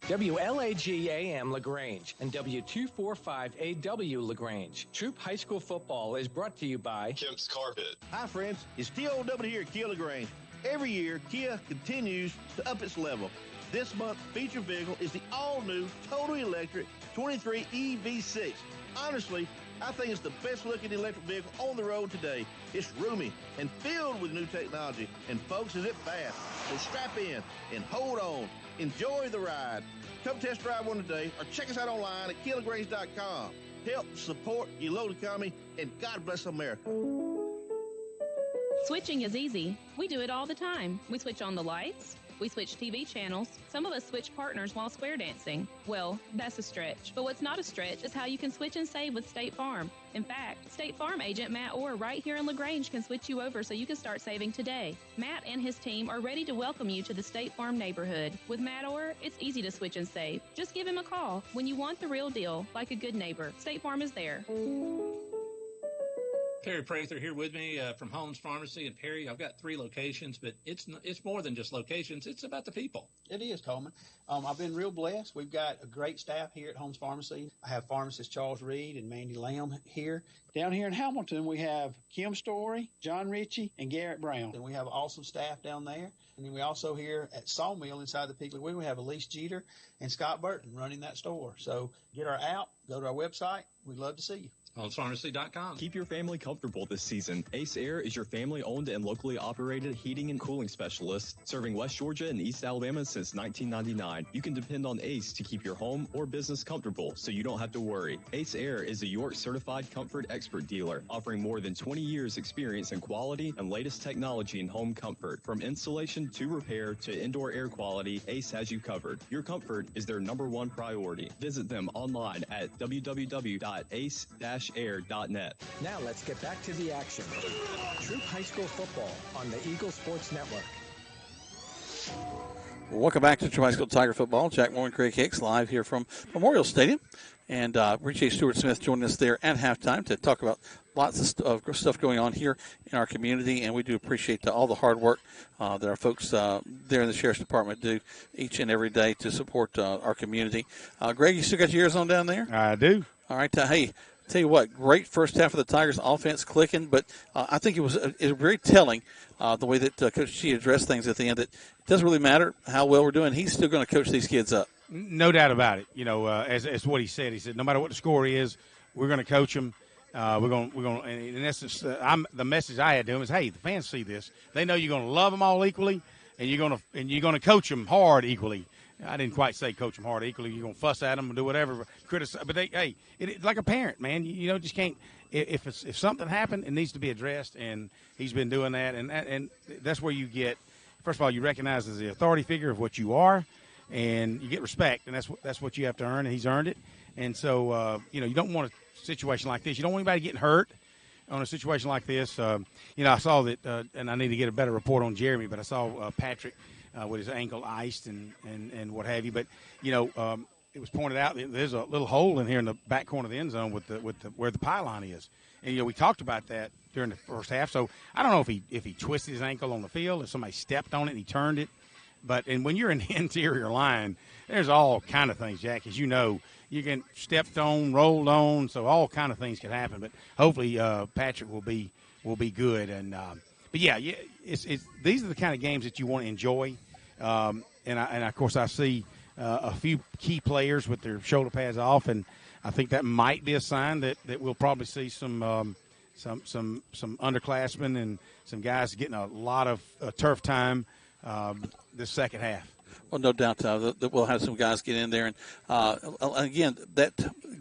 WLAG-AM LaGrange and W245AW LaGrange. Troup High School Football is brought to you by Kemp's Carpet. Hi, friends. It's TOW here at Kia LaGrange. Every year, Kia continues to up its level. This month's feature vehicle is the all-new, total electric 23 EV6. Honestly, I think it's the best-looking electric vehicle on the road today. It's roomy and filled with new technology, and folks, is it fast. So strap in and hold on. Enjoy the ride. Come test drive one today or check us out online at KeelerGrange.com. Help support your local economy, and God bless America. Switching is easy. We do it all the time. We switch on the lights. We switch TV channels. Some of us switch partners while square dancing. Well, that's a stretch. But what's not a stretch is how you can switch and save with State Farm. In fact, State Farm agent Matt Orr right here in LaGrange can switch you over so you can start saving today. Matt and his team are ready to welcome you to the State Farm neighborhood. With Matt Orr, it's easy to switch and save. Just give him a call. When you want the real deal, like a good neighbor, State Farm is there. Perry Prather here with me from Holmes Pharmacy in Perry. I've got 3 locations, but it's more than just locations. It's about the people. It is, Coleman. I've been real blessed. We've got a great staff here at Holmes Pharmacy. I have pharmacists Charles Reed and Mandy Lamb here. Down here in Hamilton, we have Kim Story, John Ritchie, and Garrett Brown. And we have awesome staff down there. And then we also here at Sawmill inside the Piggly Wiggly, we have Elise Jeter and Scott Burton running that store. So get our app, go to our website. We'd love to see you. HomesPharmacy.com. Keep your family comfortable this season. Ace Air is your family-owned and locally operated heating and cooling specialist, serving West Georgia and East Alabama since 1999. You can depend on Ace to keep your home or business comfortable, so you don't have to worry. Ace Air is a York-certified comfort expert dealer, offering more than 20 years experience in quality and latest technology in home comfort. From installation to repair to indoor air quality, Ace has you covered. Your comfort is their #1 priority. Visit them online at www.ace-air.net. Now let's get back to the action. Troup High School football on the Eagle Sports Network. Welcome back to Troup High School Tiger football. Jack Moore and Craig Hicks live here from Memorial Stadium. And appreciate Stuart Smith joining us there at halftime to talk about lots of stuff going on here in our community. And we do appreciate all the hard work that our folks there in the Sheriff's Department do each and every day to support our community. Greg, you still got your ears on down there? I do. All right. Hey, tell you what, great first half of the Tigers offense clicking, but I think it was very telling the way that Coach G addressed things at the end, that it doesn't really matter how well we're doing. He's still going to coach these kids up. No doubt about it. You know, as what he said, no matter what the score is, we're going to coach them. We're going. And in essence, the message I had to him is, hey, the fans see this. They know you're going to love them all equally, and you're going to coach them hard equally. I didn't quite say coach them hard equally. You're going to fuss at them and do whatever, criticize. But it's like a parent, man. You just can't. If something happened, it needs to be addressed, and he's been doing that. And that's where you get. First of all, you recognize as the authority figure of what you are, and you get respect, and that's what you have to earn, and he's earned it. And so you don't want a situation like this. You don't want anybody getting hurt on a situation like this. I saw that, and I need to get a better report on Jeremy, but I saw Patrick with his ankle iced and what have you. But it was pointed out that there's a little hole in here in the back corner of the end zone with where the pylon is. And we talked about that during the first half. So I don't know if he twisted his ankle on the field, if somebody stepped on it and he turned it. And when you're in the interior line, there's all kind of things, Jack. As you know, you get stepped on, rolled on, so all kind of things can happen. But hopefully Patrick will be good. And but yeah, these are the kind of games that you want to enjoy. And of course I see a few key players with their shoulder pads off, and I think that might be a sign that we'll probably see some underclassmen and some guys getting a lot of turf time this second half. Well, no doubt that we'll have some guys get in there. And, again, that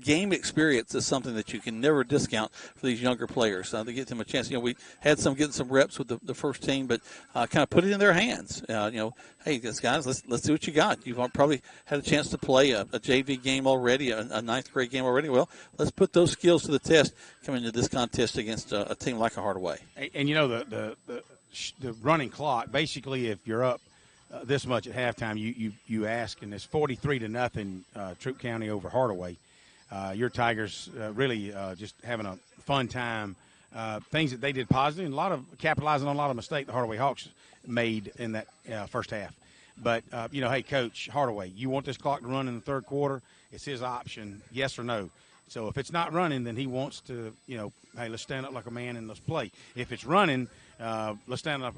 game experience is something that you can never discount for these younger players. To get them a chance. We had some getting some reps with the first team, but kind of put it in their hands. Hey, guys, let's see what you got. You've probably had a chance to play a JV game already, a ninth grade game already. Well, let's put those skills to the test coming into this contest against a team like a Hardaway. And the running clock, basically if you're up this much at halftime, you ask, and it's 43-0 Troup County over Hardaway. Your Tigers really just having a fun time. Things that they did positive, and capitalizing on a lot of mistakes the Hardaway Hawks made in that first half. But hey, Coach Hardaway, you want this clock to run in the third quarter? It's his option, yes or no. So if it's not running, then he wants to, hey, let's stand up like a man and let's play. If it's running, let's stand up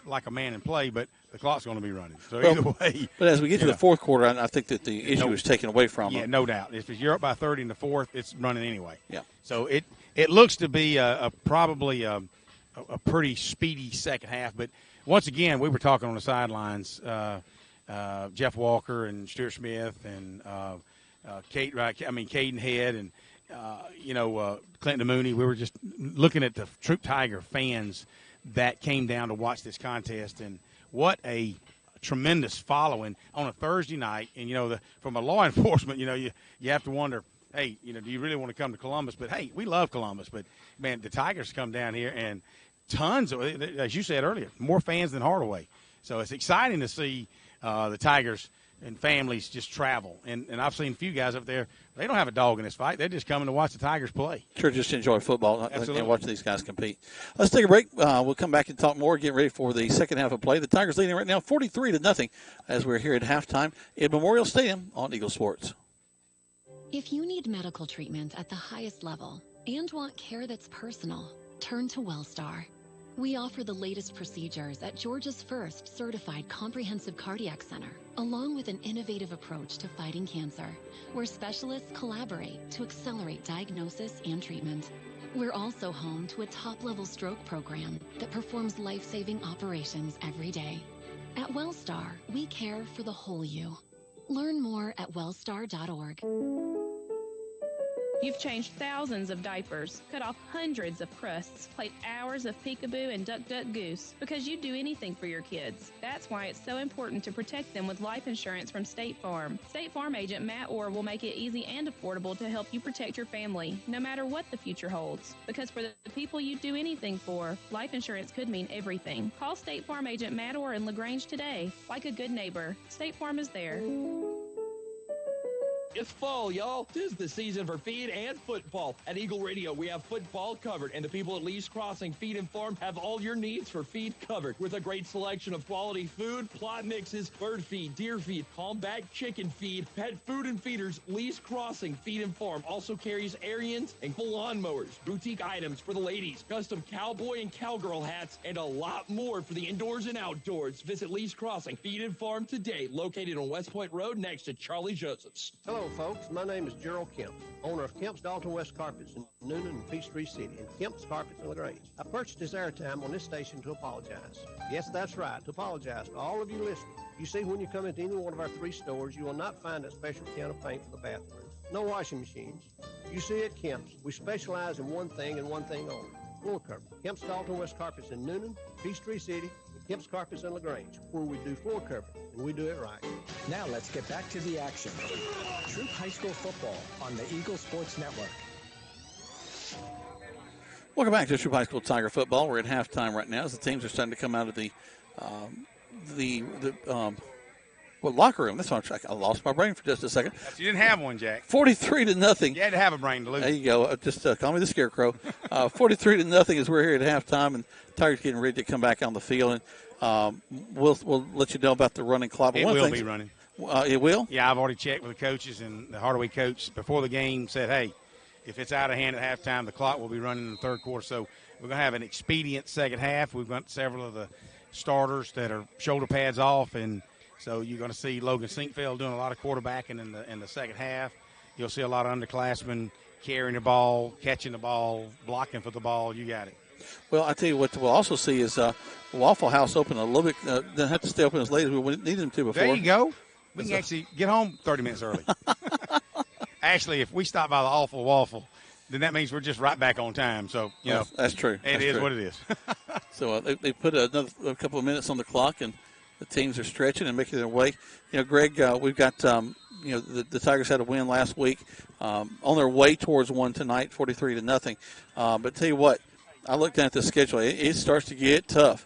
like a man and play, but the clock's going to be running. So either way. But as we get to the fourth quarter, I think that the issue is taken away from them. Yeah, no doubt. If you're up by 30 in the fourth, it's running anyway. Yeah. So it looks to be probably a pretty speedy second half. But once again, we were talking on the sidelines, Jeff Walker and Stuart Smith and Caden Head and Clinton Mooney. We were just looking at the Troup Tiger fans that came down to watch this contest, and what a tremendous following on a Thursday night. And from a law enforcement, you have to wonder, hey, do you really want to come to Columbus? But hey, we love Columbus. But man, the Tigers come down here and tons of, as you said earlier, more fans than Hardaway. So it's exciting to see the Tigers and families just travel. And I've seen a few guys up there, they don't have a dog in this fight. They're just coming to watch the Tigers play. Sure, just enjoy football Absolutely. and watch these guys compete. Let's take a break. We'll come back and talk more, get ready for the second half of play. The Tigers leading right now 43-0 as we're here at halftime at Memorial Stadium on Eagle Sports. If you need medical treatment at the highest level and want care that's personal, turn to WellStar. We offer the latest procedures at Georgia's first certified comprehensive cardiac center, along with an innovative approach to fighting cancer, where specialists collaborate to accelerate diagnosis and treatment. We're also home to a top-level stroke program that performs life-saving operations every day. At WellStar, we care for the whole you. Learn more at wellstar.org. You've changed thousands of diapers, cut off hundreds of crusts, played hours of peekaboo and duck duck goose because you'd do anything for your kids. That's why it's so important to protect them with life insurance from State Farm. State Farm agent Matt Orr will make it easy and affordable to help you protect your family, no matter what the future holds. Because for the people you'd do anything for, life insurance could mean everything. Call State Farm agent Matt Orr in LaGrange today. Like a good neighbor, State Farm is there. It's fall, y'all. 'Tis the season for feed and football. At Eagle Radio, we have football covered, and the people at Lee's Crossing Feed and Farm have all your needs for feed covered with a great selection of quality food, plot mixes, bird feed, deer feed, combat chicken feed, pet food and feeders. Lee's Crossing Feed and Farm also carries Ariens and full lawnmowers, boutique items for the ladies, custom cowboy and cowgirl hats, and a lot more for the indoors and outdoors. Visit Lee's Crossing Feed and Farm today, located on West Point Road next to Charlie Joseph's. Hello, folks. My name is Gerald Kemp, owner of Kemp's Dalton West Carpets in Noonan and Peachtree City, and Kemp's Carpets in LaGrange. I purchased this airtime on this station to apologize. Yes, that's right, to apologize to all of you listening. You see, when you come into any one of our 3 stores, you will not find a special can of paint for the bathroom. No washing machines. You see, at Kemp's, we specialize in one thing and one thing only: floor cover. Kemp's Dalton West Carpets in Noonan, Peachtree City, and Kemp's Carpets in LaGrange, where we do floor cover, and we do it right. Now let's get back to the action. Troup High School football on the Eagle Sports Network. Welcome back to Troup High School Tiger football. We're at halftime right now as the teams are starting to come out of the locker room. That's what I lost my brain for just a second. You didn't have one, Jack. 43-0. You had to have a brain to lose. There you go. Just call me the Scarecrow. 43-0 as we're here at halftime, and Tigers getting ready to come back on the field. And we'll let you know about the running clock. It will be running. It will? Yeah, I've already checked with the coaches, and the Hardaway coach before the game said, hey, if it's out of hand at halftime, the clock will be running in the third quarter. So we're going to have an expedient second half. We've got several of the starters that are shoulder pads off, and so you're going to see Logan Sinkfeld doing a lot of quarterbacking in the second half. You'll see a lot of underclassmen carrying the ball, catching the ball, blocking for the ball. You got it. Well, I tell you what we'll also see is Waffle House open a little bit. Doesn't have to stay open as late as we needed them to before. There you go. We can actually get home 30 minutes early. Actually, if we stop by the Awful Waffle, then that means we're just right back on time. So, that's true. It is what it is. So they put a couple of minutes on the clock, and the teams are stretching and making their way. Greg, we've got the Tigers had a win last week, on their way towards one tonight, 43-0. But tell you what, I looked at the schedule. It starts to get tough.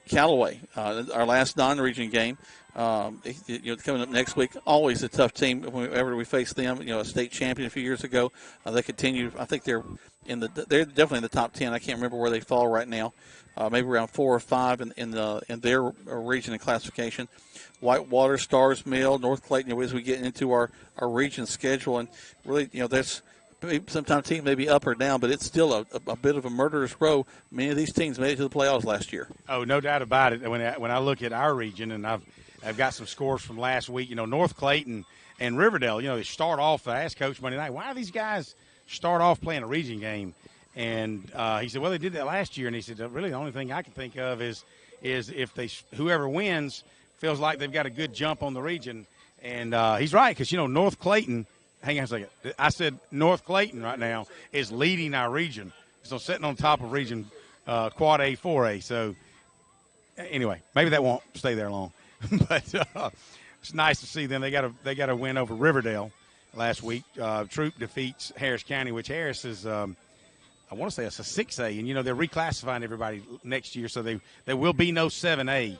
Callaway, our last non-region game, coming up next week. Always a tough team whenever we face them. A state champion a few years ago. They continue. I think they're definitely in the top 10. I can't remember where they fall right now. Maybe around 4 or 5 in their region and classification. Whitewater, Stars Mill, North Clayton. As we get into our region schedule, and really, that's sometimes teams may be up or down, but it's still a bit of a murderous row. Many of these teams made it to the playoffs last year. Oh, no doubt about it. When I look at our region, and I've got some scores from last week. North Clayton and Riverdale. They start off. I asked Coach Monday night, why do these guys start off playing a region game? And he said, well, they did that last year. And he said, really, the only thing I can think of is if whoever wins feels like they've got a good jump on the region. And he's right, because North Clayton. Hang on a second. I said North Clayton right now is leading our region. So sitting on top of region Quad A, 4A. So anyway, maybe that won't stay there long. But it's nice to see them. They got a win over Riverdale last week. Troup defeats Harris County, which Harris is I want to say it's a 6A. And, they're reclassifying everybody next year, so there will be no 7A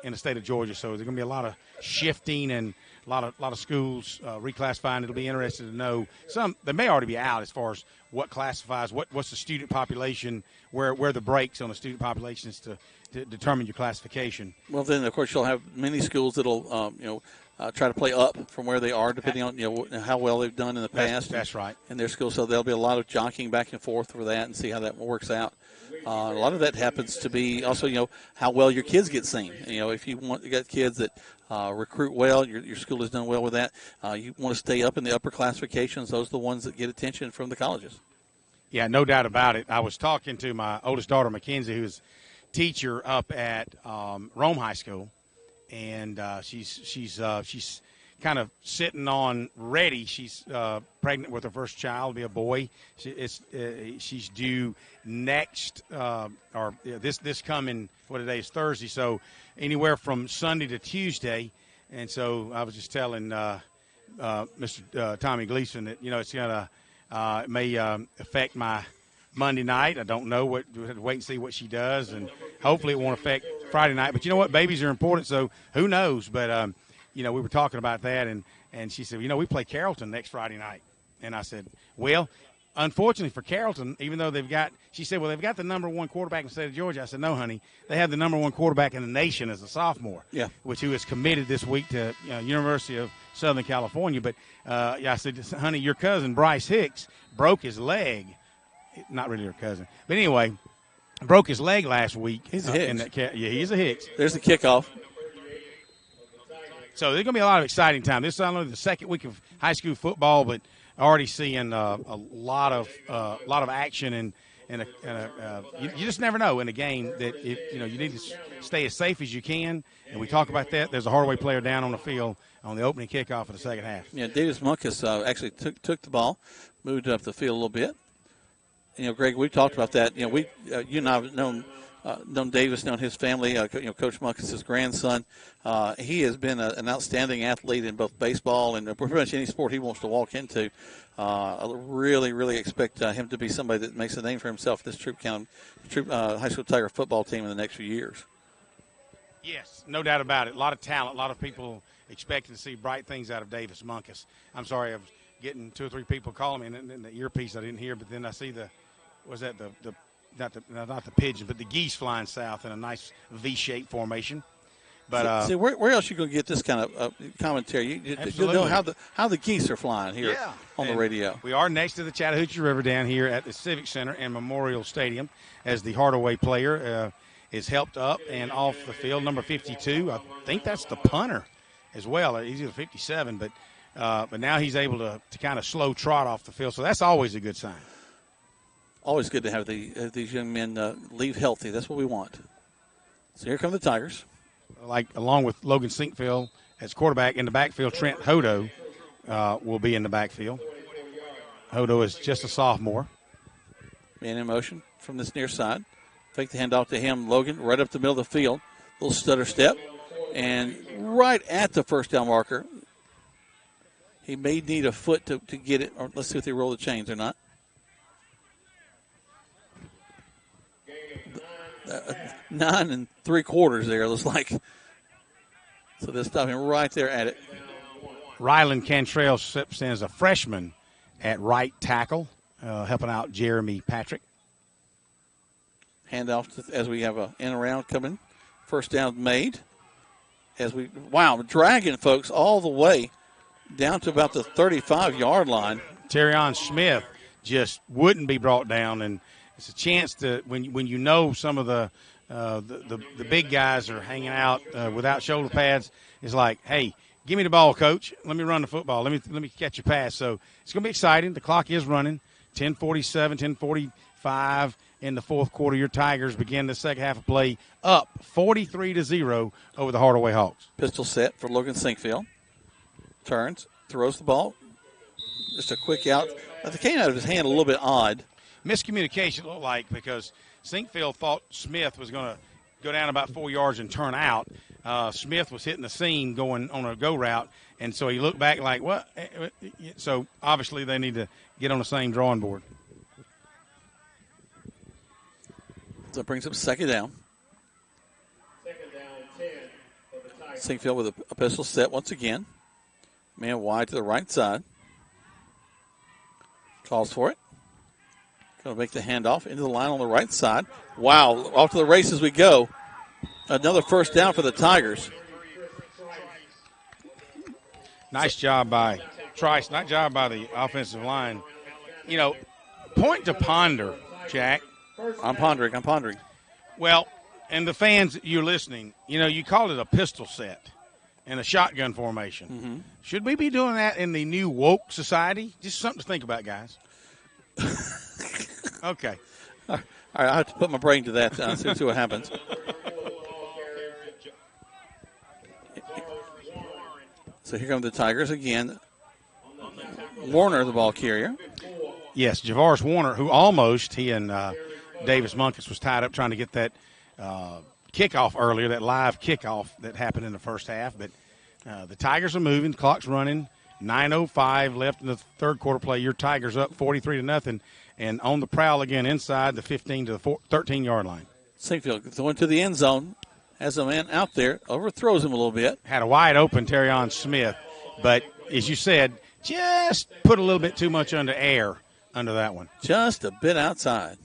in the state of Georgia. So there's going to be a lot of shifting and a lot of schools reclassifying. It'll be interesting to know. Some they may already be out as far as what classifies, what's the student population, where the breaks on the student population is to determine your classification. Well, then of course you'll have many schools that'll try to play up from where they are, depending on how well they've done in the past. That's right. In their schools, so there'll be a lot of jockeying back and forth for that and see how that works out. A lot of that happens to be also, how well your kids get seen. If you got kids that recruit well, your school has done well with that. You want to stay up in the upper classifications. Those are the ones that get attention from the colleges. Yeah, no doubt about it. I was talking to my oldest daughter, Mackenzie, who's teacher up at Rome High School, and she's kind of sitting on ready. She's pregnant with her first child, be a boy. She's due next this coming today is Thursday, so anywhere from Sunday to Tuesday. And so I was just telling Mr. Tommy Gleason that it's gonna it may affect my Monday night. I don't know we'll have to wait and see what she does, and hopefully it won't affect Friday night. But you know what, babies are important, so who knows? But we were talking about that, and she said, we play Carrollton next Friday night. And I said, well, unfortunately for Carrollton, even though they've got the number one quarterback in the state of Georgia. I said, no, honey, they have the number one quarterback in the nation as a sophomore. Yeah. Who is committed this week to University of Southern California. But I said, honey, your cousin Bryce Hicks broke his leg. Not really her cousin, but anyway, broke his leg last week. He's a Hicks. He's a Hicks. There's the kickoff. So there's going to be a lot of exciting time. This is not only the second week of high school football, but already seeing a lot of action, and you just never know in a game that you need to stay as safe as you can. And we talk about that. There's a Hardaway player down on the field on the opening kickoff of the second half. Yeah, Davis Munkus actually took the ball, moved up the field a little bit. Greg, we've talked about that. You and I have known Davis, known his family. Coach Munkus' grandson. He has been an outstanding athlete in both baseball and pretty much any sport he wants to walk into. I really, really expect him to be somebody that makes a name for himself. This Troup High School Tiger football team in the next few years. Yes, no doubt about it. A lot of talent. A lot of people expecting to see bright things out of Davis Munkus. I'm sorry, I was getting 2 or 3 people calling me, and in the earpiece I didn't hear, but then I see not the pigeon, but the geese flying south in a nice V-shaped formation. But see, where else are you going to get this kind of commentary? You'll know how the geese are flying here on the radio. We are next to the Chattahoochee River down here at the Civic Center and Memorial Stadium as the Hardaway player is helped up and off the field. Number 52, I think that's the punter as well. He's either 57, but now he's able to kind of slow trot off the field, so that's always a good sign. Always good to have these young men leave healthy. That's what we want. So here come the Tigers. Along with Logan Sinkfield as quarterback in the backfield, Trent Hodo will be in the backfield. Hodo is just a sophomore. Man in motion from this near side. Fake the handoff to him, Logan, right up the middle of the field. Little stutter step. And right at the first down marker. He may need a foot to get it. Or let's see if they roll the chains or not. 9 3/4 there, it looks like. So they'll stop him right there at it. Rylan Cantrell steps in as a freshman at right tackle, helping out Jeremy Patrick. Handoff as we have an in around coming. First down made. Dragging folks all the way down to about the 35-yard line. Terrion Smith just wouldn't be brought down, and it's a chance to when you know some of the big guys are hanging out without shoulder pads. It's like, hey, give me the ball, coach. Let me run the football. Let me catch a pass. So it's going to be exciting. The clock is running. 10:47, 10:45 in the fourth quarter. Your Tigers begin the second half of play up 43-0 over the Hardaway Hawks. Pistol set for Logan Sinkfield. Turns, throws the ball. Just a quick out. The came out of his hand a little bit odd. Miscommunication looked like, because Sinkfield thought Smith was going to go down about 4 yards and turn out. Smith was hitting the seam going on a go route, and so he looked back like, what? So obviously they need to get on the same drawing board. So it brings up second down. Second down, 10 for the Tigers. Sinkfield with a pistol set once again. Man wide to the right side. Calls for it. Going to make the handoff into the line on the right side. Wow, off to the races we go. Another first down for the Tigers. Nice job by Trice. Nice job by the offensive line. You know, point to ponder, Jack. I'm pondering. Well, and the fans, you're listening, you know, you called it a pistol set and a shotgun formation. Mm-hmm. Should we be doing that in the new woke society? Just something to think about, guys. Okay. All right, I have to put my brain to that and see what happens. So here come the Tigers again. Warner, the ball carrier. Yes, Javaris Warner, who almost, he and Davis Munkus was tied up trying to get that kickoff earlier, that live kickoff that happened in the first half. But the Tigers are moving, clock's running, 9:05 left in the third quarter play. Your Tigers up 43-0, and on the prowl again inside the 15 to the 13-yard line. Sinkfield going to the end zone, has a man out there, overthrows him a little bit. Had a wide open Terrion Smith, but as you said, just put a little bit too much under that one. Just a bit outside.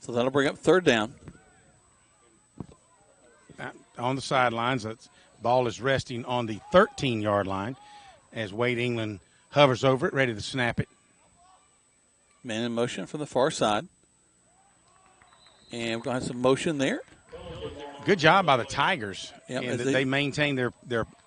So that'll bring up third down. On the sidelines, that ball is resting on the 13-yard line as Wade England hovers over it, ready to snap it. Man in motion from the far side. And we're going to have some motion there. Good job by the Tigers. Yep, and they maintain their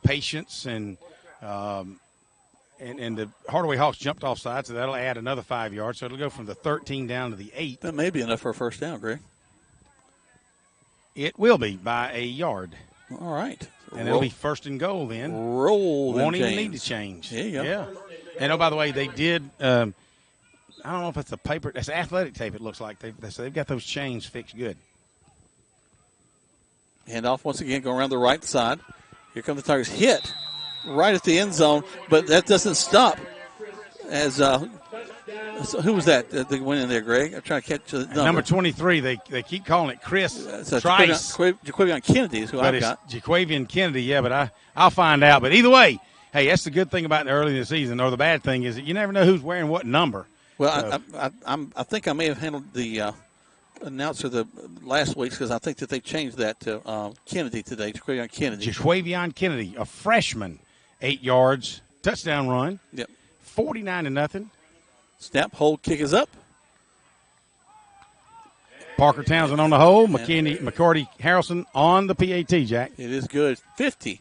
patience, and the Hardaway Hawks jumped off side, so that'll add another 5 yards. So it'll go from the 13 down to the 8. That may be enough for a first down, Greg. It will be by a yard. All right. And it'll be first and goal then. Won't even need to change. There you go. Yeah. And, oh, by the way, they did I don't know if it's the paper. That's athletic tape, it looks like. They've got those chains fixed good. Handoff once again going around the right side. Here come the Tigers. Hit right at the end zone, but that doesn't stop. As so who was that went in there, Greg? I'm trying to catch the number. Number 23, they keep calling it Chris Trice. Jaquavion Kennedy is who I've got. Jaquavion Kennedy, yeah, but I'll find out. But either way, hey, that's the good thing about early in the season, or the bad thing is that you never know who's wearing what number. Well, I think I may have handled the announcer the last week's because I think that they changed that to Kennedy today. Jaquavion Kennedy. Jaquavion Kennedy, a freshman, 8 yards, touchdown run. Yep. 49-0. Snap, hold, kick is up. Parker Townsend on the hole. McCarty Harrelson on the PAT, Jack. It is good. 50-0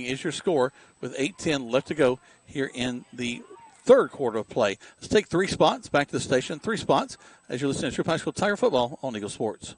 is your score with 8:10 left to go here in the third quarter of play. Let's take 3 spots back to the station. 3 spots as you're listening to Troup High School Tiger Football on Eagle Sports.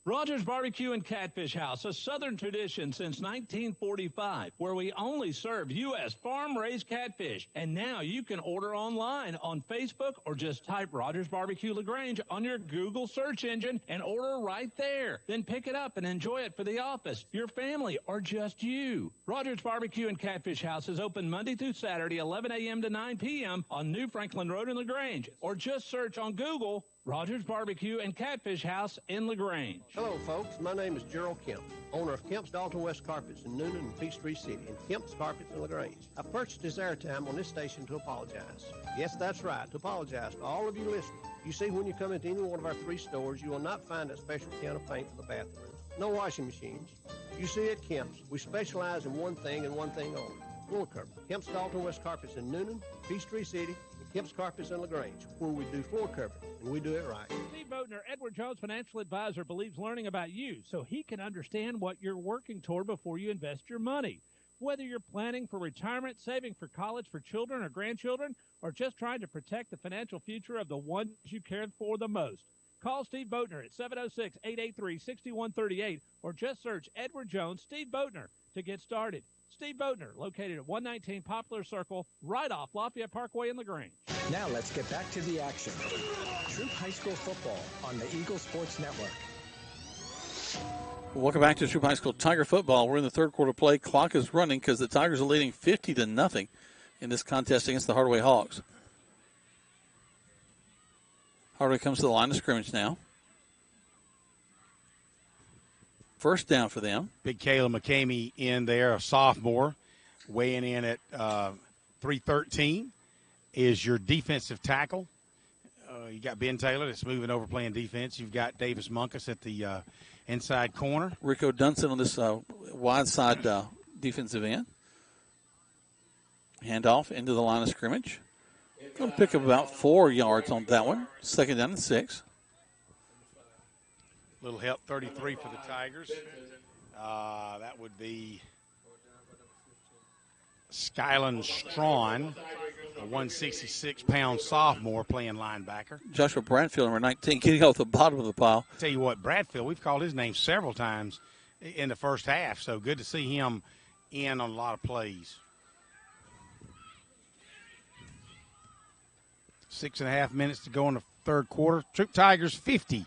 Rogers Barbecue and Catfish House, a Southern tradition since 1945, where we only serve U.S. farm-raised catfish. And now you can order online on Facebook or just type Rogers Barbecue LaGrange on your Google search engine and order right there. Then pick it up and enjoy it for the office, your family, or just you. Rogers Barbecue and Catfish House is open Monday through Saturday, 11 a.m. to 9 p.m. on New Franklin Road in LaGrange, or just search on Google Rogers Barbecue and Catfish House in LaGrange. Hello, folks. My name is Gerald Kemp, owner of Kemp's Dalton West Carpets in Noonan and Peachtree City, and Kemp's Carpets in LaGrange. I purchased this airtime on this station to apologize. Yes, that's right, to apologize to all of you listening. You see, when you come into any one of our 3 stores, you will not find a special can of paint for the bathroom. No washing machines. You see, at Kemp's, we specialize in one thing and one thing only: floor cover. Kemp's Dalton West Carpets in Noonan, Peachtree City, and Kemp's Carpets in LaGrange, where we do floor cover, and we do it right. Steve Boatner, Edward Jones Financial Advisor, believes learning about you so he can understand what you're working toward before you invest your money. Whether you're planning for retirement, saving for college for children or grandchildren, or just trying to protect the financial future of the ones you care for the most. Call Steve Boatner at 706-883-6138 or just search Edward Jones, Steve Boatner to get started. Steve Boatner, located at 119 Poplar Circle, right off Lafayette Parkway in LaGrange. Now let's get back to the action. Troup High School football on the Eagle Sports Network. Welcome back to Troup High School Tiger football. We're in the third quarter play. Clock is running because the Tigers are leading 50-0 in this contest against the Hardaway Hawks. Hardaway comes to the line of scrimmage now. First down for them. Big Caleb McCamey in there, a sophomore, weighing in at 313, is your defensive tackle. You got Ben Taylor that's moving over playing defense. You've got Davis Munkus at the inside corner. Rico Dunson on this wide side defensive end. Handoff into the line of scrimmage. Going to pick up about 4 yards on that one. Second down and 6. Little help, 33 for the Tigers. That would be Skyland Strawn, a 166-pound sophomore playing linebacker. Joshua Bradfield, number 19, getting off the bottom of the pile. Tell you what, Bradfield, we've called his name several times in the first half, so good to see him in on a lot of plays. 6.5 minutes to go in the third quarter. Troup Tigers 50.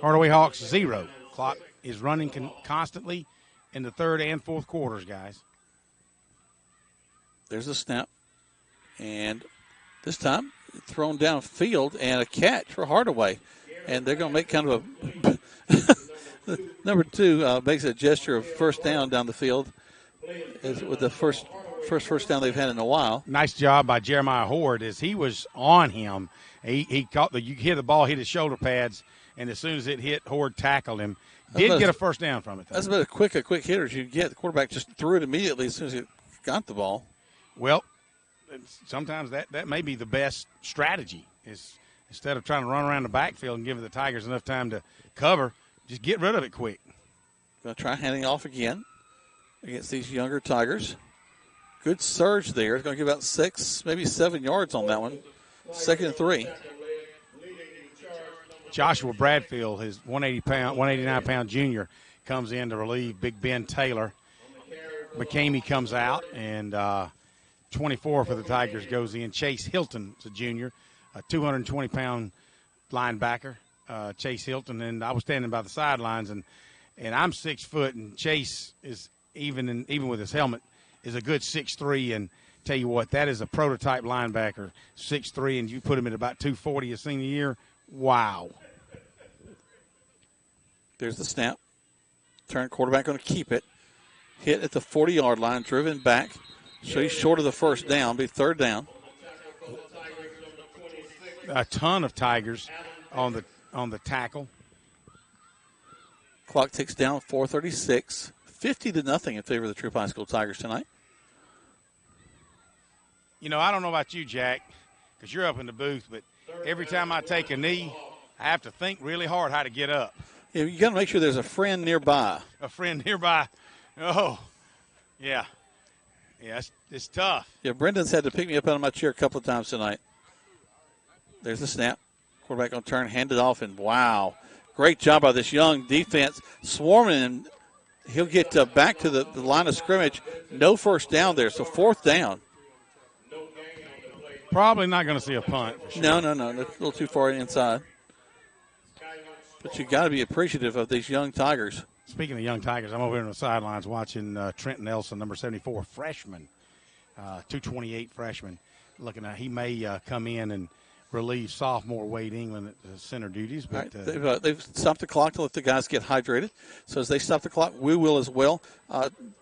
Hardaway Hawks 0. Clock is running constantly in the third and fourth quarters, guys. There's a snap. And this time, thrown downfield and a catch for Hardaway. And they're going to make kind of a – number 2 makes a gesture of first down the field with the first down they've had in a while. Nice job by Jeremiah Horde as he was on him. He caught you hear the ball hit his shoulder pads, and as soon as it hit, Horde tackled him. Did get a first down from it, though. That's about a quick hitter as you get. The quarterback just threw it immediately as soon as he got the ball. Well, sometimes that may be the best strategy is instead of trying to run around the backfield and give the Tigers enough time to cover, just get rid of it quick. Going to try handing off again against these younger Tigers. Good surge there. It's going to give about 6, maybe 7 yards on that one. Second and 3. Joshua Bradfield, his 189-pound junior, comes in to relieve Big Ben Taylor. McCamey comes out, and 24 for the Tigers goes in. Chase Hilton is a junior, a 220-pound linebacker. Chase Hilton, and I was standing by the sidelines, and I'm 6 foot, and Chase is even with his helmet is a good 6'3", and tell you what, that is a prototype linebacker, 6'3", and you put him at about 240 his senior year. Wow. There's the snap. Turn quarterback going to keep it. Hit at the 40-yard line, driven back. So he's short of the first down, be third down. A ton of Tigers on the tackle. Clock ticks down, 4:36. 50-0 in favor of the Troup High School Tigers tonight. You know, I don't know about you, Jack, because you're up in the booth, but every time I take a knee, I have to think really hard how to get up. Yeah, you got to make sure there's a friend nearby. A friend nearby. Oh, yeah. Yeah, it's tough. Yeah, Brendan's had to pick me up out of my chair a couple of times tonight. There's the snap. Quarterback going to turn, hand it off, and wow. Great job by this young defense. Swarming, and he'll get back to the line of scrimmage. No first down there, so fourth down. Probably not going to see a punt. Sure. No. That's a little too far inside. But you got to be appreciative of these young Tigers. Speaking of young Tigers, I'm over here on the sidelines watching Trent Nelson, number 74, freshman, 228 freshman. Looking at he may come in and relieve sophomore Wade England at the center duties. But right. They've stopped the clock to let the guys get hydrated. So as they stop the clock, we will as well.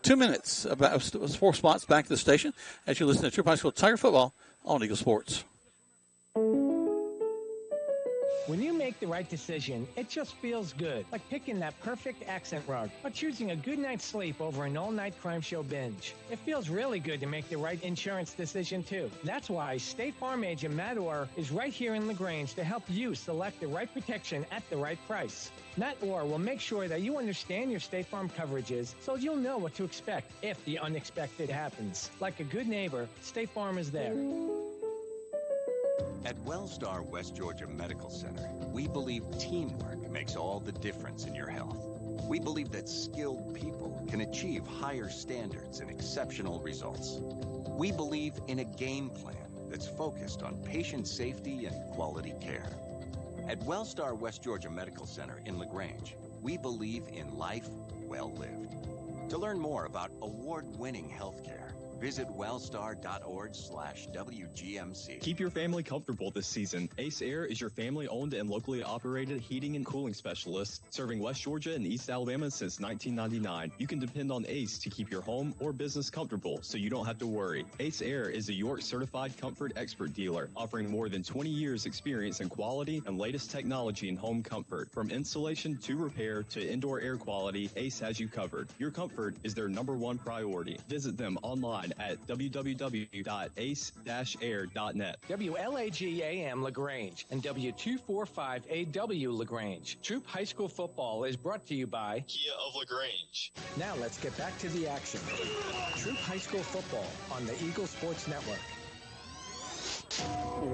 2 minutes, about 4 spots back to the station as you listen to Troup High School Tiger football on Eagle Sports. When you make the right decision, it just feels good, like picking that perfect accent rug or choosing a good night's sleep over an all-night crime show binge. It feels really good to make the right insurance decision, too. That's why State Farm agent Matt Orr is right here in LaGrange to help you select the right protection at the right price. Matt Orr will make sure that you understand your State Farm coverages so you'll know what to expect if the unexpected happens. Like a good neighbor, State Farm is there. At Wellstar West Georgia Medical Center, we believe teamwork makes all the difference in your health. We believe that skilled people can achieve higher standards and exceptional results. We believe in a game plan that's focused on patient safety and quality care. At Wellstar West Georgia Medical Center in LaGrange, we believe in life well lived. To learn more about award-winning healthcare, visit wellstar.org/WGMC. Keep your family comfortable this season. Ace Air is your family-owned and locally operated heating and cooling specialist, serving West Georgia and East Alabama since 1999. You can depend on Ace to keep your home or business comfortable, so you don't have to worry. Ace Air is a York-certified comfort expert dealer, offering more than 20 years experience in quality and latest technology in home comfort. From installation to repair to indoor air quality, Ace has you covered. Your comfort is their #1 priority. Visit them online at www.ace-air.net. WLAG-AM LaGrange and W245AW LaGrange. Troup High School football is brought to you by Kia of LaGrange. Now let's get back to the action. Troup High School football on the Eagle Sports Network.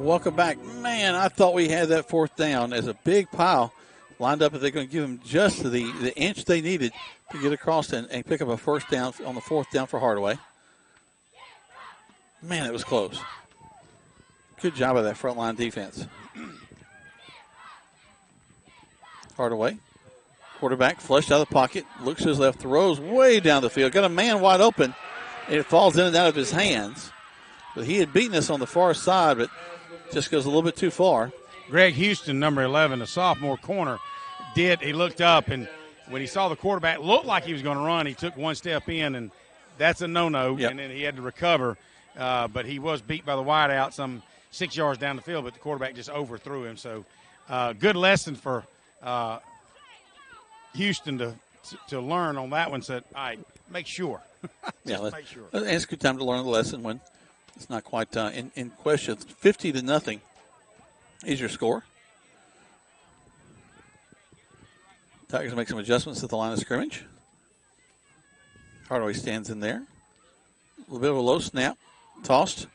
Welcome back. Man, I thought we had that fourth down as a big pile lined up. If they're going to give them just the inch they needed to get across and pick up a first down on the fourth down for Hardaway. Man, it was close. Good job of that front line defense. Hardaway, quarterback, flushed out of the pocket, looks to his left, throws way down the field. Got a man wide open, and it falls in and out of his hands. But he had beaten us on the far side, but just goes a little bit too far. Greg Houston, number 11, the sophomore corner, he looked up, and when he saw the quarterback looked like he was going to run, he took one step in, and that's a no-no, and then he had to recover. But he was beat by the wideout some 6 yards down the field, but the quarterback just overthrew him. So good lesson for Houston to learn on that one. Said, all right, make sure. Make sure. And it's a good time to learn the lesson when it's not quite in question. 50-0 is your score. Tigers make some adjustments at the line of scrimmage. Hardaway stands in there. A little bit of a low snap. Tossed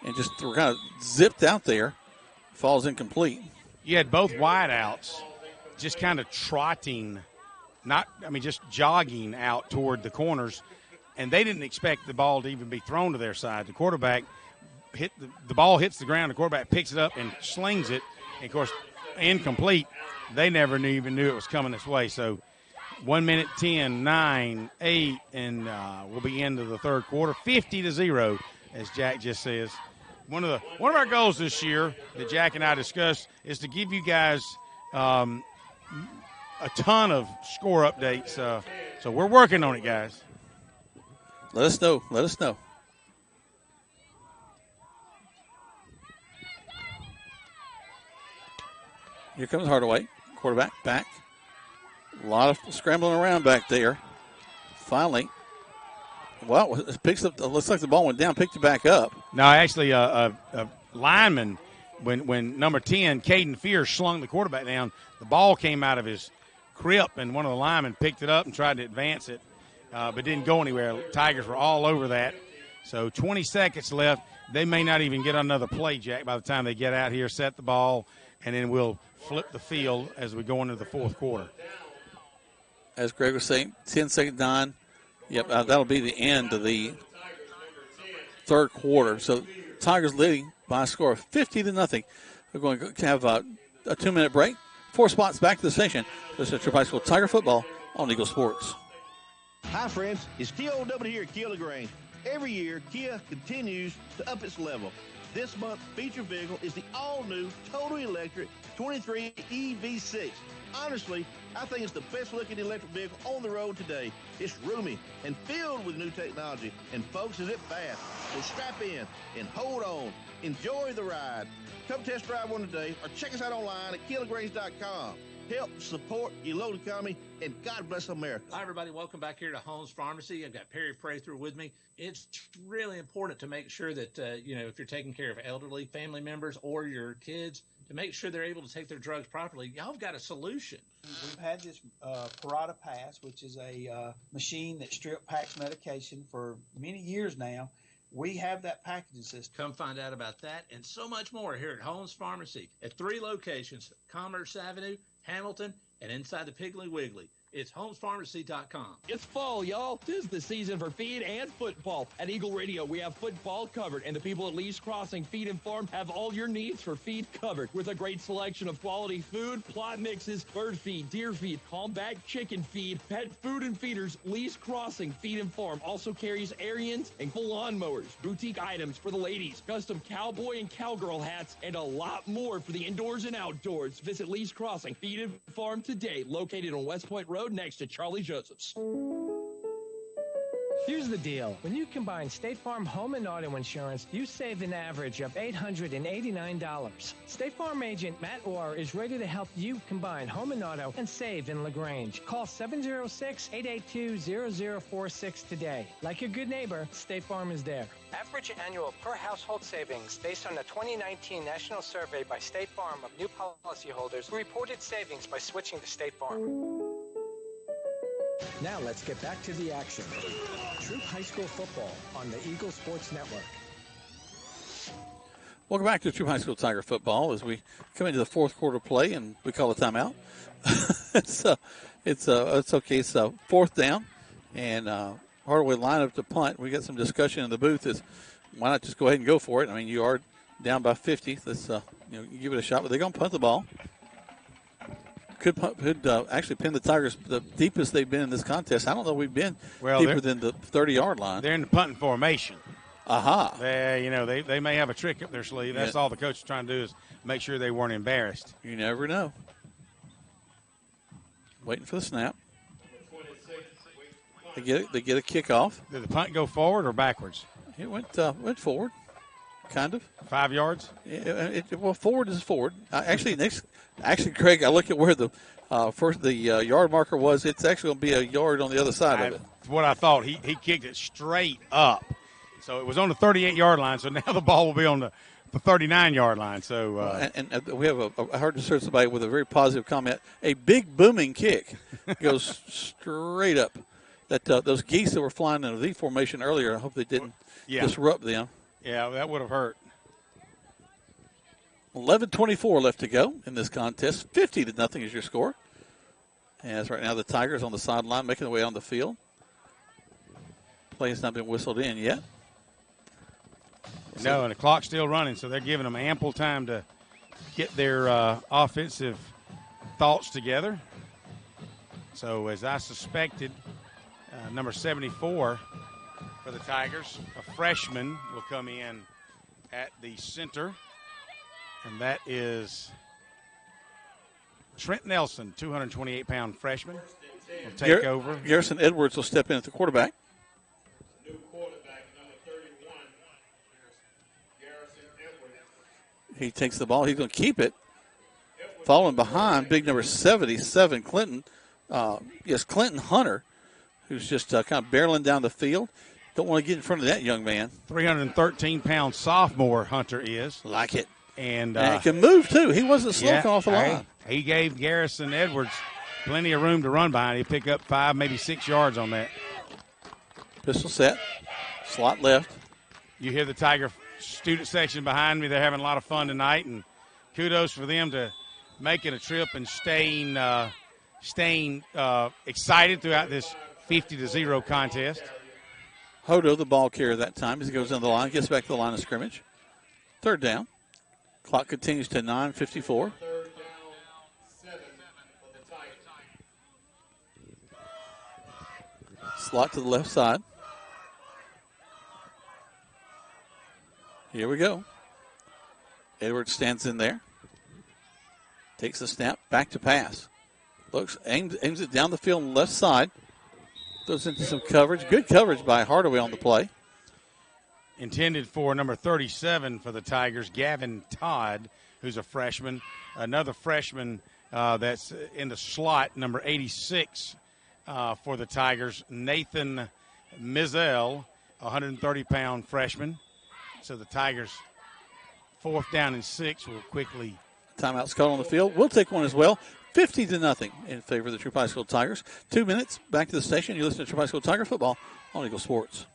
and just kind of zipped out there. Falls incomplete. You had both wideouts just kind of trotting, just jogging out toward the corners, and they didn't expect the ball to even be thrown to their side. The quarterback the ball hits the ground, the quarterback picks it up and slings it, and of course, incomplete. They never even knew it was coming this way. So 1 minute, 10, 9, 8, and we'll be into the third quarter, 50-0. As Jack just says. One of our goals this year that Jack and I discussed is to give you guys a ton of score updates. So we're working on it, guys. Let us know. Here comes Hardaway. Quarterback back. A lot of scrambling around back there. Finally. Well, it picks up. Looks like the ball went down, picked it back up. No, actually, a lineman, when number 10, Caden Fierce, slung the quarterback down, the ball came out of his grip, and one of the linemen picked it up and tried to advance it, but didn't go anywhere. Tigers were all over that. So 20 seconds left. They may not even get another play, Jack, by the time they get out here, set the ball, and then we'll flip the field as we go into the fourth quarter. As Greg was saying, 10-second down. Yep, that'll be the end of the third quarter. So Tigers leading by a score of 50-0. We're going to have a 2-minute break. 4 spots back to the station. This is Troup High School Tiger Football on Eagle Sports. Hi, friends. It's TOW here at Kia LaGrange. Every year, Kia continues to up its level. This month's feature vehicle is the all-new, total electric 23 EV6. Honestly, I think it's the best-looking electric vehicle on the road today. It's roomy and filled with new technology, and folks, is it fast. So strap in and hold on. Enjoy the ride. Come test drive one today or check us out online at KeelerGrange.com. Help support your local economy, and God bless America. Hi, everybody. Welcome back here to Holmes Pharmacy. I've got Perry Prather with me. It's really important to make sure that, if you're taking care of elderly family members or your kids, to make sure they're able to take their drugs properly. Y'all have got a solution. We've had this Parata Pass, which is a machine that strip packs medication for many years now. We have that packaging system. Come find out about that and so much more here at Holmes Pharmacy at 3 locations, Commerce Avenue, Hamilton, and inside the Piggly Wiggly. It's homespharmacy.com. It's fall, y'all. This is the season for feed and football. At Eagle Radio, we have football covered, and the people at Lee's Crossing Feed and Farm have all your needs for feed covered with a great selection of quality food, plot mixes, bird feed, deer feed, calm-back chicken feed, pet food and feeders. Lee's Crossing Feed and Farm also carries Ariens and full lawnmowers, boutique items for the ladies, custom cowboy and cowgirl hats, and a lot more for the indoors and outdoors. Visit Lee's Crossing Feed and Farm today, located on West Point Road next to Charlie Joseph's. Here's the deal. When you combine State Farm home and auto insurance, you save an average of $889. State Farm agent Matt Orr is ready to help you combine home and auto and save in LaGrange. Call 706-882-0046 today. Like a good neighbor, State Farm is there. Average annual per household savings based on the 2019 National Survey by State Farm of new policyholders who reported savings by switching to State Farm. Now let's get back to the action. Troup High School football on the Eagle Sports Network. Welcome back to Troup High School Tiger football as we come into the fourth quarter play and we call a timeout. It's okay. It's fourth down and Hardaway line up to punt. We got some discussion in the booth. Is why not just go ahead and go for it? I mean, you are down by 50. Let's give it a shot. But they're going to punt the ball. Could actually pin the Tigers the deepest they've been in this contest. I don't know we've been deeper than the 30-yard line. They're in the punting formation. Aha. They may have a trick up their sleeve. That's all the coach is trying to do is make sure they weren't embarrassed. You never know. Waiting for the snap. They get a kickoff. Did the punt go forward or backwards? It went forward, kind of. 5 yards? Well, forward is forward. Actually, Craig, I look at where the yard marker was. It's actually going to be a yard on the other side of it. That's what I thought. He kicked it straight up. So it was on the 38-yard line, so now the ball will be on the 39-yard line. So and we have I heard just heard somebody with a very positive comment. A big booming kick goes straight up. That those geese that were flying in a V formation earlier, I hope they didn't disrupt them. Yeah, that would have hurt. 11:24 left to go in this contest. 50-0 is your score. As right now the Tigers on the sideline making their way on the field. Play has not been whistled in yet. No, and the clock's still running, so they're giving them ample time to get their offensive thoughts together. So as I suspected, number 74 for the Tigers, a freshman, will come in at the center. And that is Trent Nelson, 228-pound freshman, will take over. Garrison Edwards will step in at the quarterback. New quarterback, number 31, Garrison Edwards. He takes the ball. He's going to keep it. Falling behind, big number 77, Clinton. Clinton Hunter, who's just kind of barreling down the field. Don't want to get in front of that young man. 313-pound sophomore Hunter is. Like it. And he can move, too. He wasn't slow coming off the line. He gave Garrison Edwards plenty of room to run behind. He picked up 5, maybe 6 yards on that. Pistol set. Slot left. You hear the Tiger student section behind me. They're having a lot of fun tonight, and kudos for them to making a trip and staying excited throughout this 50-0 contest. Hodo, the ball carrier that time, as he goes down the line, gets back to the line of scrimmage. Third down. Clock continues to 9:54. Third down, 7 for the Tigers. Slot to the left side. Here we go. Edwards stands in there. Takes the snap. Back to pass. aims it down the field on the left side. Throws into some coverage. Good coverage by Hardaway on the play. Intended for number 37 for the Tigers, Gavin Todd, who's a freshman. Another freshman that's in the slot, number 86 for the Tigers, Nathan Mizell, 130-pound freshman. So the Tigers, 4th down and 6, will quickly. Timeout's called on the field. We'll take one as well. 50-0 in favor of the Troup High School Tigers. 2 minutes, back to the station. You listen to Troup High School Tiger football on Eagle Sports.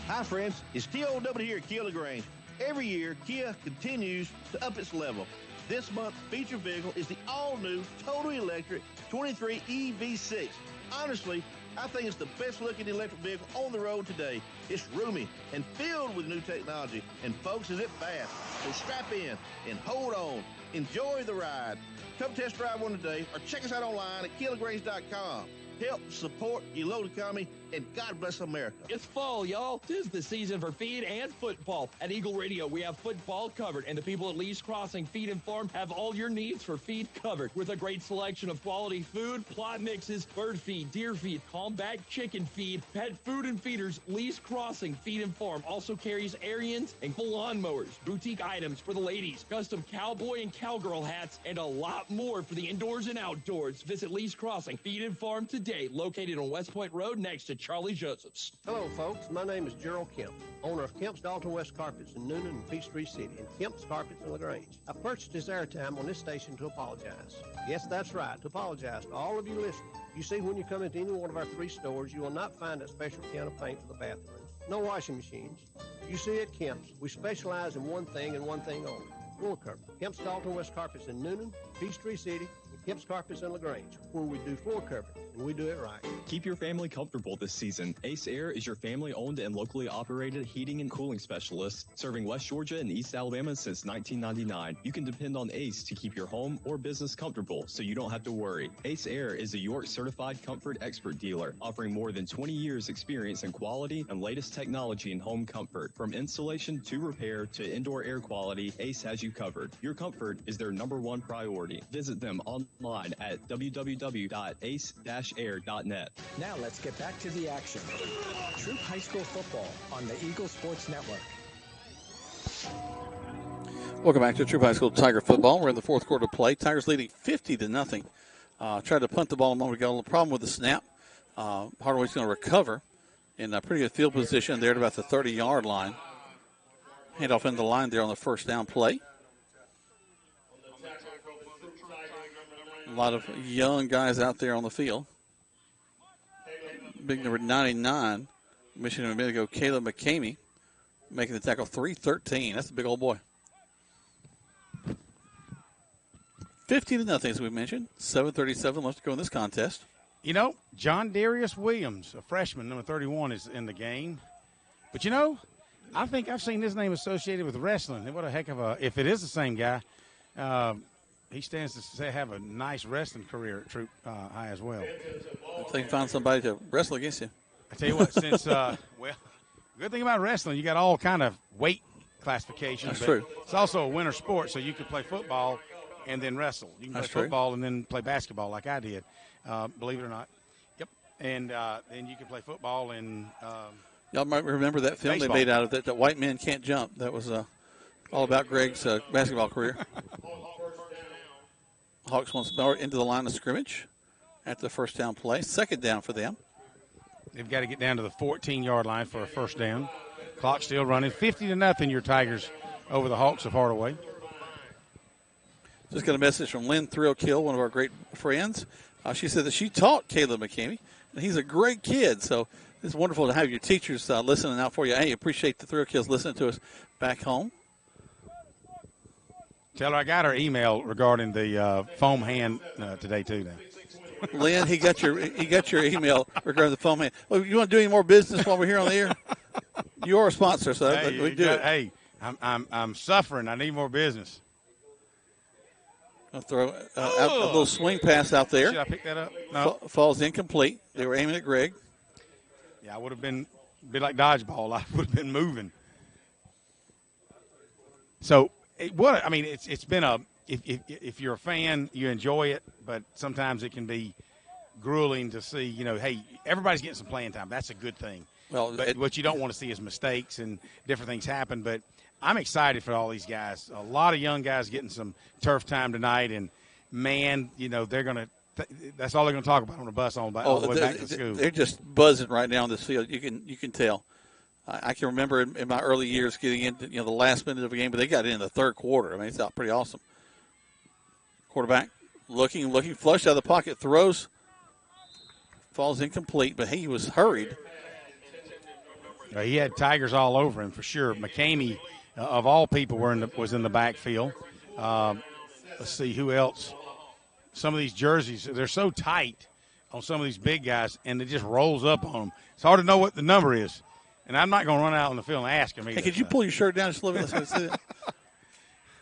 Hi, friends. It's TOW here at Kia LaGrange. Every year, Kia continues to up its level. This month's feature vehicle is the all-new, totally electric 23 EV6. Honestly, I think it's the best-looking electric vehicle on the road today. It's roomy and filled with new technology, and folks, is it fast. So strap in and hold on. Enjoy the ride. Come test drive one today or check us out online at KiaLaGrange.com. Help support your local economy, and God bless America. It's fall, y'all. 'Tis the season for feed and football. At Eagle Radio, we have football covered, and the people at Lee's Crossing Feed and Farm have all your needs for feed covered with a great selection of quality food, plot mixes, bird feed, deer feed, combat chicken feed, pet food and feeders. Lee's Crossing Feed and Farm also carries Ariens and lawn mowers, boutique items for the ladies, custom cowboy and cowgirl hats, and a lot more for the indoors and outdoors. Visit Lee's Crossing Feed and Farm today, located on West Point Road next to Charlie Joseph's. Hello, folks. My name is Gerald Kemp, owner of Kemp's Dalton West Carpets in Noonan and Peachtree City, and Kemp's Carpets in LaGrange. I purchased this airtime on this station to apologize. Yes, that's right, to apologize to all of you listening. You see, when you come into any one of our 3 stores, you will not find a special can of paint for the bathroom. No washing machines. You see, at Kemp's, we specialize in one thing and one thing only: floor cover. Kemp's Dalton West Carpets in Noonan, Peachtree City, and Kemp's Carpets in LaGrange, where we do floor cover, and we do it right. Keep your family comfortable this season. Ace Air is your family-owned and locally operated heating and cooling specialist, serving West Georgia and East Alabama since 1999. You can depend on Ace to keep your home or business comfortable, so you don't have to worry. Ace Air is a York-certified comfort expert dealer, offering more than 20 years experience in quality and latest technology in home comfort. From installation to repair to indoor air quality, Ace has you covered. Your comfort is their #1 priority. Visit them online at www.ace-air.net. Now let's get back to the action. Troup High School football on the Eagle Sports Network. Welcome back to Troup High School Tiger football. We're in the 4th quarter of play. Tigers leading 50-0. Tried to punt the ball a moment ago. The problem with the snap. Hardaway's going to recover in a pretty good field position there at about the 30-yard line. Hand off into the line there on the 1st down play. A lot of young guys out there on the field. Big number 99, Michigan a minute ago, Caleb McCamey, making the tackle, 3-13. That's a big old boy. 50-0, as we mentioned. 7:37 left to go in this contest. You know, John Darius Williams, a freshman, number 31, is in the game. But, you know, I think I've seen his name associated with wrestling. What a heck of a – if it is the same guy, he stands to have a nice wrestling career at Troup High as well. If they can find somebody to wrestle against you. I tell you what, since well, good thing about wrestling, you got all kind of weight classifications. That's true. It's also a winter sport, so you can play football and then wrestle. You can play football and then play basketball like I did, believe it or not. Yep. And then you can play football and y'all might remember that film baseball they made out of it, that White Men Can't Jump. That was all about Greg's basketball career. Hawks once more into the line of scrimmage at the 1st down play. 2nd down for them. They've got to get down to the 14-yard line for a 1st down. Clock still running. 50-0 your Tigers over the Hawks of Hardaway. Just got a message from Lynn Thrillkill, one of our great friends. She said that she taught Caleb McCamey, and he's a great kid. So it's wonderful to have your teachers listening out for you. Hey, appreciate the Thrillkills listening to us back home. Tell her I got her email regarding the foam hand today too. Now, Lynn, he got your email regarding the foam hand. Well, you want to do any more business while we're here on the air? You are a sponsor, so hey, we do it. Hey, I'm suffering. I need more business. I'll throw a little swing pass out there. Should I pick that up? No. Falls incomplete. They were aiming at Greg. Yeah, I would have been like dodgeball. I would have been moving. So. It's been if you're a fan, you enjoy it, but sometimes it can be grueling to see, hey, everybody's getting some playing time. That's a good thing. Well, but what you don't want to see is mistakes and different things happen. But I'm excited for all these guys. A lot of young guys getting some turf time tonight, and, man, they're going to that's all they're going to talk about on the bus all the way back to school. They're just buzzing right now on this field. You can tell. I can remember in my early years getting into the last minute of a game, but they got in the third quarter. I mean, it's pretty awesome. Quarterback looking, flush out of the pocket, throws, falls incomplete, but he was hurried. He had Tigers all over him for sure. McCamey, of all people, was in the backfield. Let's see who else. Some of these jerseys, they're so tight on some of these big guys, and it just rolls up on them. It's hard to know what the number is. And I'm not going to run out on the field and ask him either. Hey, could you pull your shirt down just a little bit?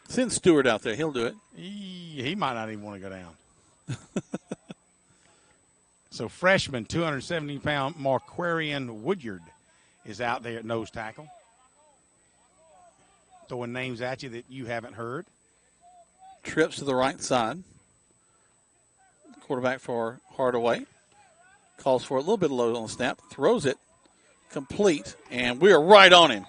Send Stewart out there. He'll do it. He might not even want to go down. So freshman, 270-pound Marquarian Woodyard is out there at nose tackle. Throwing names at you that you haven't heard. Trips to the right side. Quarterback for Hardaway. Calls for a little bit of load on the snap. Throws it. Complete. And we are right on him.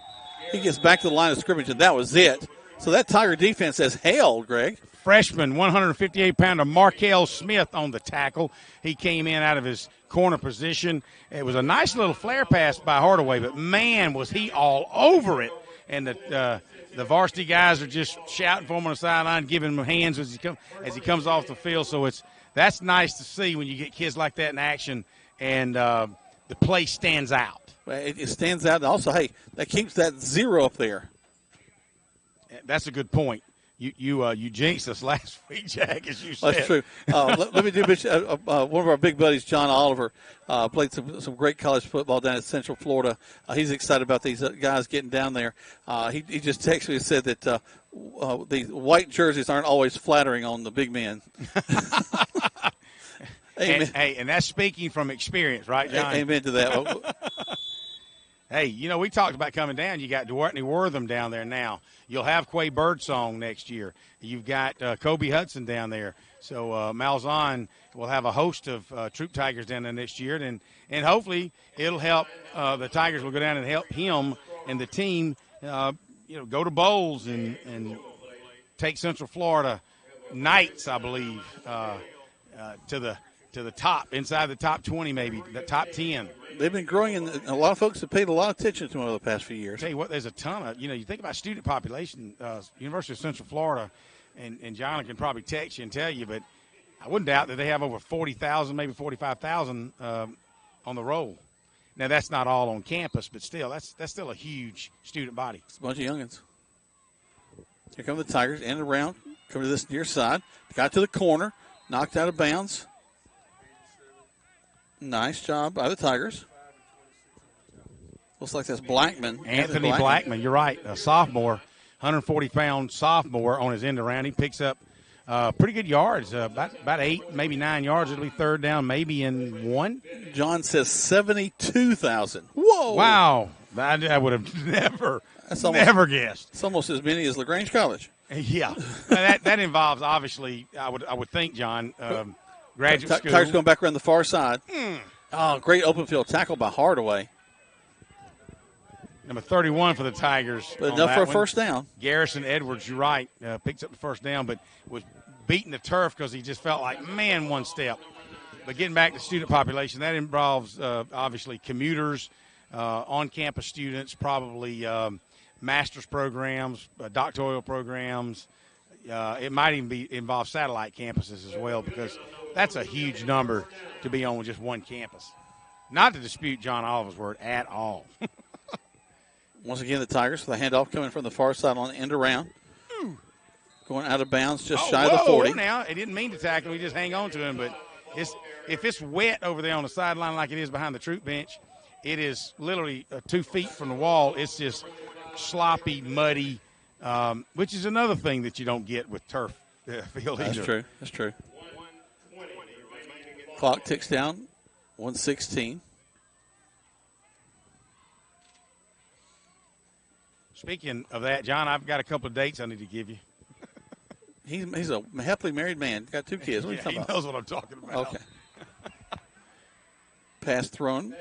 He gets back to the line of scrimmage, and that was it. So that Tiger defense has held, Greg. Freshman, 158-pounder Markel Smith on the tackle. He came in out of his corner position. It was a nice little flare pass by Hardaway, but, man, was he all over it. And the varsity guys are just shouting for him on the sideline, giving him hands as he comes off the field. So that's nice to see when you get kids like that in action, and the play stands out. Well, it stands out. And also, hey, that keeps that 0 up there. That's a good point. You jinxed us last week, Jack, as you said. That's true. Let me do one of our big buddies, John Oliver, played some great college football down at Central Florida. He's excited about these guys getting down there. He just texted me and said that the white jerseys aren't always flattering on the big men. And that's speaking from experience, right, John? Amen to that. Hey, we talked about coming down. You got Duartney Wortham down there now. You'll have Quay Birdsong next year. You've got Kobe Hudson down there. So Malzahn will have a host of Troup Tigers down there next year. And hopefully it'll help the Tigers will go down and help him and the team, go to bowls and take Central Florida Knights, I believe, to the top, inside the top 20 maybe, the top 10. They've been growing, and a lot of folks have paid a lot of attention to them over the past few years. I'll tell you what, there's a ton of, you think about student population, University of Central Florida, and John can probably text you and tell you, but I wouldn't doubt that they have over 40,000, maybe 45,000 on the roll. Now, that's not all on campus, but still, that's still a huge student body. It's a bunch of youngins. Here come the Tigers, end around, come to this near side, got to the corner, knocked out of bounds. Nice job by the Tigers. Looks like that's Blackman. Anthony Blackman, you're right. A sophomore, 140-pound sophomore on his end around. He picks up pretty good yards, about 8, maybe 9 yards. It'll be third down, maybe in 1. John says 72,000. Whoa. Wow. I would have never guessed. It's almost as many as LaGrange College. Yeah. that involves, obviously, I would think, John, graduate school. Tigers going back around the far side. Oh, great open field tackle by Hardaway. Number 31 for the Tigers. But enough for a first down. Garrison Edwards, you're right, picks up the first down, but was beating the turf because he just felt like, man, one step. But getting back to student population, that involves, obviously, commuters, on-campus students, probably master's programs, doctoral programs. It might even involve satellite campuses as well, because that's a huge number to be on with just one campus. Not to dispute John Oliver's word at all. Once again, the Tigers, the handoff coming from the far side on the end around. Going out of bounds just shy of the 40. Now, it didn't mean to tackle him. We just hang on to him. But if it's wet over there on the sideline like it is behind the Troup bench, it is literally 2 feet from the wall. It's just sloppy, muddy, which is another thing that you don't get with turf field either. That's true. Clock ticks down, 1:16. Speaking of that, John, I've got a couple of dates I need to give you. He's a happily married man. Got 2 kids. What are you talking he about? knows what I'm talking about. Okay. Pass thrown.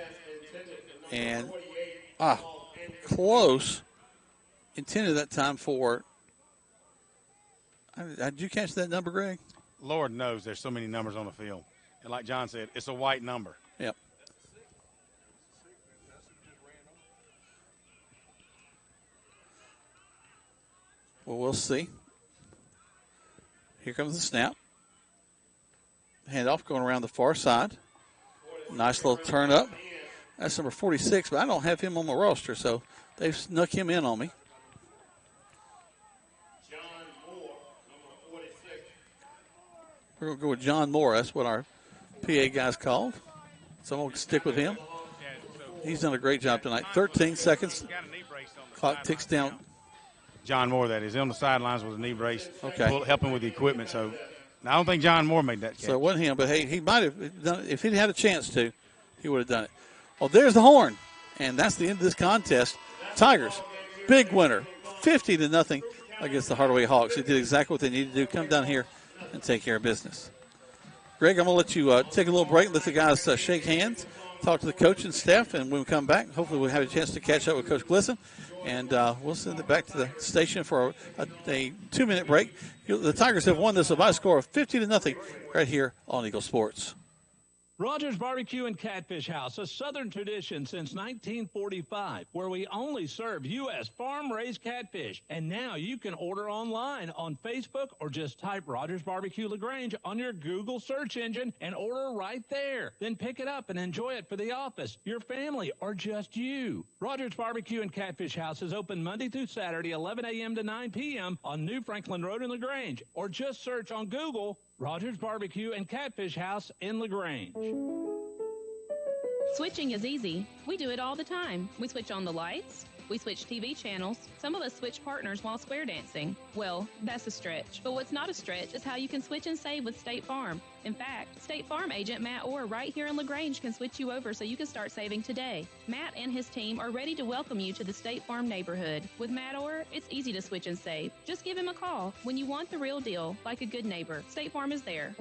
And, close. Intended that time for – did you catch that number, Greg? Lord knows there's so many numbers on the field. And like John said, it's a white number. Yep. Well, we'll see. Here comes the snap. Handoff going around the far side. Nice little turn up. That's number 46, but I don't have him on my roster, so they've snuck him in on me. We're going to go with John Moore. That's what our PA guy's called. So I'm going to stick with him. He's done a great job tonight. 13 seconds. Clock ticks down. John Moore, that is, on the sidelines with a knee brace. Okay. Helping with the equipment. So I don't think John Moore made that catch. So it wasn't him, but hey, he might have done it. If he'd had a chance to, he would have done it. Well, there's the horn, and that's the end of this contest. Tigers, big winner, 50-0 against the Hardaway Hawks. They did exactly what they needed to do. Come down here and take care of business. Greg, I'm going to let you take a little break, let the guys shake hands, talk to the coach and staff, and when we come back, hopefully we'll have a chance to catch up with Coach Glisson, and we'll send it back to the station for a 2-minute break. The Tigers have won this by a score of 50-0 right here on Eagle Sports. Rogers Barbecue and Catfish House, a Southern tradition since 1945, where we only serve U.S. farm-raised catfish. And now you can order online on Facebook or just type Rogers Barbecue LaGrange on your Google search engine and order right there. Then pick it up and enjoy it for the office, your family, or just you. Rogers Barbecue and Catfish House is open Monday through Saturday, 11 a.m. to 9 p.m. on New Franklin Road in LaGrange, or just search on Google Rogers Barbecue and Catfish House in LaGrange. Switching is easy. We do it all the time. We switch on the lights. We switch TV channels. Some of us switch partners while square dancing. Well, that's a stretch. But what's not a stretch is how you can switch and save with State Farm. In fact, State Farm agent Matt Orr right here in LaGrange can switch you over so you can start saving today. Matt and his team are ready to welcome you to the State Farm neighborhood. With Matt Orr, it's easy to switch and save. Just give him a call. When you want the real deal, like a good neighbor, State Farm is there.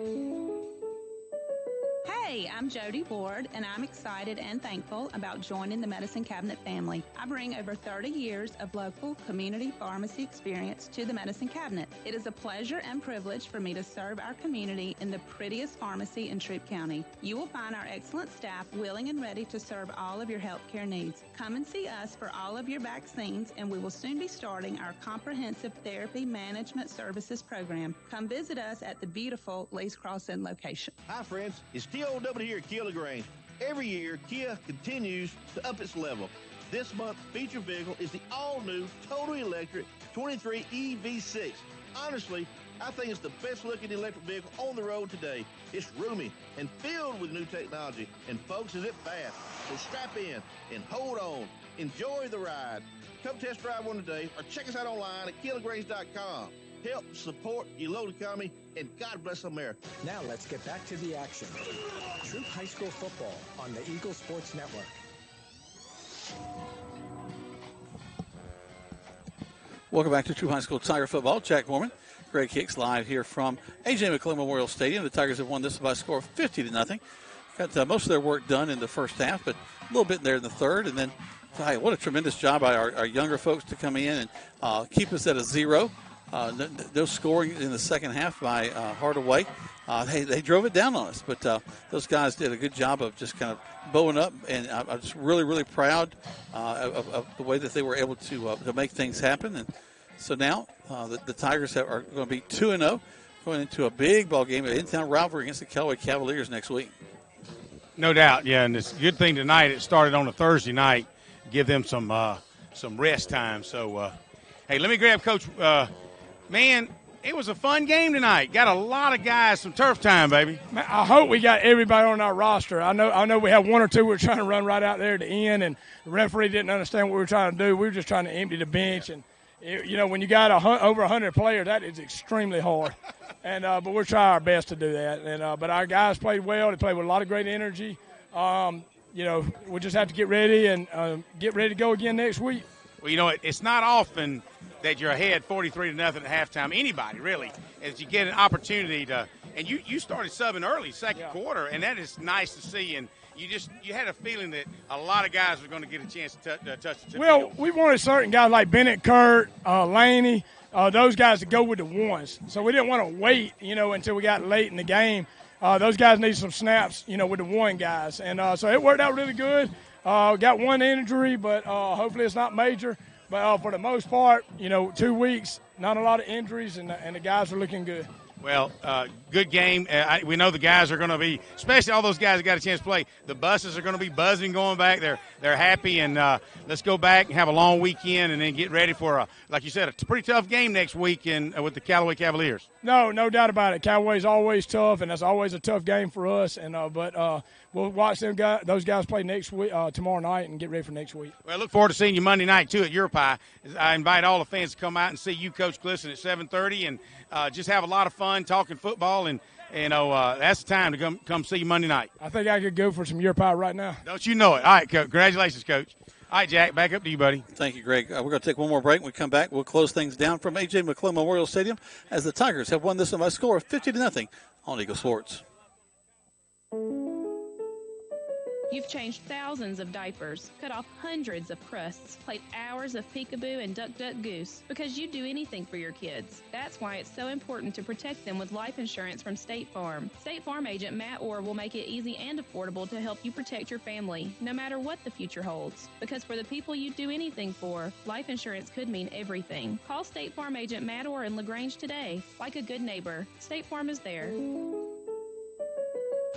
Hey, I'm Jody Ward, and I'm excited and thankful about joining the Medicine Cabinet family. I bring over 30 years of local community pharmacy experience to the Medicine Cabinet. It is a pleasure and privilege for me to serve our community in the prettiest pharmacy in Troup County. You will find our excellent staff willing and ready to serve all of your healthcare needs. Come and see us for all of your vaccines, and we will soon be starting our comprehensive therapy management services program. Come visit us at the beautiful Lee's Crossing location. Hi, friends. It's TOW here at Kia LaGrange. Every year, Kia continues to up its level. This month's feature vehicle is the all-new, totally electric 23 EV6. Honestly, I think it's the best-looking electric vehicle on the road today. It's roomy and filled with new technology. And, folks, is it fast? So strap in and hold on. Enjoy the ride. Come test drive one today or check us out online at KiaLaGrange.com. Help support your local economy, and God bless America. Now let's get back to the action. Troup High School football on the Eagle Sports Network. Welcome back to Troup High School Tiger football. Jack Mormon, Greg Hicks live here from A.J. McClellan Memorial Stadium. The Tigers have won this by a score of 50-0. Got most of their work done in the first half, but a little bit there in the third. And then, hey, what a tremendous job by our younger folks to come in and keep us at a 0. No scoring in the second half by Hardaway. They drove it down on us, but those guys did a good job of just kind of bowing up, and I'm just really, really proud of the way that they were able to make things happen. And so now the Tigers are going to be 2-0, going into a big ball game, an in-town rivalry against the Callaway Cavaliers next week. No doubt, yeah, and it's a good thing tonight. It started on a Thursday night, give them some rest time. So, hey, let me grab Coach. Man, it was a fun game tonight. Got a lot of guys some turf time, baby. Man, I hope we got everybody on our roster. I know we have one or two we were trying to run right out there at the end, and the referee didn't understand what we were trying to do. We were just trying to empty the bench, and when you got over 100 players, that is extremely hard. And but we're trying our best to do that. And but our guys played well. They played with a lot of great energy. We just have to get ready and get ready to go again next week. Well, you know, it's not often that you're ahead 43-0 at halftime. Anybody, really, as you get an opportunity to – and you started subbing early, second quarter, and that is nice to see. And you had a feeling that a lot of guys were going to get a chance to touch the Well, we wanted certain guys like Bennett, Kurt, Laney, those guys to go with the ones. So we didn't want to wait, until we got late in the game. Those guys needed some snaps, with the one guys. And so it worked out really good. Got one injury, but hopefully it's not major. But for the most part, 2 weeks, not a lot of injuries, and the guys are looking good. Well, good game. We know the guys are going to be, especially all those guys that got a chance to play. The buses are going to be buzzing going back. They're happy, and let's go back and have a long weekend and then get ready for, like you said, a pretty tough game next week with the Callaway Cavaliers. No doubt about it. Callaway's always tough, and that's always a tough game for us. And but we'll watch those guys play next week, tomorrow night, and get ready for next week. Well, I look forward to seeing you Monday night too at Your Pie. I invite all the fans to come out and see you, Coach Glisson, at 7:30, and just have a lot of fun talking football. And that's the time to come see you Monday night. I think I could go for some Your Pie right now. Don't you know it? All right, congratulations, Coach. All right, Jack, back up to you, buddy. Thank you, Greg. We're going to take one more break. When we come back, we'll close things down from A.J. McClung Memorial Stadium as the Tigers have won this one by a score of 50-0 on Eagle Sports. You've changed thousands of diapers, cut off hundreds of crusts, played hours of peekaboo and duck goose because you do anything for your kids. That's why it's so important to protect them with life insurance from State Farm. State Farm agent Matt Orr will make it easy and affordable to help you protect your family, no matter what the future holds. Because for the people you do anything for, life insurance could mean everything. Call State Farm agent Matt Orr in LaGrange today. Like a good neighbor, State Farm is there.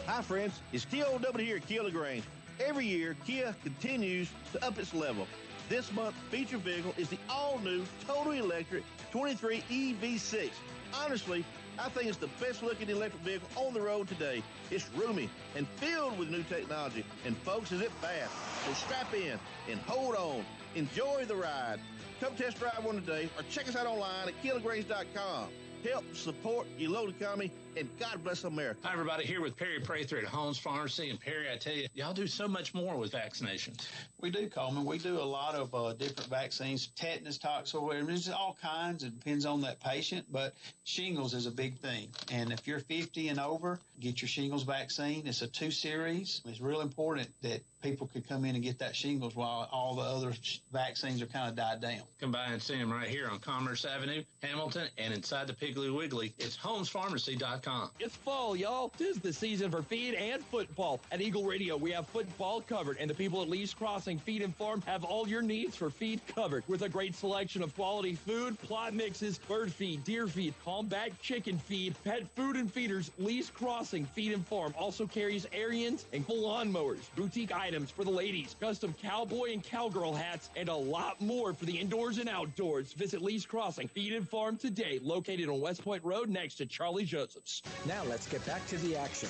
Hi, friends. It's T.O.W. here at Kia LaGrange. Every year, Kia continues to up its level. This month's feature vehicle is the all-new, totally electric 23 EV6. Honestly, I think it's the best-looking electric vehicle on the road today. It's roomy and filled with new technology, and folks, is it fast. So strap in and hold on. Enjoy the ride. Come test drive one today or check us out online at KiaLaGrange.com. Help support your local economy, and God bless America. Hi, everybody. Here with Perry Prather at Holmes Pharmacy. And, Perry, I tell you, y'all do so much more with vaccinations. We do, Coleman. We do a lot of different vaccines, tetanus, toxoid. There's all kinds. It depends on that patient, but shingles is a big thing. And if you're 50 and over, get your shingles vaccine. It's a 2-series. It's real important that people could come in and get that shingles while all the other vaccines are kind of died down. Come by and see them right here on Commerce Avenue, Hamilton, and inside the Piggly Wiggly. It's HolmesPharmacy.com. It's fall, y'all. 'Tis the season for feed and football. At Eagle Radio, we have football covered, and the people at Lee's Crossing Feed and Farm have all your needs for feed covered with a great selection of quality food, plot mixes, bird feed, deer feed, combat chicken feed, pet food and feeders. Lee's Crossing Feed and Farm also carries Ariens and lawnmowers, boutique items for the ladies, custom cowboy and cowgirl hats, and a lot more for the indoors and outdoors. Visit Lee's Crossing Feed and Farm today, located on West Point Road next to Charlie Joseph's. Now let's get back to the action.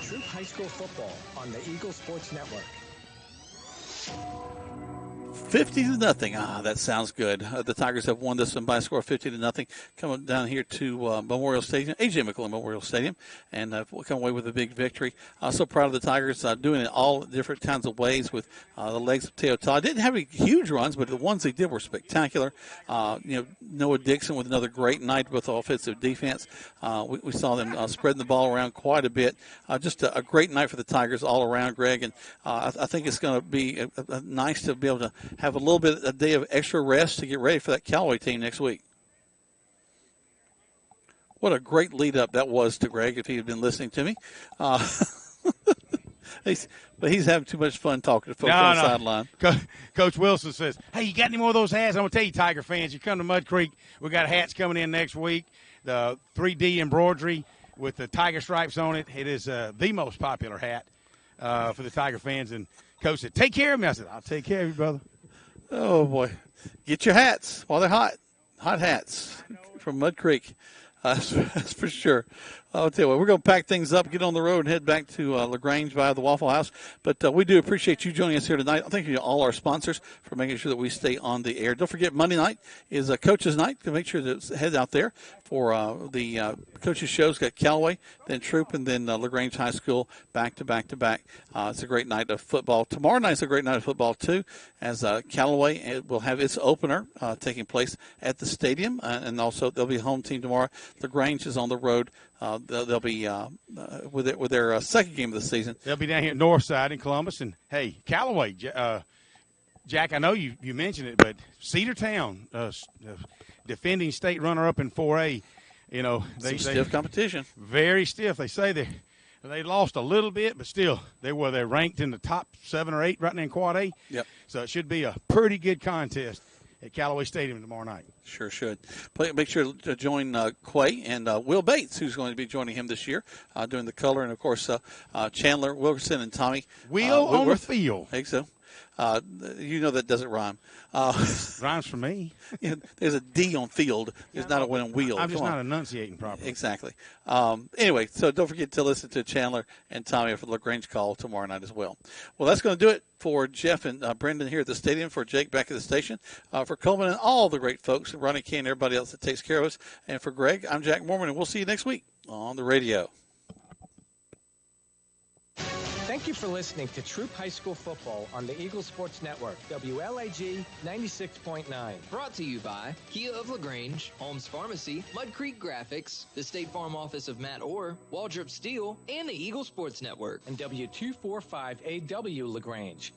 Troup High School football on the Eagle Sports Network. 50-0. That sounds good. The Tigers have won this one by a score of 50-0. Coming down here to Memorial Stadium, A.J. McClung Memorial Stadium, and come away with a big victory. So proud of the Tigers doing it all different kinds of ways with the legs of Teo Todd. Didn't have any huge runs, but the ones they did were spectacular. Noah Dixon with another great night with offensive defense. We saw them spreading the ball around quite a bit. Just a great night for the Tigers all around, Greg, and I think it's going to be nice to be able to have a day of extra rest to get ready for that Callaway team next week. What a great lead up that was to Greg if he had been listening to me. But he's having too much fun talking to folks on the sideline. Coach Wilson says, hey, you got any more of those hats? I'm going to tell you, Tiger fans, you come to Mud Creek, we got hats coming in next week. The 3D embroidery with the tiger stripes on it. It is the most popular hat for the Tiger fans. And Coach said, take care of me. I said, I'll take care of you, brother. Oh, boy. Get your hats while they're hot. Hot hats from Mud Creek. That's for sure. I'll tell you what, we're going to pack things up, get on the road, and head back to LaGrange via the Waffle House. But we do appreciate you joining us here tonight. Thank you to all our sponsors for making sure that we stay on the air. Don't forget, Monday night is Coaches Night. To make sure to head out there for the coaches shows. Got Callaway, then Troup, and then LaGrange High School back to back to back. It's a great night of football. Tomorrow night's a great night of football too, as Callaway will have its opener taking place at the stadium, and also there'll be a home team tomorrow. LaGrange is on the road. They'll be with their second game of the season. They'll be down here at Northside in Columbus. And, hey, Callaway, Jack, I know you mentioned it, but Cedartown, defending state runner-up in 4A, Some stiff competition. Very stiff. They say they lost a little bit, but still they're ranked in the top 7 or 8 right now in Quad A. Yep. So it should be a pretty good contest at Callaway Stadium tomorrow night. Sure should. Make sure to join Quay and Will Bates, who's going to be joining him this year, doing the color, and, of course, Chandler, Wilkerson, and Tommy. Will on the field. I think so. That doesn't rhyme. Rhymes for me. There's a D on field. There's not a one on wheel. I'm just not enunciating properly. Exactly. Anyway, so don't forget to listen to Chandler and Tommy for the LaGrange call tomorrow night as well. Well, that's going to do it for Jeff and Brendan here at the stadium, for Jake back at the station, for Coleman and all the great folks, Ronnie Kane and everybody else that takes care of us, and for Greg, I'm Jack Mormon, and we'll see you next week on the radio. Thank you for listening to Troup High School Football on the Eagle Sports Network, WLAG 96.9. Brought to you by Kia of LaGrange, Holmes Pharmacy, Mud Creek Graphics, the State Farm Office of Matt Orr, Waldrop Steel, and the Eagle Sports Network. And W245AW LaGrange.